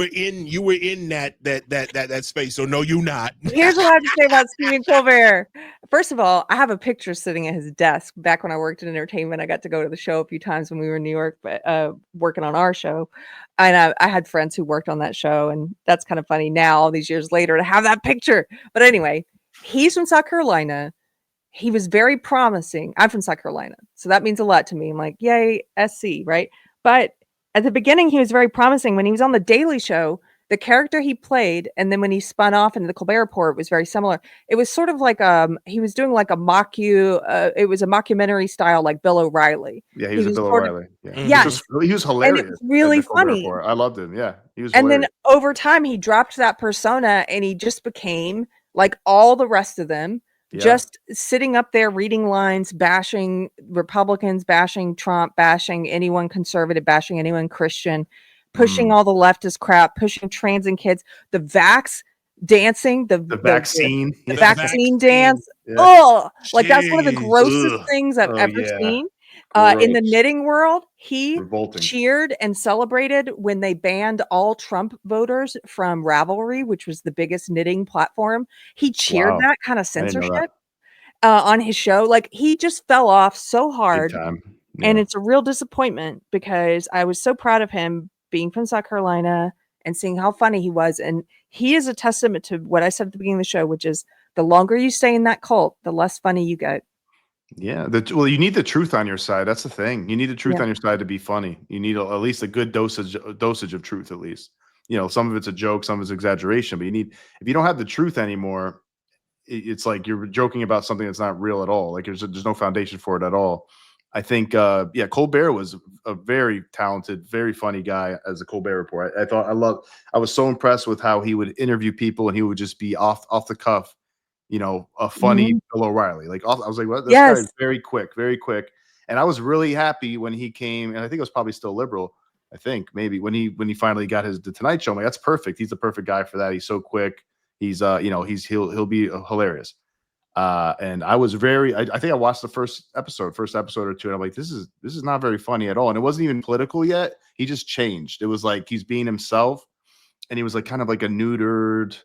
in that space. So no, you're not. Here's what I have to say about Stephen Colbert. First of all, I have a picture sitting at his desk. Back when I worked in entertainment, I got to go to the show a few times when we were in New York, but working on our show. And I had friends who worked on that show, and that's kind of funny now, all these years later, to have that picture. But anyway, he's from South Carolina. He was very promising. I'm from South Carolina, so that means a lot to me. I'm like, yay, SC, right? But at the beginning, he was very promising. When he was on The Daily Show, the character he played, and then when he spun off into the Colbert Report, was very similar. It was sort of like he was doing like it was a mockumentary style, like Bill O'Reilly. Yeah, he was a Bill O'Reilly. Yeah, he was hilarious. And it was really funny. I loved him. Yeah, he was. And hilarious. then over time, he dropped that persona, and he just became like all the rest of them. Just sitting up there reading lines, bashing Republicans, bashing Trump, bashing anyone conservative, bashing anyone Christian, pushing all the leftist crap, pushing trans and kids, the vax dancing, the vaccine dance. Yeah. Oh, like that's one of the grossest things I've ever seen. In the knitting world, he cheered and celebrated when they banned all Trump voters from Ravelry, which was the biggest knitting platform. He cheered that kind of censorship on his show. Like he just fell off so hard. And it's a real disappointment because I was so proud of him being from South Carolina and seeing how funny he was. And he is a testament to what I said at the beginning of the show, which is the longer you stay in that cult, the less funny you get. Yeah. You need the truth on your side. That's the thing. You need the truth on your side to be funny. You need at least a good dosage of truth, at least. Some of it's a joke, some of it's exaggeration, but if you don't have the truth anymore, it's like you're joking about something that's not real at all. Like there's no foundation for it at all. I think, Colbert was a very talented, very funny guy as a Colbert Report. I was so impressed with how he would interview people and he would just be off the cuff, a funny Bill O'Reilly. Like I was like, well, this guy is very quick. And I was really happy when he came, and I think it was probably still liberal. I think maybe when he finally got the Tonight Show, I'm like, that's perfect. He's the perfect guy for that. He's so quick. He's he'll be hilarious. And I was I think I watched the first episode or two, and I'm like, this is not very funny at all. And it wasn't even political yet. He just changed. It was like he's being himself, and he was like kind of like a neutered,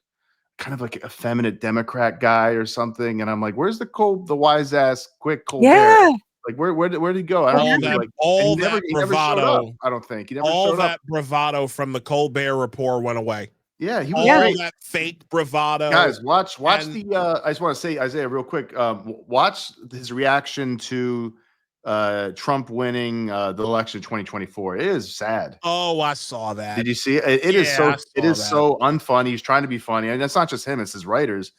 kind of like a effeminate Democrat guy or something. And I'm like, where's the wise ass quick Colbert? Yeah. Like where did he go? I don't know. That bravado. I don't think he never all showed that up. Bravado from the Colbert Report went away. Yeah, he was all that fake bravado. Guys, watch I just want to say, Isaiah, real quick. Watch his reaction to Trump winning the election 2024. It is sad. Oh, I saw that. Did you see it? It is so unfunny. He's trying to be funny, and it's not just him; it's his writers.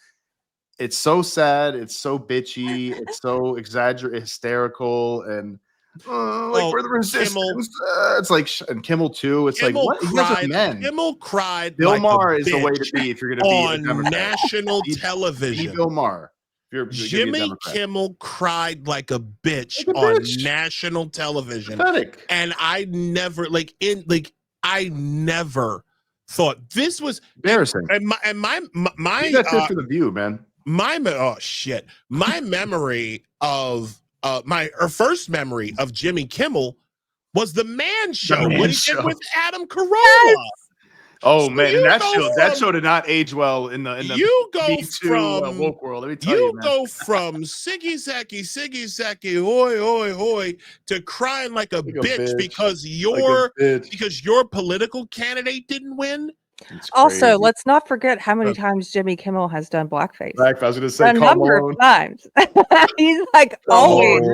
It's so sad. It's so bitchy. It's so exaggerated, hysterical, and we're the resistance. It's like, and Kimmel too. It's Kimmel like, what? You guys are men. Kimmel cried. Bill Maher is the way to be if you're going to be on national television. Be Bill Maher. Jimmy Kimmel cried like a bitch on national television. Pathetic. And I never I never thought this was embarrassing. And my that's it for the View, man. My memory of my first memory of Jimmy Kimmel was the Man Show. Man What he Show. did with Adam Carolla. Oh So man, you and go that from- show did not age well in the you go Me Too, from woke world. Let me tell you, man. go from Siggy Zeki, hoi hoi to crying like a bitch because your political candidate didn't win. It's Also, crazy. let's not forget how many times Jimmy Kimmel has done blackface. I was going to say A Karl number Malone. of times. He's like Oh, always. you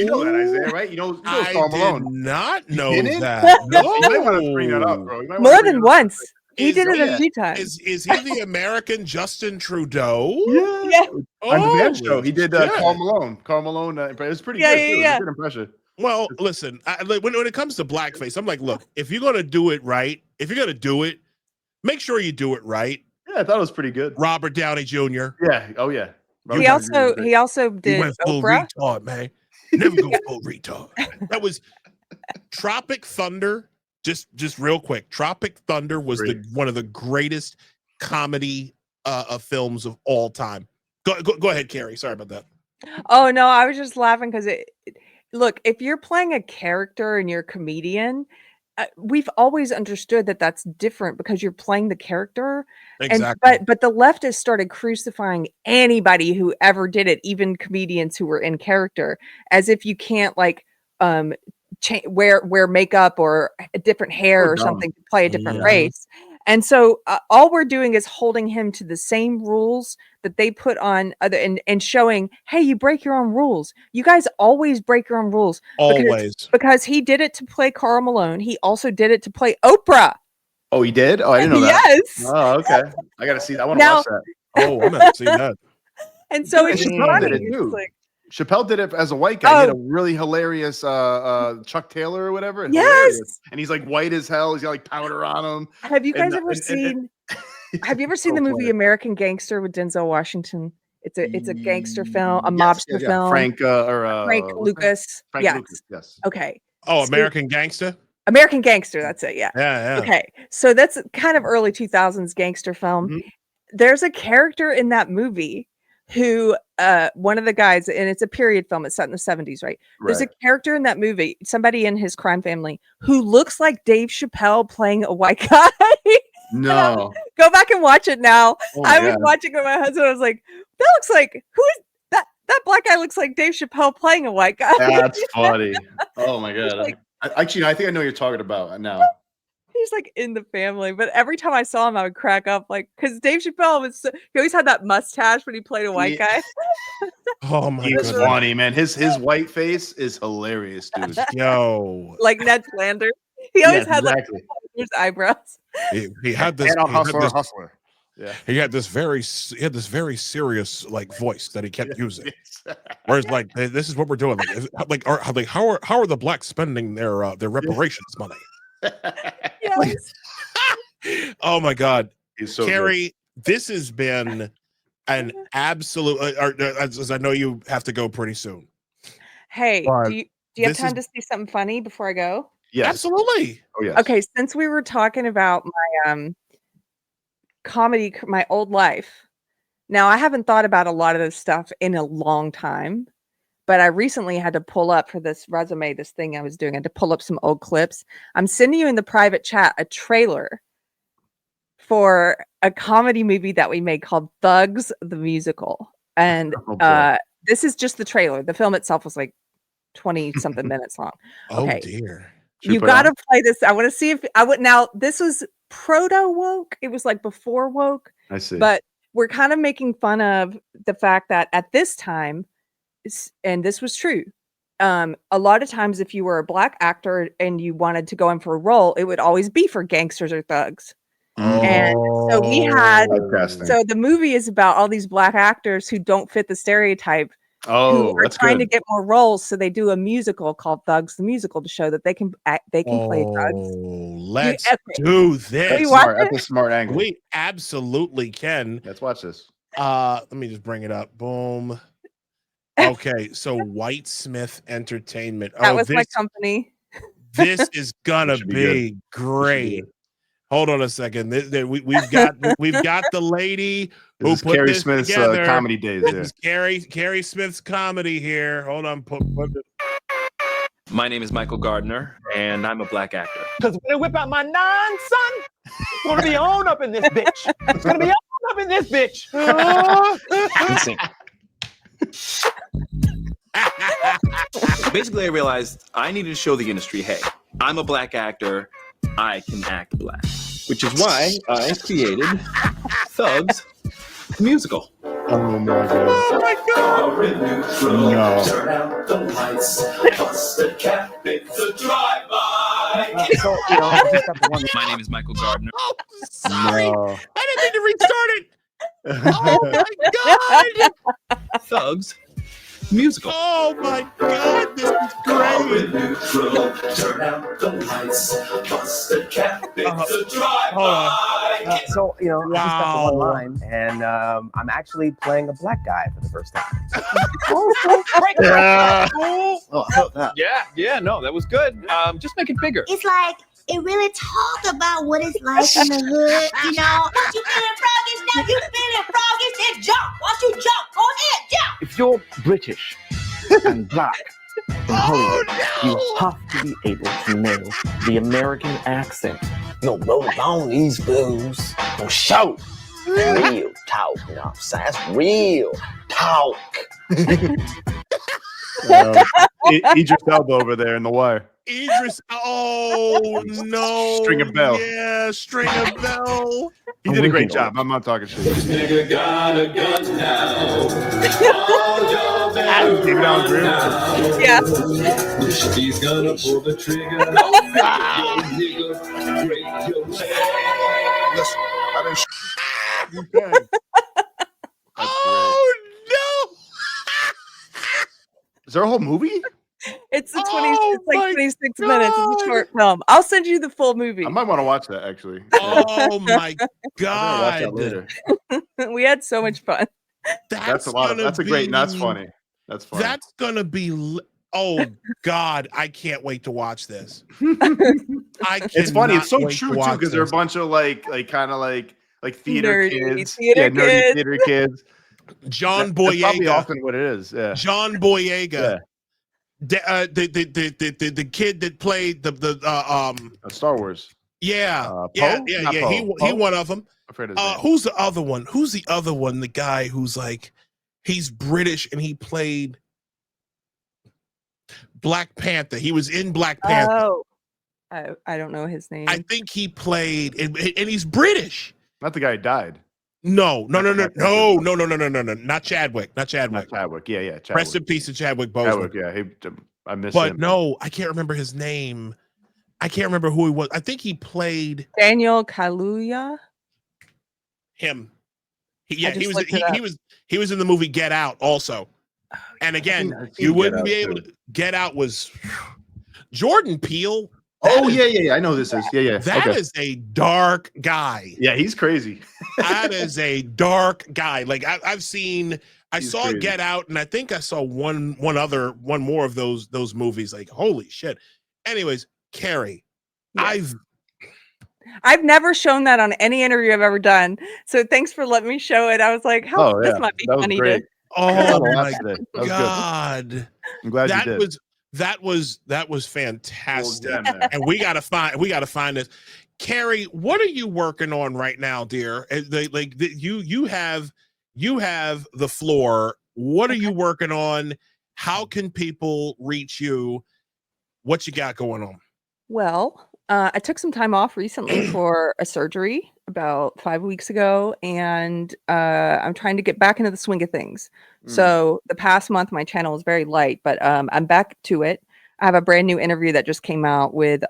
know that, Isaiah, right? You know I Karl did Malone. not know didn't? that. You might want to bring that up, bro. You might wanna More bring than that up. once. He did it a few times. Is he the American Justin Trudeau? Yeah. On the Man Show, he did shit. Karl Malone. Karl Malone, it was pretty Yeah, good. Too. It was yeah. a good impression. Well, listen, when it comes to blackface, I'm like, look, if you're going to do it right, if you're going to do it, make sure you do it right. Yeah, I thought it was pretty good. Robert Downey Jr. Yeah. Oh, yeah. He also He did went full Oprah. retard, man. Never go full retard. That was Tropic Thunder. Just real quick, Tropic Thunder was one of the greatest comedy films of all time. Go ahead, Keri. Sorry about that. Oh no, I was just laughing because look, if you're playing a character and you're a comedian, we've always understood that that's different because you're playing the character. Exactly. But the leftists started crucifying anybody who ever did it, even comedians who were in character, as if you can't like wear makeup or a different hair or something to play a different race. And so all we're doing is holding him to the same rules that they put on other and showing, hey, you break your own rules. You guys always break your own rules. Because he did it to play Karl Malone. He also did it to play Oprah. Oh, he did? Oh, I didn't know that. Yes. Oh, okay. I got to see that. I want to watch that. Oh, I'm going to see that. And so it's Chappelle funny. did it too. Like, Chappelle did it as a white guy. He had a really hilarious Chuck Taylor or whatever. Yes. Hilarious. And he's like white as hell. He's got like powder on him. Have you guys ever seen the movie American Gangster with Denzel Washington? It's a gangster film, a mobster film. Frank Lucas. Frank Lucas, yes. Okay. Oh, American Gangster? American Gangster, that's it, yeah. Yeah. Okay. So that's kind of early 2000s gangster film. Mm-hmm. There's a character in that movie who one of the guys, and it's a period film, it's set in the 70s, right? There's a character in that movie, somebody in his crime family, who looks like Dave Chappelle playing a white guy. No. Go back and watch it now. I was God. watching it with my husband. I was like, that looks like, who is that? That black guy looks like Dave Chappelle playing a white guy. That's funny. Oh my God. Like, Actually, I think I know what you're talking about now. He's like in the family, but every time I saw him, I would crack up, like, because Dave Chappelle he always had that mustache when he played a white guy. Oh my God, he's funny, man. His white face is hilarious, dude. Yo, like Ned Flanders. He always had like his eyebrows. He had this hustler. Yeah, he had this very serious like voice that he kept using. Whereas like this is what we're doing. How are the blacks spending their reparations money? Yes. Oh my God, so Keri, this has been an absolute. As I know you have to go pretty soon. Hey, do you have time to see something funny before I go? Yes, absolutely. Oh yes. Okay, since we were talking about my comedy, my old life. Now I haven't thought about a lot of this stuff in a long time. But I recently had to pull up for this resume, this thing I was doing. I had to pull up some old clips. I'm sending you in the private chat a trailer for a comedy movie that we made called Thugs the Musical. And this is just the trailer. The film itself was like 20-something minutes long. Okay. Oh, dear. You got to play this. I want to see if I would. Now, this was proto-woke. It was like before woke. I see. But we're kind of making fun of the fact that at this time, and this was true. A lot of times, if you were a black actor and you wanted to go in for a role, it would always be for gangsters or thugs. And so we had. So the movie is about all these black actors who don't fit the stereotype. Who are trying to get more roles, so they do a musical called Thugs the Musical to show that they can play thugs. Let's do this. That's a smart angle. We absolutely can. Let's watch this. Let me just bring it up. Boom. Okay, so White Smith Entertainment. That was my company. This is gonna be great. Hold on a second. We've got the lady who put Keri this Smith's together. comedy days. This is Keri Smith's comedy here. Hold on. My name is Michael Gardner, and I'm a black actor. Because when I whip out my nine, son, it's going to be on up in this bitch. It's going to be on up in this bitch. Basically, I realized I needed to show the industry, hey, I'm a black actor. I can act black. Which is why I created Thugs the musical. Oh my god. Oh my god. No. Turn out the lights. Bust the cap. It's a drive-by. My name is Michael Gardner. Oh, sorry. No. I didn't mean to restart it. Oh my god. Thugs musical. Oh my god. This is great. Neutral. Turn out the lights. Bust the cap. It's a drive-by. I just got the Wow. one line, and I'm actually playing a black guy for the first time. Yeah. Oh, I felt that. Yeah, no, that was good. Just make it bigger. It's like it really talked about what it's like in the hood, you know. Once you feeling froggish, now you feeling froggish, then jump. Once you jump, go ahead, jump. If you're British and black in Hollywood, you have to be able to know the American accent. No, roll on these fools. No show. Real talk, you know. That's real talk. Idris Elba over there in The Wire. Idris. Oh no. Stringer Bell. Yeah, Stringer Bell. He did a great job. I'm not talking shit. This nigga got a gun now. All your David Allen Greer. Yeah. He's gonna pull the trigger. Break your leg. Oh no. Is there a whole movie? It's a 20. Oh It's like my 26 minutes. It's God. a short film. I'll send you the full movie. I might want to watch that actually. Oh my I'm gonna watch that god. later. We had so much fun. That's a lot of. That's a great. That's funny. That's funny. That's gonna be. Oh God, I can't wait to watch this. It's funny. It's so cannot wait true to too watch because they're a this. bunch of like kind of like theater Nerdy kids. theater Yeah, nerdy kids. theater kids. John That's probably Boyega. often what it is. Yeah. John Boyega. Yeah. The kid that played Star Wars. yeah Poe? yeah Not he Poe. one of them. I'm afraid of his name. Who's the other one? Who's the other one? The guy who's like he's British and he played Black Panther. He was in Black Panther. Oh, I don't know his name. I think he played and he's British. Not the guy who died. No, not Chadwick. Not Chadwick. Not Chadwick. Yeah, Chadwick. Rest in peace to Chadwick Boseman. Chadwick, yeah. I miss But him. no, I can't remember his name. I can't remember who he was. I think he played Daniel Kaluuya. him. He was in the movie Get Out also. And again, I've seen you Get wouldn't Out, be able too. to. Get Out was Jordan Peele. Oh yeah. I know who this is. Yeah. That Okay. is a dark guy. Yeah, he's crazy. That is a dark guy. Like I He's saw crazy. Get Out, and I think I saw one more of those movies. Like holy shit. Anyways, Keri, Yes. I've never shown that on any interview I've ever done. So thanks for letting me show it. I was like, Oh, this yeah. might be That was funny great. to. oh That my was good. god, I'm glad you did. that was fantastic. Well done, man. And we gotta find this. Keri, what are you working on right now, dear? You have the floor. What are you working on? How can people reach you? What you got going on? Well, I took some time off recently for a surgery about 5 weeks ago, and I'm trying to get back into the swing of things. So the past month, my channel was very light, but I'm back to it. I have a brand new interview that just came out with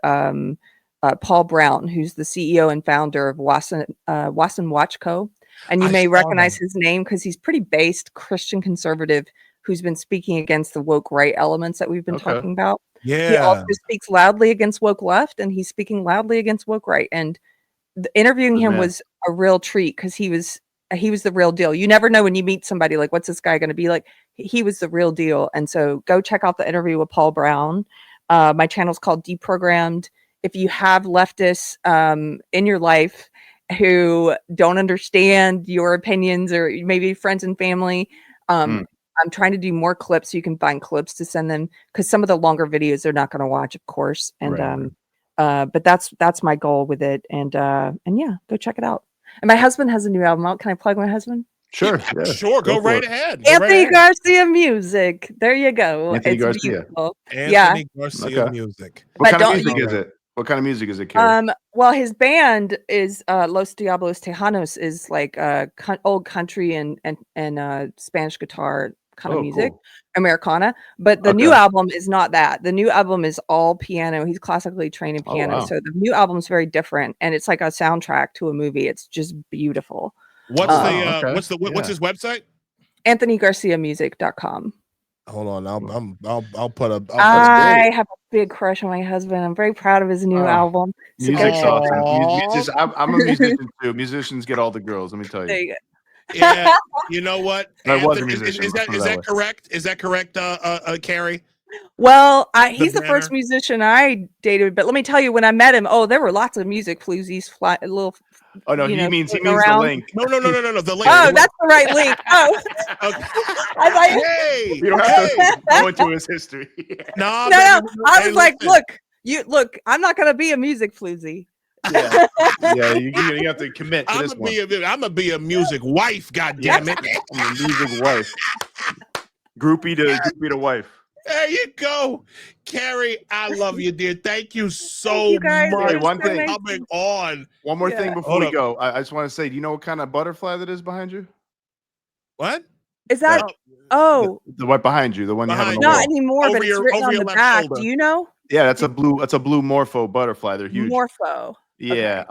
Paul Brown, who's the CEO and founder of Wasson Watch Co. And you I may saw recognize that. his name because he's pretty based Christian conservative who's been speaking against the woke right elements that we've been Okay. talking about. He Yeah. also speaks loudly against woke left, and he's speaking loudly against woke right. And interviewing Good him man. was a real treat because he was the real deal. You never know when you meet somebody like, what's this guy going to be like? He was the real deal. And so go check out the interview with Paul Brown. My channel's called Deprogrammed. If you have leftists in your life who don't understand your opinions, or maybe friends and family, I'm trying to do more clips so you can find clips to send them, because some of the longer videos they're not going to watch, of course. And but that's my goal with it. And yeah, go check it out. And my husband has a new album out. Can I plug my husband? Sure, yeah. Sure, go right ahead. Anthony Garcia Music. There you go. Anthony It's Garcia. beautiful. Anthony Garcia Music. What kind of music is it? What kind of music is it, Keri? Well, his band is Los Diablos Tejanos, is like old country and Spanish guitar kind of music, cool. Americana. But the new album is not that. The new album is all piano. He's classically trained in piano, so the new album is very different, and it's like a soundtrack to a movie. It's just beautiful. What's his website? AnthonyGarciaMusic.com. Hold on, I'll put a. I have a big crush on my husband. I'm very proud of his new album. So Music's awesome. I'm a musician too. Musicians get all the girls. Let me tell you. There you go. Yeah, you know what? I was a musician. Is that correct? Is that correct, Keri? Well, he's the first musician I dated, but let me tell you, when I met him, there were lots of music floozies, little. Oh no, he means the link. No, the link. Oh, that's the right link. Oh, okay. I was like, hey, you don't have to go into his history. No. I was like, look, I'm not gonna be a music floozy. Yeah, you have to commit to this one. I'm gonna be a music wife. God damn it, I'm a music wife. Groupie to wife. There you go, Keri. I love you, dear. Thank you so much. Hey, one thing. Coming on. One more thing before we go. I just want to say, do you know what kind of butterfly that is behind you? What is that? The one behind you, the one you have on the not wall. anymore, but it's written on the back. Shoulder. Do you know? Yeah, that's a blue morpho butterfly. They're huge. Morpho. Yeah,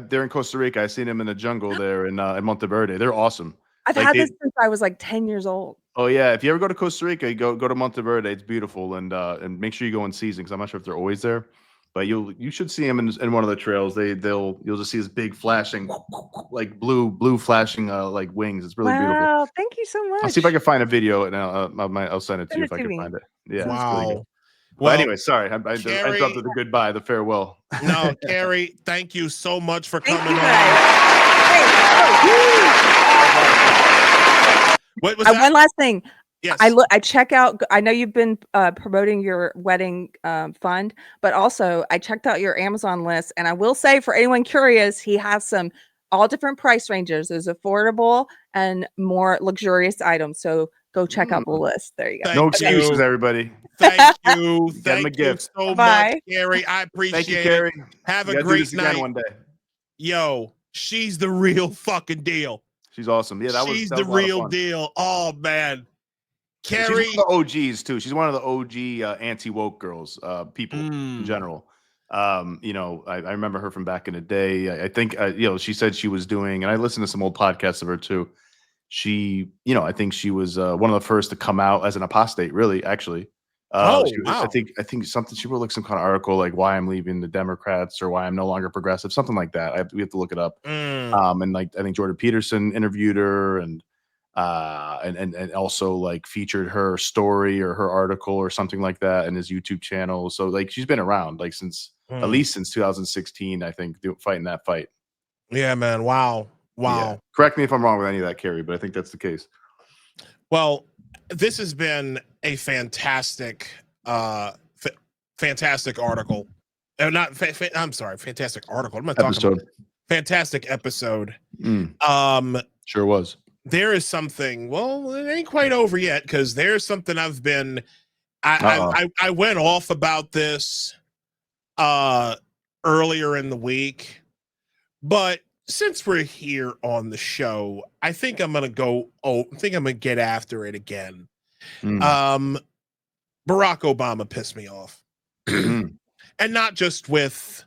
they're in Costa Rica. I seen them in the jungle there in Monteverde. They're awesome. I've had this since I was like 10 years old. Oh yeah, if you ever go to Costa Rica, you go to Monteverde. It's beautiful, and make sure you go in season, because I'm not sure if they're always there, but you should see them in one of the trails. You'll just see this big flashing, like blue flashing like wings. It's really beautiful. Wow, thank you so much. I'll see if I can find a video, and I'll send it to you if I can find it. Yeah. Wow. Really well, anyway, sorry, I interrupted the goodbye, the farewell. No, Keri, thank you so much for coming on. What was that? One last thing. Yes. I check out. I know you've been promoting your wedding fund, but also I checked out your Amazon list, and I will say, for anyone curious, he has all different price ranges. There's affordable and more luxurious items. So go check out the list. There you go. No excuses, everybody. Thank you. Thank you so much, Keri. I appreciate Thank you, Keri. it. Have a great night. One day. Yo, she's the real fucking deal. She's awesome. Yeah, she's the real deal. Oh man, Keri. She's one of the OGs too. She's one of the OG anti-woke girls, people in general. I remember her from back in the day. I think she said she was doing, and I listened to some old podcasts of her too. She, I think she was one of the first to come out as an apostate. Really, actually. Wow. I think something. She wrote like some kind of article, like why I'm leaving the Democrats or why I'm no longer progressive, something like that. We have to look it up. And like I think Jordan Peterson interviewed her, and also like featured her story or her article or something like that in his YouTube channel. So like she's been around like at least since 2016, I think, fighting that fight. Yeah, man. Wow. Yeah. Correct me if I'm wrong with any of that, Keri, but I think that's the case. Well, this has been a fantastic, fantastic article. Fantastic article. What am I talking about? Fantastic episode. Sure was. There is something. Well, it ain't quite over yet, because there's something I've been. I went off about this earlier in the week, but since we're here on the show, I think I'm gonna go. I think I'm gonna get after it again. Barack Obama pissed me off, and not just with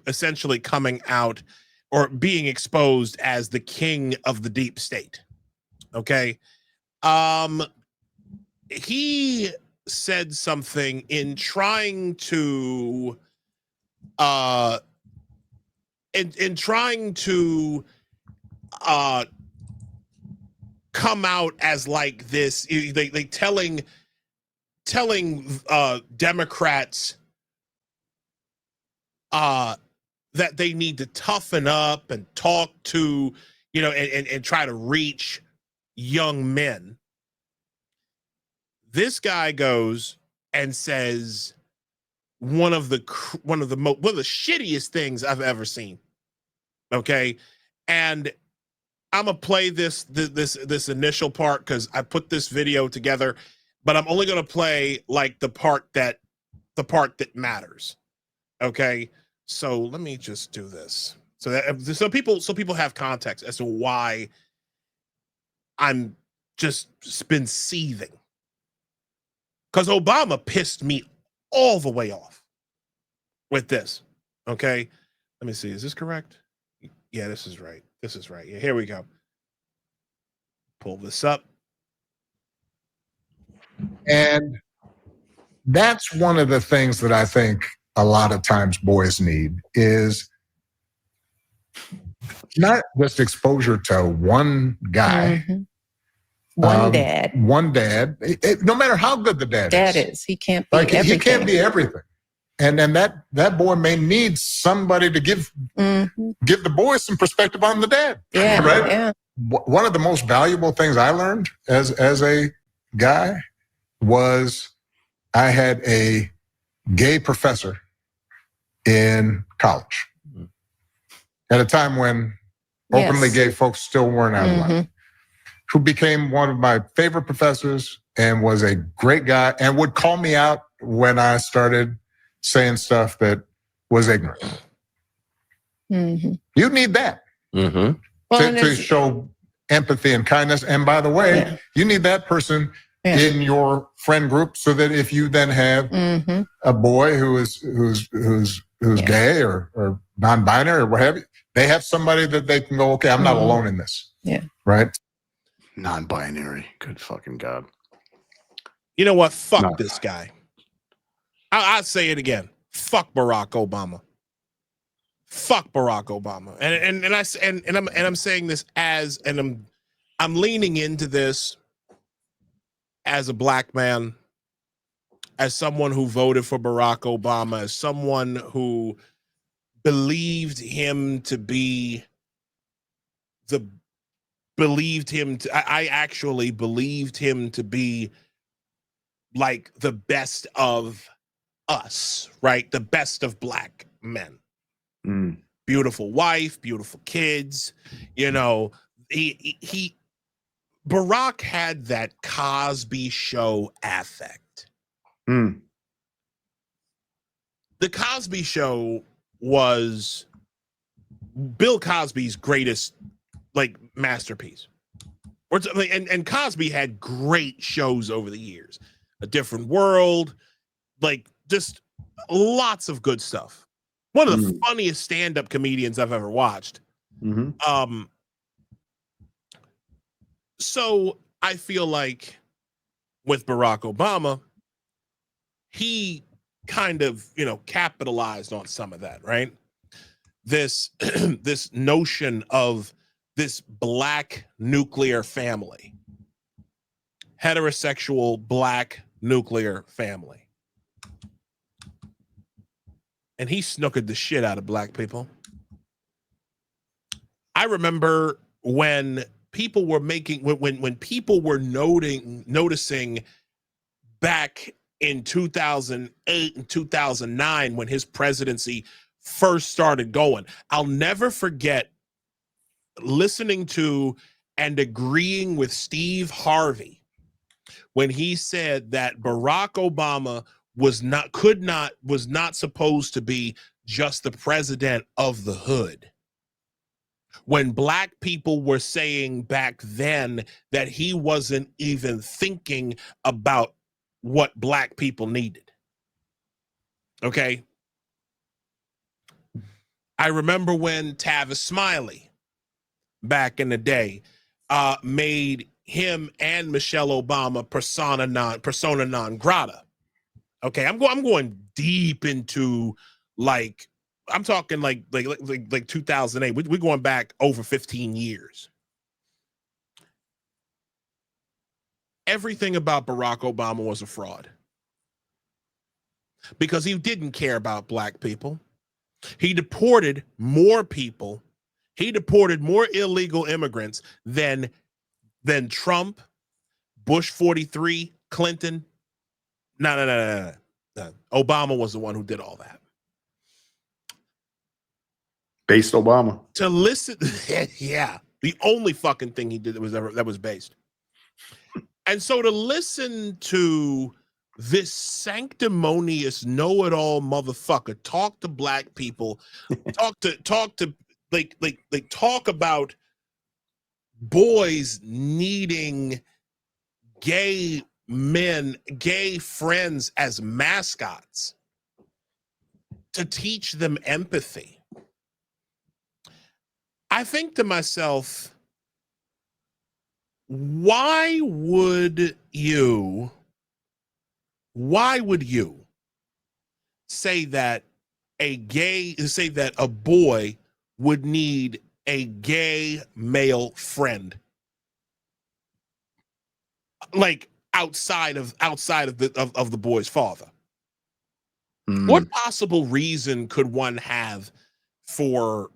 essentially coming out or being exposed as the king of the deep state. Okay, he said something in trying to come out as like this, they telling Democrats that they need to toughen up and talk to, and try to reach young men. This guy goes and says one of the shittiest things I've ever seen. Okay, and I'm gonna play this initial part because I put this video together, but I'm only gonna play like the part that matters. Okay, so let me just do this so people have context as to why I'm just been seething. Because Obama pissed me all the way off with this. Okay, let me see. Is this correct? Yeah, this is right. This is right. Yeah, here we go. Pull this up. And that's one of the things that I think a lot of times boys need is not just exposure to one guy. Mm-hmm. One dad. One dad. No matter how good the dad is. He can't be everything. He can't be everything. And then that boy may need somebody to give the boy some perspective on the dad. Yeah, right? Yeah. One of the most valuable things I learned as a guy was I had a gay professor in college at a time when openly gay folks still weren't out of line, who became one of my favorite professors and was a great guy and would call me out when I started saying stuff that was ignorant. You need that to show empathy and kindness. And by the way, you need that person in your friend group so that if you then have a boy who's gay or non-binary or what have you, they have somebody that they can go, okay, I'm not alone in this. Yeah. Right? Non-binary. Good fucking God. You know what? Fuck this guy. I'll say it again. Fuck Barack Obama. Fuck Barack Obama. And I'm saying this I'm leaning into this as a black man, as someone who voted for Barack Obama, as someone who believed him to be I actually believed him to be like the best of us, right? The best of black men. Beautiful wife, beautiful kids. You know, Barack had that Cosby Show affect. The Cosby Show was Bill Cosby's greatest masterpiece. And Cosby had great shows over the years. A Different World, just lots of good stuff. One of the funniest stand-up comedians I've ever watched. So I feel like with Barack Obama, he kind of, capitalized on some of that, right? This this notion of this black nuclear family, heterosexual black nuclear family. And he snookered the shit out of black people. I remember when people were when people were noticing back in 2008 and 2009 when his presidency first started going. I'll never forget listening to and agreeing with Steve Harvey when he said that Barack Obama was not supposed to be just the president of the hood. When black people were saying back then that he wasn't even thinking about what black people needed. Okay. I remember when Tavis Smiley back in the day made him and Michelle Obama persona non grata. Okay, I'm going deep into I'm talking like 2008. We're going back over 15 years. Everything about Barack Obama was a fraud because he didn't care about black people. He deported more people. He deported more illegal immigrants than than Trump, Bush 43, Clinton. No. Obama was the one who did all that. Based Obama. To listen, yeah, the only fucking thing he did that was based. And so to listen to this sanctimonious know-it-all motherfucker talk to black people, talk about boys needing gay men, gay friends as mascots to teach them empathy. I think to myself, why would you say that a boy would need a gay male friend, like outside of the boy's father? What possible reason could one have for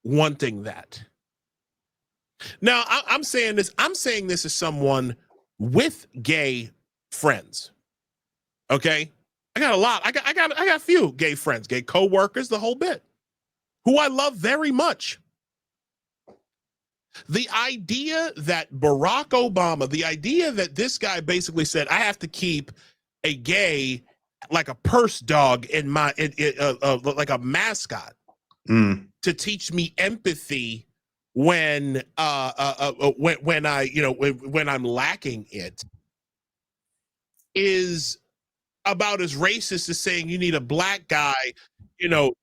wanting that? Now, I'm saying this as someone with gay friends. Okay, I got a lot. I got a few gay friends, gay co-workers, the whole bit, who I love very much. The idea that Barack Obama, the idea that this guy basically said, I have to keep a gay like a purse dog in my like a mascot to teach me empathy when I'm lacking it, is about as racist as saying you need a black guy, to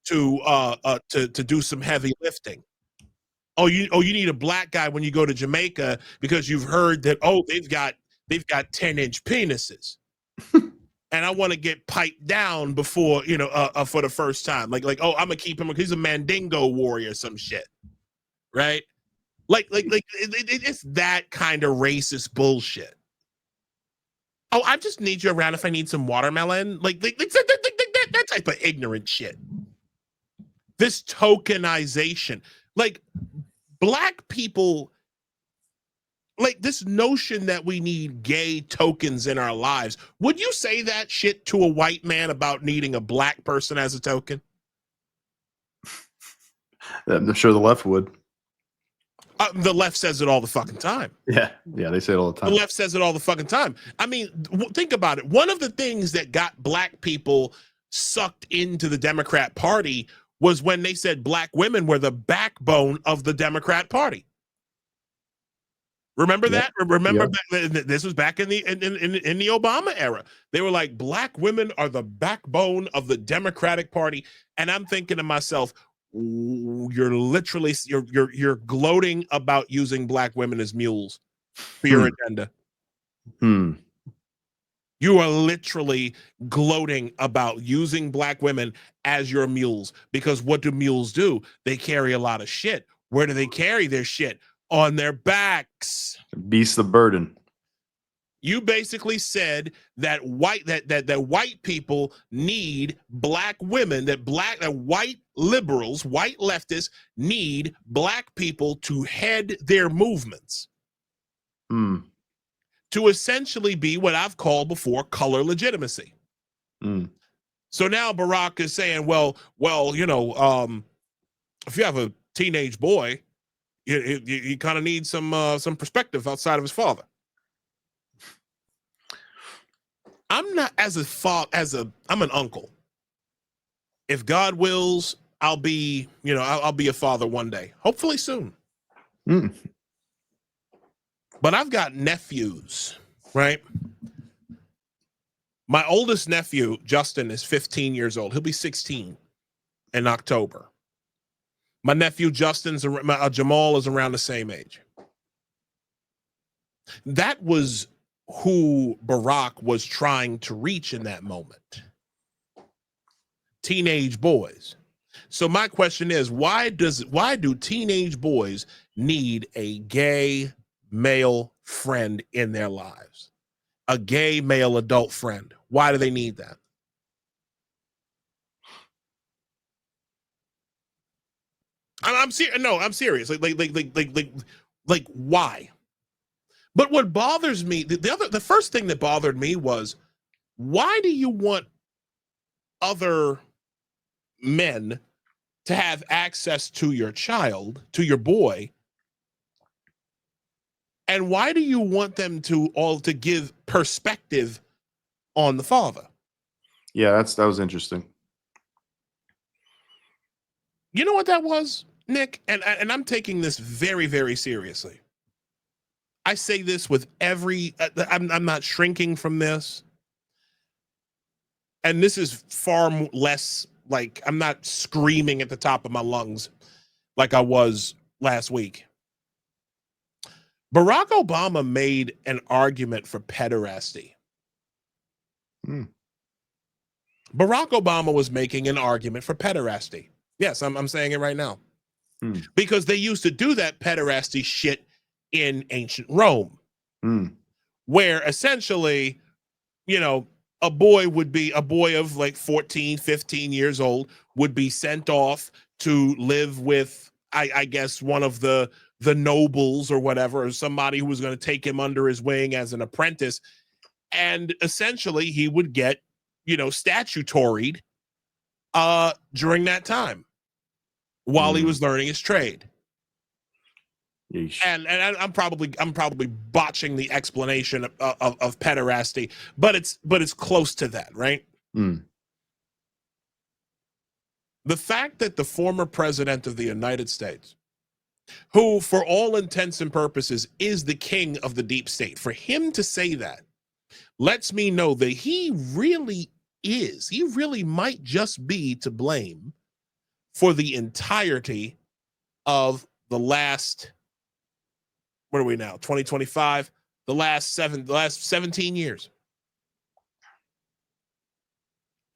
do some heavy lifting. You need a black guy when you go to Jamaica because you've heard that they've got 10-inch penises. And I want to get piped down before, for the first time. Like, I'm gonna keep him. He's a Mandingo warrior, some shit, right? It's that kind of racist bullshit. I just need you around if I need some watermelon. That type of ignorant shit. This tokenization, like black people. Like this notion that we need gay tokens in our lives. Would you say that shit to a white man about needing a black person as a token? I'm sure the left would. The left says it all the fucking time. Yeah, they say it all the time. The left says it all the fucking time. I mean, think about it. One of the things that got black people sucked into the Democrat Party was when they said black women were the backbone of the Democrat Party. Remember that? Remember this was back in the Obama era. They were like, black women are the backbone of the Democratic Party. And I'm thinking to myself, you're gloating about using black women as mules for your agenda. You are literally gloating about using black women as your mules, because what do mules do? They carry a lot of shit. Where do they carry their shit? On their backs. Beast the burden. You basically said that white people need black women, that white liberals, white leftists need black people to head their movements. To essentially be what I've called before color legitimacy. So now Barack is saying, well, if you have a teenage boy, you kind of need some perspective outside of his father. I'm not I'm an uncle. If God wills, I'll be a father one day, hopefully soon. But I've got nephews, right? My oldest nephew, Justin, is 15 years old. He'll be 16 in October. My nephew Jamal is around the same age. That was who Barack was trying to reach in that moment. Teenage boys. So my question is, why do teenage boys need a gay male friend in their lives? A gay male adult friend. Why do they need that? I'm serious. Like why? But what bothers me, the first thing that bothered me was, why do you want other men to have access to your child, to your boy? And why do you want them to give perspective on the father? Yeah, that was interesting. You know what that was, Nick? And I'm taking this very, very seriously. I say this with I'm not shrinking from this. And this is far less like, I'm not screaming at the top of my lungs like I was last week. Barack Obama made an argument for pederasty. Barack Obama was making an argument for pederasty. Yes, I'm saying it right now. Because they used to do that pederasty shit in ancient Rome, where essentially, you know, a boy of like 14, 15 years old would be sent off to live with, I guess, one of the nobles or whatever, or somebody who was going to take him under his wing as an apprentice. And essentially he would get, you know, statutoried during that time while he was learning his trade. Yeesh. And I'm probably botching the explanation of pederasty, but it's close to that, right? The fact that the former president of the United States, who for all intents and purposes is the king of the deep state, for him to say that lets me know that he really might just be to blame for the entirety of the last, what are we now, 2025, the last 17 years.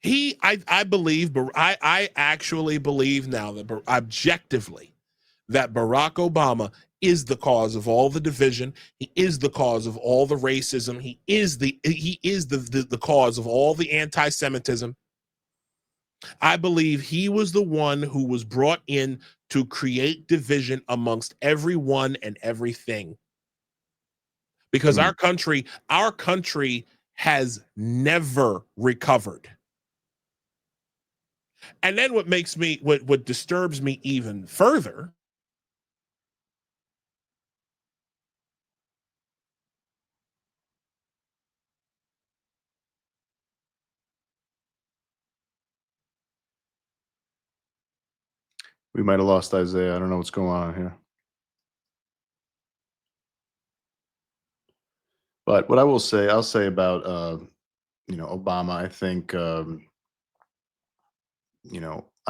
I believe, but I actually believe now that objectively that Barack Obama is the cause of all the division. He is the cause of all the racism. He is the cause of all the anti-Semitism. I believe he was the one who was brought in to create division amongst everyone and everything. Because our country has never recovered. And then what disturbs me even further We might have lost Isaiah. I don't know what's going on here. But what I'll say about Obama, I think I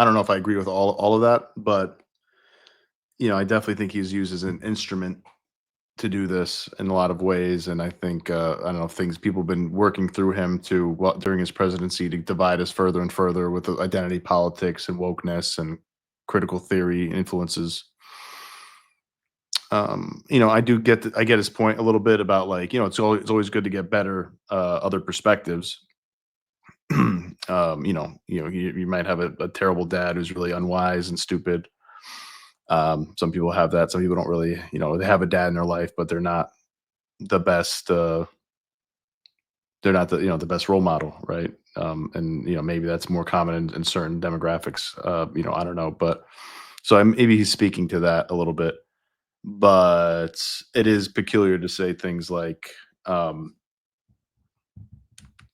don't know if I agree with all of that, but I definitely think he's used as an instrument to do this in a lot of ways. And I think I don't know, people have been working through him during his presidency to divide us further and further with identity politics and wokeness and critical theory influences. I get his point a little bit about it's always good to get better other perspectives. You might have a terrible dad who's really unwise and stupid. Some people have that. Some people don't really, they have a dad in their life, but they're not the best. They're not the best role model, right? And maybe that's more common in certain demographics. I don't know, but so maybe he's speaking to that a little bit. But it is peculiar to say things like, let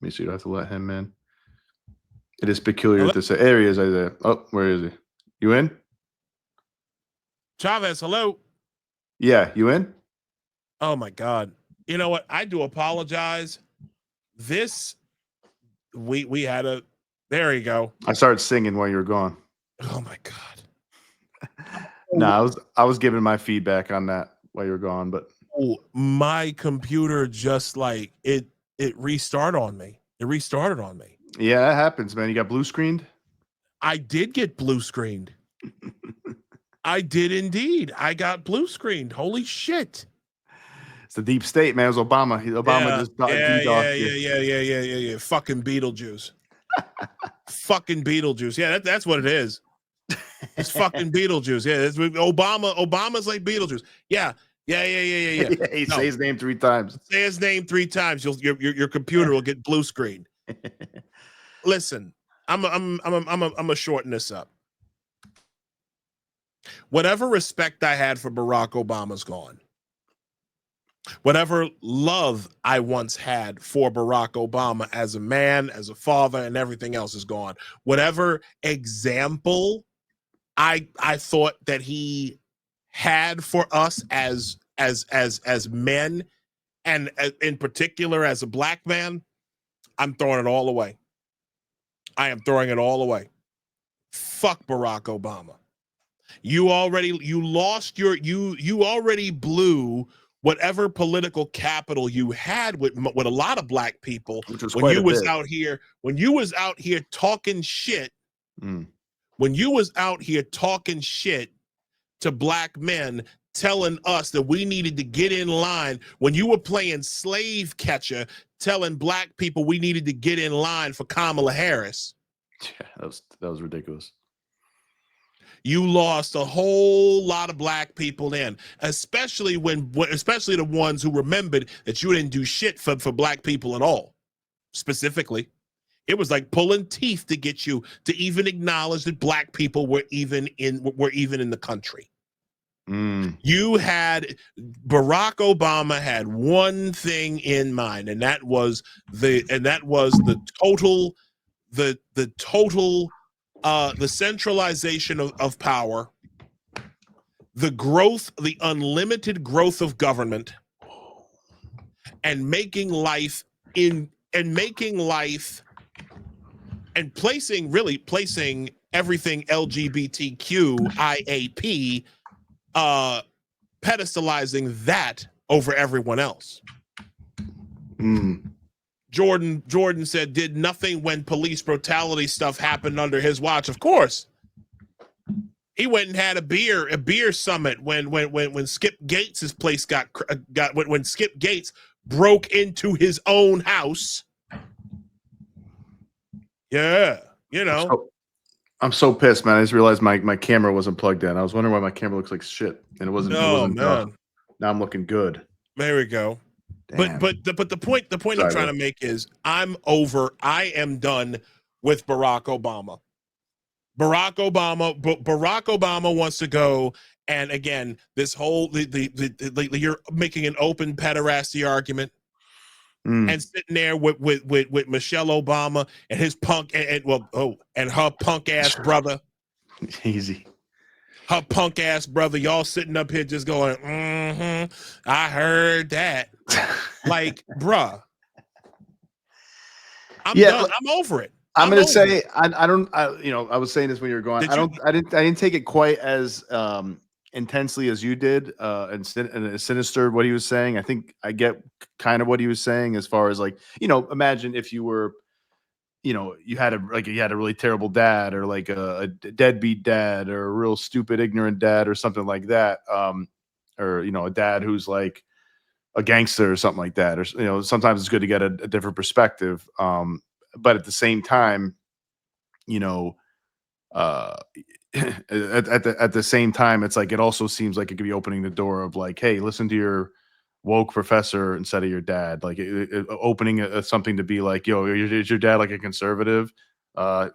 me see, do I have to let him in? It is peculiar to say, there he is, Isaiah. Oh, where is he? You in? Chavez, hello. Yeah, you in? Oh my God. You know what? I do apologize. We had there you go. I started singing while you were gone. Oh my God. No, I was giving my feedback on that while you were gone, but my computer just it restarted on me. It restarted on me. Yeah, that happens, man. You got blue screened? I did get blue screened. I did indeed. I got blue screened. Holy shit. It's the deep state, man. It was Obama. Yeah. Fucking Beetlejuice. Fucking Beetlejuice. Yeah, that's what it is. It's fucking Beetlejuice. Yeah, it's Obama's like Beetlejuice. Yeah, Yeah. He say his name 3 times. Say his name 3 times. Your computer will get blue screen. Listen, I'm a shorten this up. Whatever respect I had for Barack Obama's gone. Whatever love I once had for Barack Obama as a man, as a father, and everything else is gone. Whatever example I thought that he had for us as men, and in particular as a black man, I'm throwing it all away. I am throwing it all away. Fuck Barack Obama. You already blew whatever political capital you had with a lot of black people when you was out here talking shit. When you was out here talking shit to black men, telling us that we needed to get in line, when you were playing slave catcher, telling black people we needed to get in line for Kamala Harris. Yeah, that was ridiculous. You lost a whole lot of black people then, especially especially the ones who remembered that you didn't do shit for black people at all. Specifically, it was like pulling teeth to get you to even acknowledge that black people were even in the country. You had Barack Obama had one thing in mind, and that was the centralization of power, the unlimited growth of government, and placing everything LGBTQ IAP, pedestalizing that over everyone else. Jordan said, did nothing when police brutality stuff happened under his watch. Of course. He went and had a beer summit when Skip Gates's place when Skip Gates broke into his own house. Yeah, you know. I'm so pissed, man. I just realized my camera wasn't plugged in. I was wondering why my camera looks like shit, and it wasn't. Now I'm looking good. There we go. Damn. But the point I'm trying to make is I am done with Barack Obama. Barack Obama wants to go, and again, this whole you're making an open pederasty argument. And sitting there with Michelle Obama and his punk and her punk ass brother. Easy. Her punk ass brother, y'all sitting up here just going, I heard that. Like, bruh. I'm done. I'm over it. I'm gonna say I was saying this when you were going. I didn't take it quite as intensely as you did, and sinister what he was saying. I think I get kind of what he was saying as far as like, imagine if you were, you had a really terrible dad, or like a deadbeat dad, or a real stupid ignorant dad, or something like that, or a dad who's like a gangster or something like that, or sometimes it's good to get a different perspective, but at the same time, at the same time, it's like, it also seems like it could be opening the door of like, hey, listen to your woke professor instead of your dad, like opening something to be like, yo, is your dad like a conservative? No,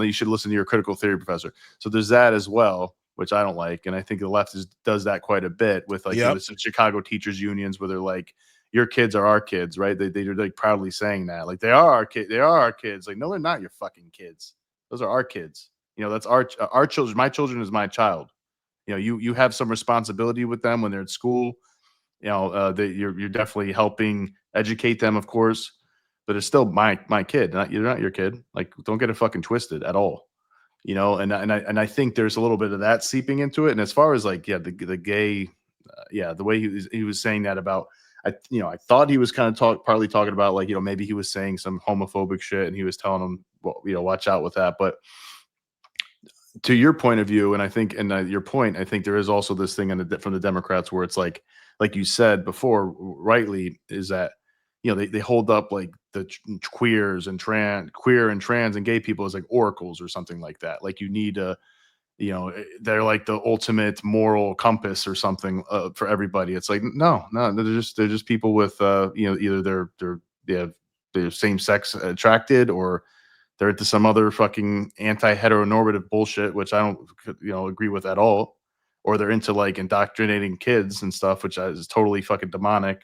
you should listen to your critical theory professor. So there's that as well, which I don't like, and I think the left does that quite a bit with like the Chicago teachers unions, where they're like, your kids are our kids, right? They're like proudly saying that, like, they are our kids. They are our kids. Like, no, they're not your fucking kids. Those are our kids. That's our children. My children is my child. You have some responsibility with them when they're at school. You're definitely helping educate them, of course, but it's still my kid. You're not your kid. Like, don't get it fucking twisted at all. And I think there's a little bit of that seeping into it. And as far as like, the gay, the way he was saying that about, I thought he was kind of partly talking about like, maybe he was saying some homophobic shit, and he was telling them, well, watch out with that. But to your point of view, and I think, your point, I think there is also this thing from the Democrats where it's like you said before, rightly, is that they hold up like the queer and trans and gay people as like oracles or something like that. Like, you need to they're like the ultimate moral compass or something for everybody. It's like, no, they're just people with, either they're same sex attracted, or they're into some other fucking anti-heteronormative bullshit, which I don't, agree with at all. Or they're into like indoctrinating kids and stuff, which is totally fucking demonic.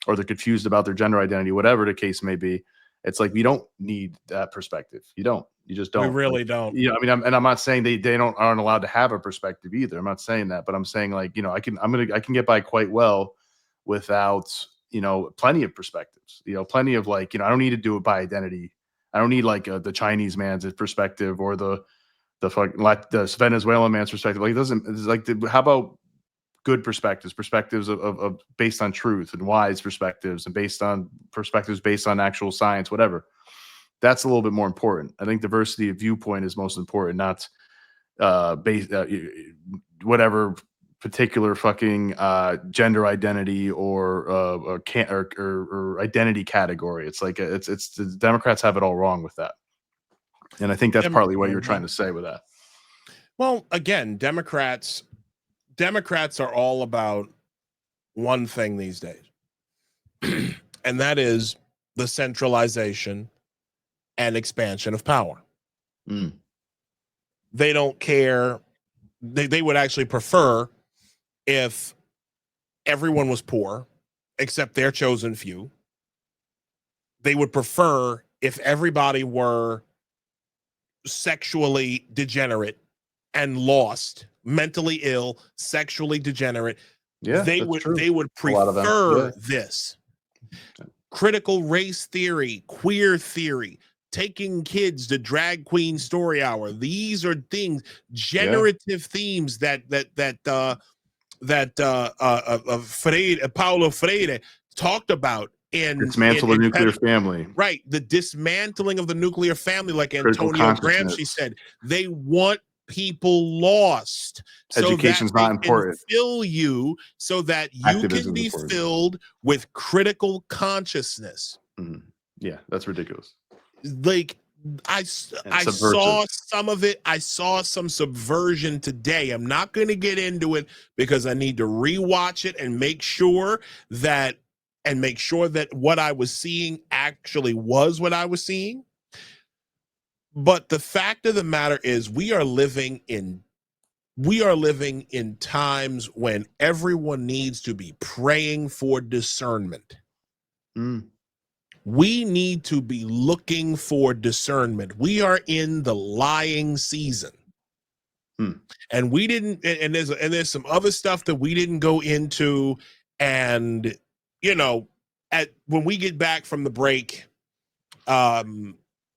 Or they're confused about their gender identity, whatever the case may be. It's like, we don't need that perspective. You just don't. We really don't. I'm not saying they aren't allowed to have a perspective either. I'm not saying that, but I'm saying like, I can get by quite well without, plenty of perspectives, plenty of like, I don't need to do it by identity. I don't need like the Chinese man's perspective or the Venezuelan man's perspective. Like, how about good perspectives of based on truth, and wise perspectives, and perspectives based on actual science, whatever. That's a little bit more important. I think diversity of viewpoint is most important, not whatever particular fucking gender identity or identity category. It's like it's the Democrats have it all wrong with that, and I think that's partly what you're trying to say with that. Well, again, Democrats are all about one thing these days, and that is the centralization and expansion of power. They don't care. They would actually prefer if everyone was poor except their chosen few. They would prefer if everybody were sexually degenerate and lost, mentally ill, sexually degenerate. Yeah, they would prefer this. Critical race theory, queer theory, taking kids to drag queen story hour. These are things, generative themes that Paulo Freire talked about in dismantle the nuclear family. Right, the dismantling of the nuclear family, like Antonio Gramsci said. They want people lost. Education's not important. Fill you so that you can be filled with critical consciousness. Yeah, that's ridiculous. Like I saw some of it. I saw some subversion today. I'm not going to get into it because I need to rewatch it and make sure that what I was seeing actually was what I was seeing. But the fact of the matter is, we are living in times when everyone needs to be praying for discernment. We need to be looking for discernment. We are in the lying season. And we didn't, and there's some other stuff that we didn't go into. And, when we get back from the break, we'll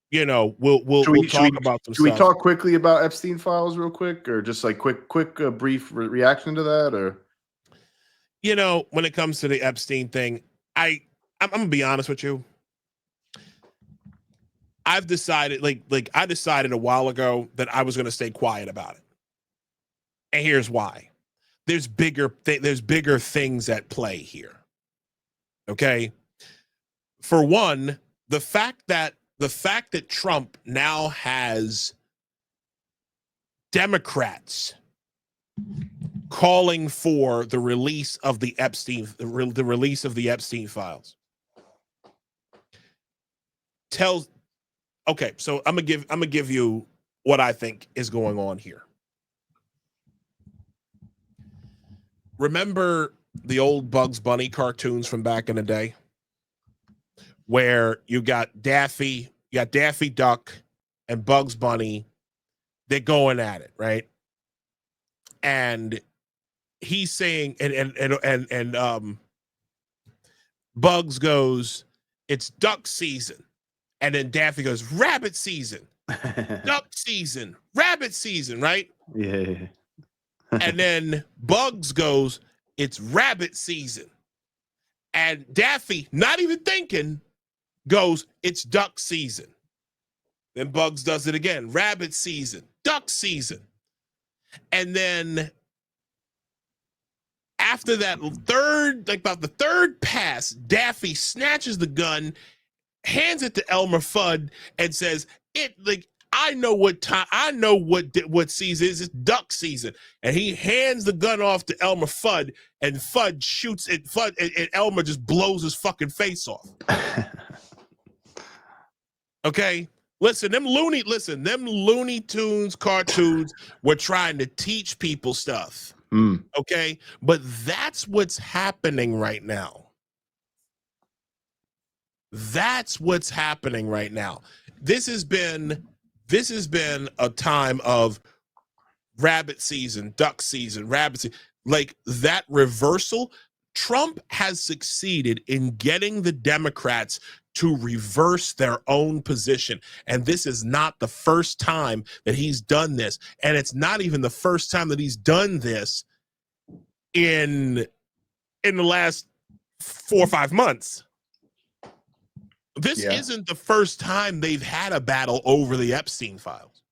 talk about some stuff. Should we talk quickly about Epstein files real quick, or just like quick brief reaction to that? Or, when it comes to the Epstein thing, I'm gonna be honest with you. I've decided, I decided a while ago that I was going to stay quiet about it. And here's why. There's bigger things at play here. Okay? For one, the fact that Trump now has Democrats calling for the release of the Epstein files tells. Okay, so I'm gonna give you what I think is going on here. Remember the old Bugs Bunny cartoons from back in the day, where you got Daffy Duck and Bugs Bunny. They're going at it, right? And he's saying, and Bugs goes, "It's duck season." And then Daffy goes, "Rabbit season, duck season, rabbit season," right? Yeah. And then Bugs goes, "It's rabbit season." And Daffy, not even thinking, goes, "It's duck season." Then Bugs does it again, "Rabbit season, duck season." And then after that about the third pass, Daffy snatches the gun, hands it to Elmer Fudd, and says, I know what time. I know what season is. It's duck season, and he hands the gun off to Elmer Fudd, and Fudd shoots it. Fudd and Elmer just blows his fucking face off. Okay, listen, them Looney Tunes cartoons were trying to teach people stuff. Okay, but that's what's happening right now. That's what's happening right now. This has been a time of rabbit season, duck season, rabbit season. Like that reversal, Trump has succeeded in getting the Democrats to reverse their own position. And this is not the first time that he's done this. And it's not even the first time that he's done this in the last 4 or 5 months. This isn't the first time they've had a battle over the Epstein files.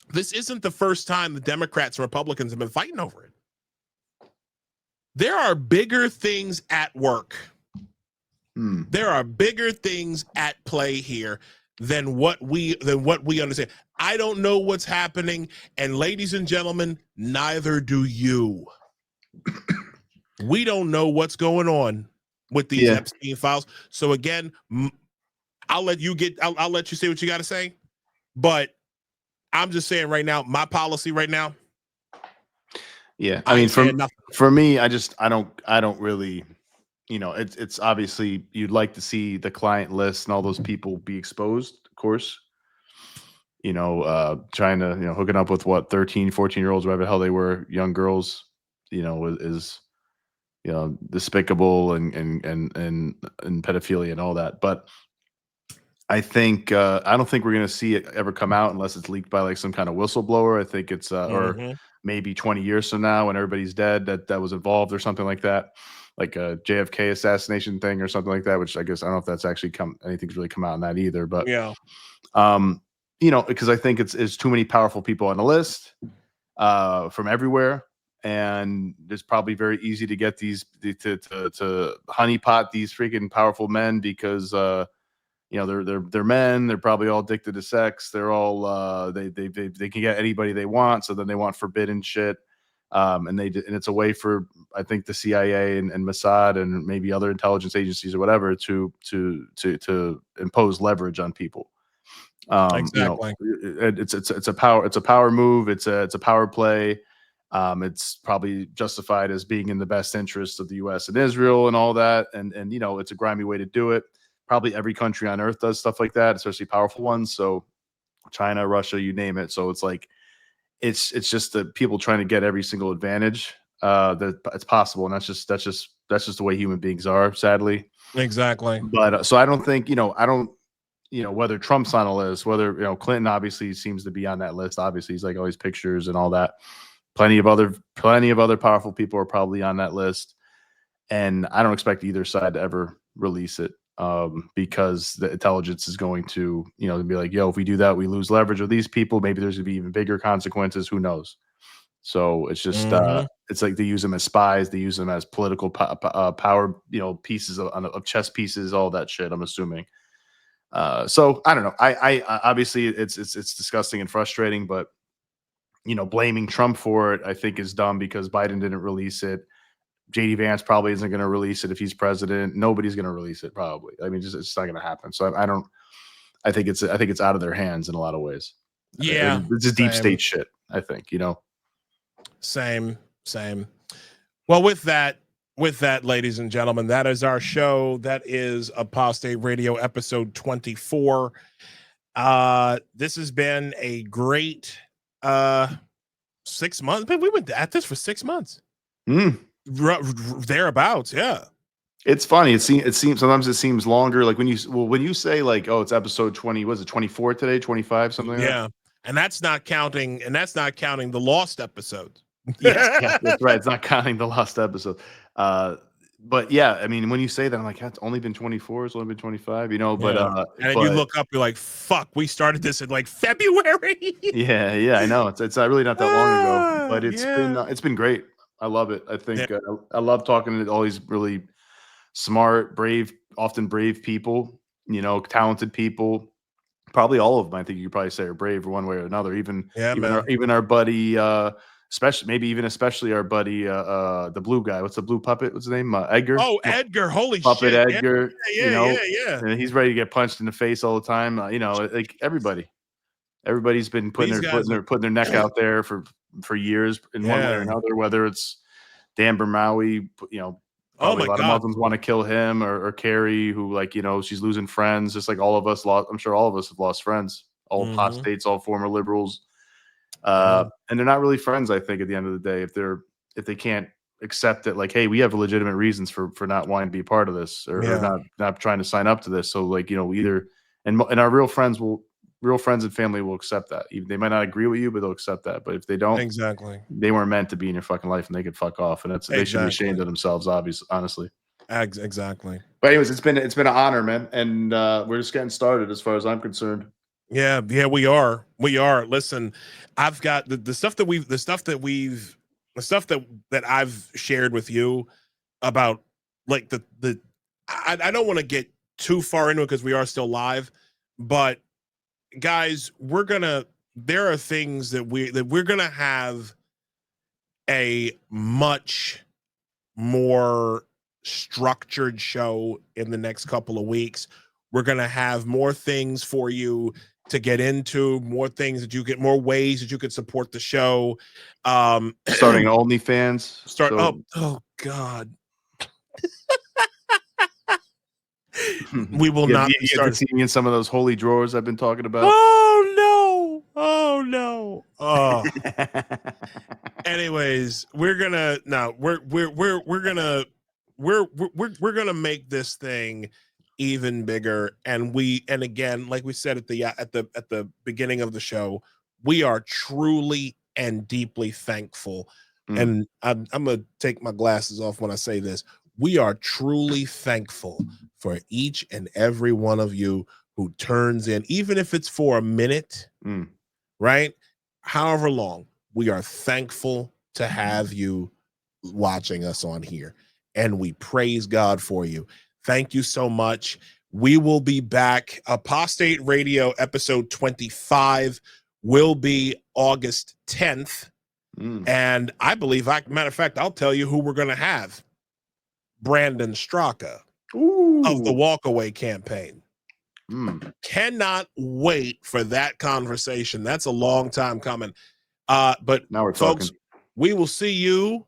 This isn't the first time the Democrats and Republicans have been fighting over it. There are bigger things at work. There are bigger things at play here than what we understand. I don't know what's happening, and ladies and gentlemen, neither do you. We don't know what's going on with these Epstein files. So again, I'll let you say what you got to say, but I'm just saying right now, my policy right now. Yeah, I mean, for me, I don't really, it's obviously you'd like to see the client list and all those people be exposed, of course. Trying to, hooking up with 13, 14-year-olds, whatever the hell they were, young girls, is despicable and pedophilia and all that. But I think I don't think we're going to see it ever come out unless it's leaked by like some kind of whistleblower. I think it's or maybe 20 years from now when everybody's dead that was involved or something like that, like a JFK assassination thing or something like that. Which I guess I don't know if that's actually anything's really come out in that either. But because I think it's too many powerful people on the list from everywhere. And it's probably very easy to get to honeypot these freaking powerful men because they're men. They're probably all addicted to sex. They're all they can get anybody they want. So then they want forbidden shit. And it's a way for I think the CIA and Mossad and maybe other intelligence agencies or whatever to impose leverage on people. Exactly. It's a power move. It's a power play. It's probably justified as being in the best interest of the U.S. and Israel and all that. And it's a grimy way to do it. Probably every country on earth does stuff like that, especially powerful ones. So China, Russia, you name it. So it's like, it's just the people trying to get every single advantage that it's possible. And that's just the way human beings are, sadly. Exactly. But so I don't think, whether Trump's on a list, whether, Clinton obviously seems to be on that list. Obviously he's like all these pictures and all that. Plenty of other powerful people are probably on that list. And I don't expect either side to ever release it because the intelligence is going to, be like, yo, if we do that, we lose leverage with these people. Maybe there's going to be even bigger consequences. Who knows? So it's just, it's like they use them as spies. They use them as political power, pieces of chess pieces, all that shit, I'm assuming. So I don't know. I obviously it's disgusting and frustrating, but blaming Trump for it, I think is dumb because Biden didn't release it. JD Vance probably isn't going to release it if he's president. Nobody's going to release it probably. I mean, it's not going to happen. So I think it's out of their hands in a lot of ways. Yeah. It's just deep state shit, I think, Same. Well, with that, ladies and gentlemen, that is our show. That is Apostate Radio episode 24. This has been a great 6 months. We've been at this for 6 months. Thereabouts, yeah. It's funny. It seems sometimes it seems longer. Like when you say like, oh, it's episode 20. Was it 24 today? 25, something like that? Yeah, and that's not counting the lost episodes. Yeah, that's right. It's not counting the lost episode. But yeah, I mean, when you say that, I'm like, it's only been 24. It's only been 25. But and you look up, you're like, fuck, we started this in like February. yeah, I know. It's really not that long ago, but it's been great. I love it. I think I love talking to all these really smart, brave, often brave people, talented people, Probably all of them. I think you could probably say are brave one way or another. Even our buddy, especially our buddy, the blue guy. What's the blue puppet? What's his name? Edgar. Oh, Edgar! Holy puppet shit! Edgar. Yeah. And he's ready to get punched in the face all the time. Like everybody's been putting their neck out there for years in one way or another. Whether it's Dan Bermawi, probably a lot of Muslims want to kill him, or Keri, who she's losing friends, just like all of us lost. I'm sure all of us have lost friends, all apostates, all former liberals, and they're not really friends. I think at the end of the day, if they can't accept it, like, hey, we have legitimate reasons for not wanting to be part of this, or not trying to sign up to this. So either and our real friends and family will accept that. They might not agree with you, but they'll accept that. But if they don't, they weren't meant to be in your fucking life, and they could fuck off. And they should be ashamed of themselves, obviously, honestly. Exactly. But anyways, it's been an honor, man, and we're just getting started as far as I'm concerned. Yeah, we are. Listen, I've got the stuff that I've shared with you about, like I don't want to get too far into it because we are still live, but guys, there are things that we're gonna have a much more structured show in the next couple of weeks. We're gonna have more things for you to get into, more ways that you could support the show. Starting OnlyFans. Oh God. We will you not get to see me in some of those holy drawers I've been talking about. Oh no. Oh. Anyways, we're gonna make this thing even bigger, and again, like we said at the beginning of the show, we are truly and deeply thankful. And I'm gonna take my glasses off when I say this. We are truly thankful for each and every one of you who turns in, even if it's for a minute, right? However long, we are thankful to have you watching us on here, and we praise God for you. Thank you so much. We will be back. Apostate Radio episode 25 will be August 10th. And I believe, matter of fact, I'll tell you who we're going to have. Brandon Straka of the Walkaway campaign. Cannot wait for that conversation. That's a long time coming. But now we're folks, talking. We will see you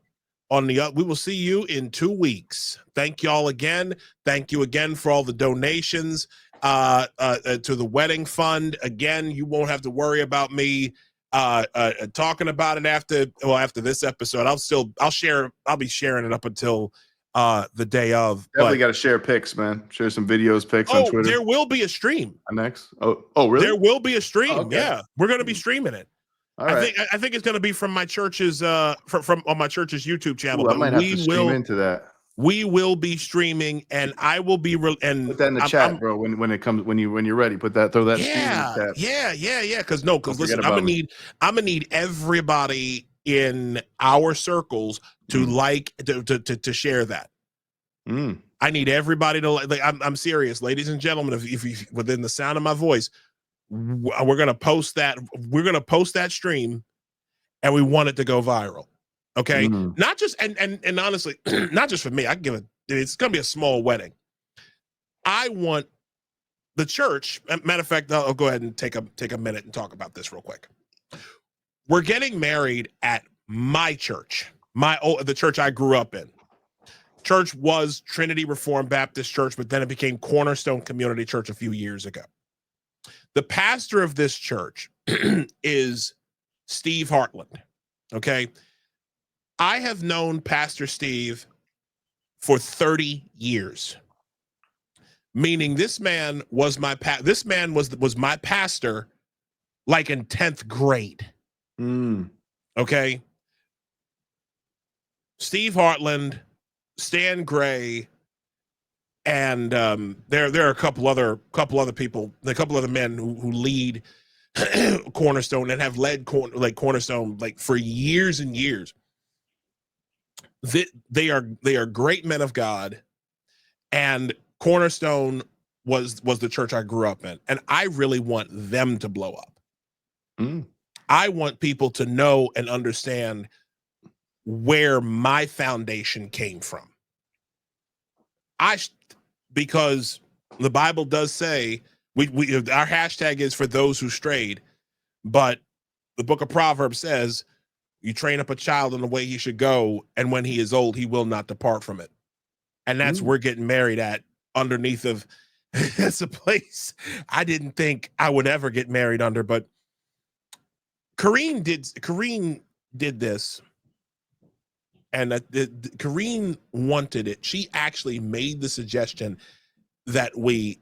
in 2 weeks. Thank y'all again. Thank you again for all the donations to the wedding fund. Again, you won't have to worry about me talking about it after this episode. I'll be sharing it up until the day of. Definitely got to share pics, man. Share some videos, pics on Twitter. There will be a stream next. Oh, really? There will be a stream. Oh, okay. Yeah, we're going to be streaming it. All right. I think it's going to be from my church's from on my church's YouTube channel. Ooh, I might have to stream into that. We will be streaming, and I will be and put that in the chat, bro. When you're ready, throw that stream in the chat. Yeah. Because listen, I'm gonna need everybody in our circles to to share that. I need everybody to like. I'm serious, ladies and gentlemen. If you within the sound of my voice, we're gonna post that. We're gonna post that stream, and we want it to go viral. Okay, not just and honestly, not just for me. I can give it. It's gonna be a small wedding. I want the church. Matter of fact, I'll go ahead and take a minute and talk about this real quick. We're getting married at my church, the church I grew up in. Church was Trinity Reformed Baptist Church, but then it became Cornerstone Community Church a few years ago. The pastor of this church is Steve Hartland. Okay. I have known Pastor Steve for 30 years, meaning this man was my pastor like in 10th grade. Okay. Steve Hartland, Stan Gray, and there are a couple other people, a couple other men who lead Cornerstone and have led Cornerstone like for years and years. They are great men of God, and Cornerstone was the church I grew up in, and I really want them to blow up. Mm. I want people to know and understand where my foundation came from. Because the Bible does say we our hashtag is for those who strayed, but the book of Proverbs says you train up a child in the way he should go, and when he is old, he will not depart from it. And that's we're getting married at underneath of that's a place I didn't think I would ever get married under, but Kareen did this, and Kareen wanted it. She actually made the suggestion that we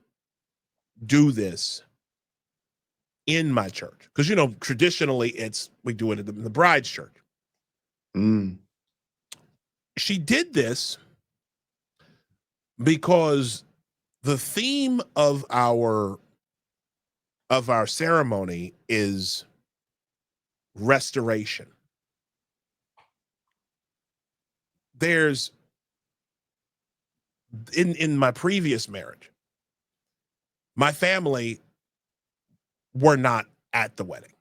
do this in my church, because traditionally we do it in the bride's church. She did this because the theme of our ceremony is restoration. There's in my previous marriage, my family were not at the wedding.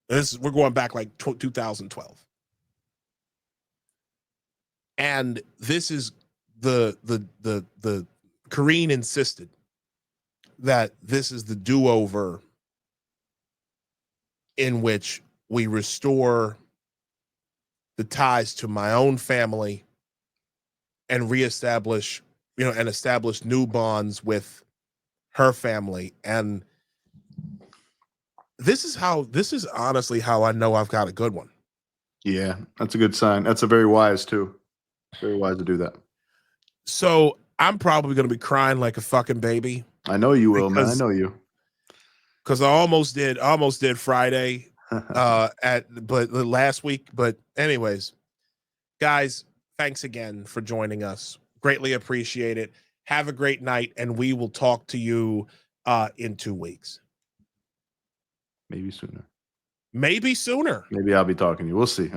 We're going back like 2012. And this is the Kareen insisted that this is the do-over in which we restore the ties to my own family and reestablish, and establish new bonds with her family. And this is honestly how I know I've got a good one. Yeah, that's a good sign. That's a very wise too. Very wise to do that. So I'm probably going to be crying like a fucking baby. I know you will, man. I know you. Because I almost did Friday but last week. But anyways, guys, thanks again for joining us. Greatly appreciate it. Have a great night, and we will talk to you in 2 weeks. Maybe sooner. Maybe sooner. Maybe I'll be talking to you. We'll see.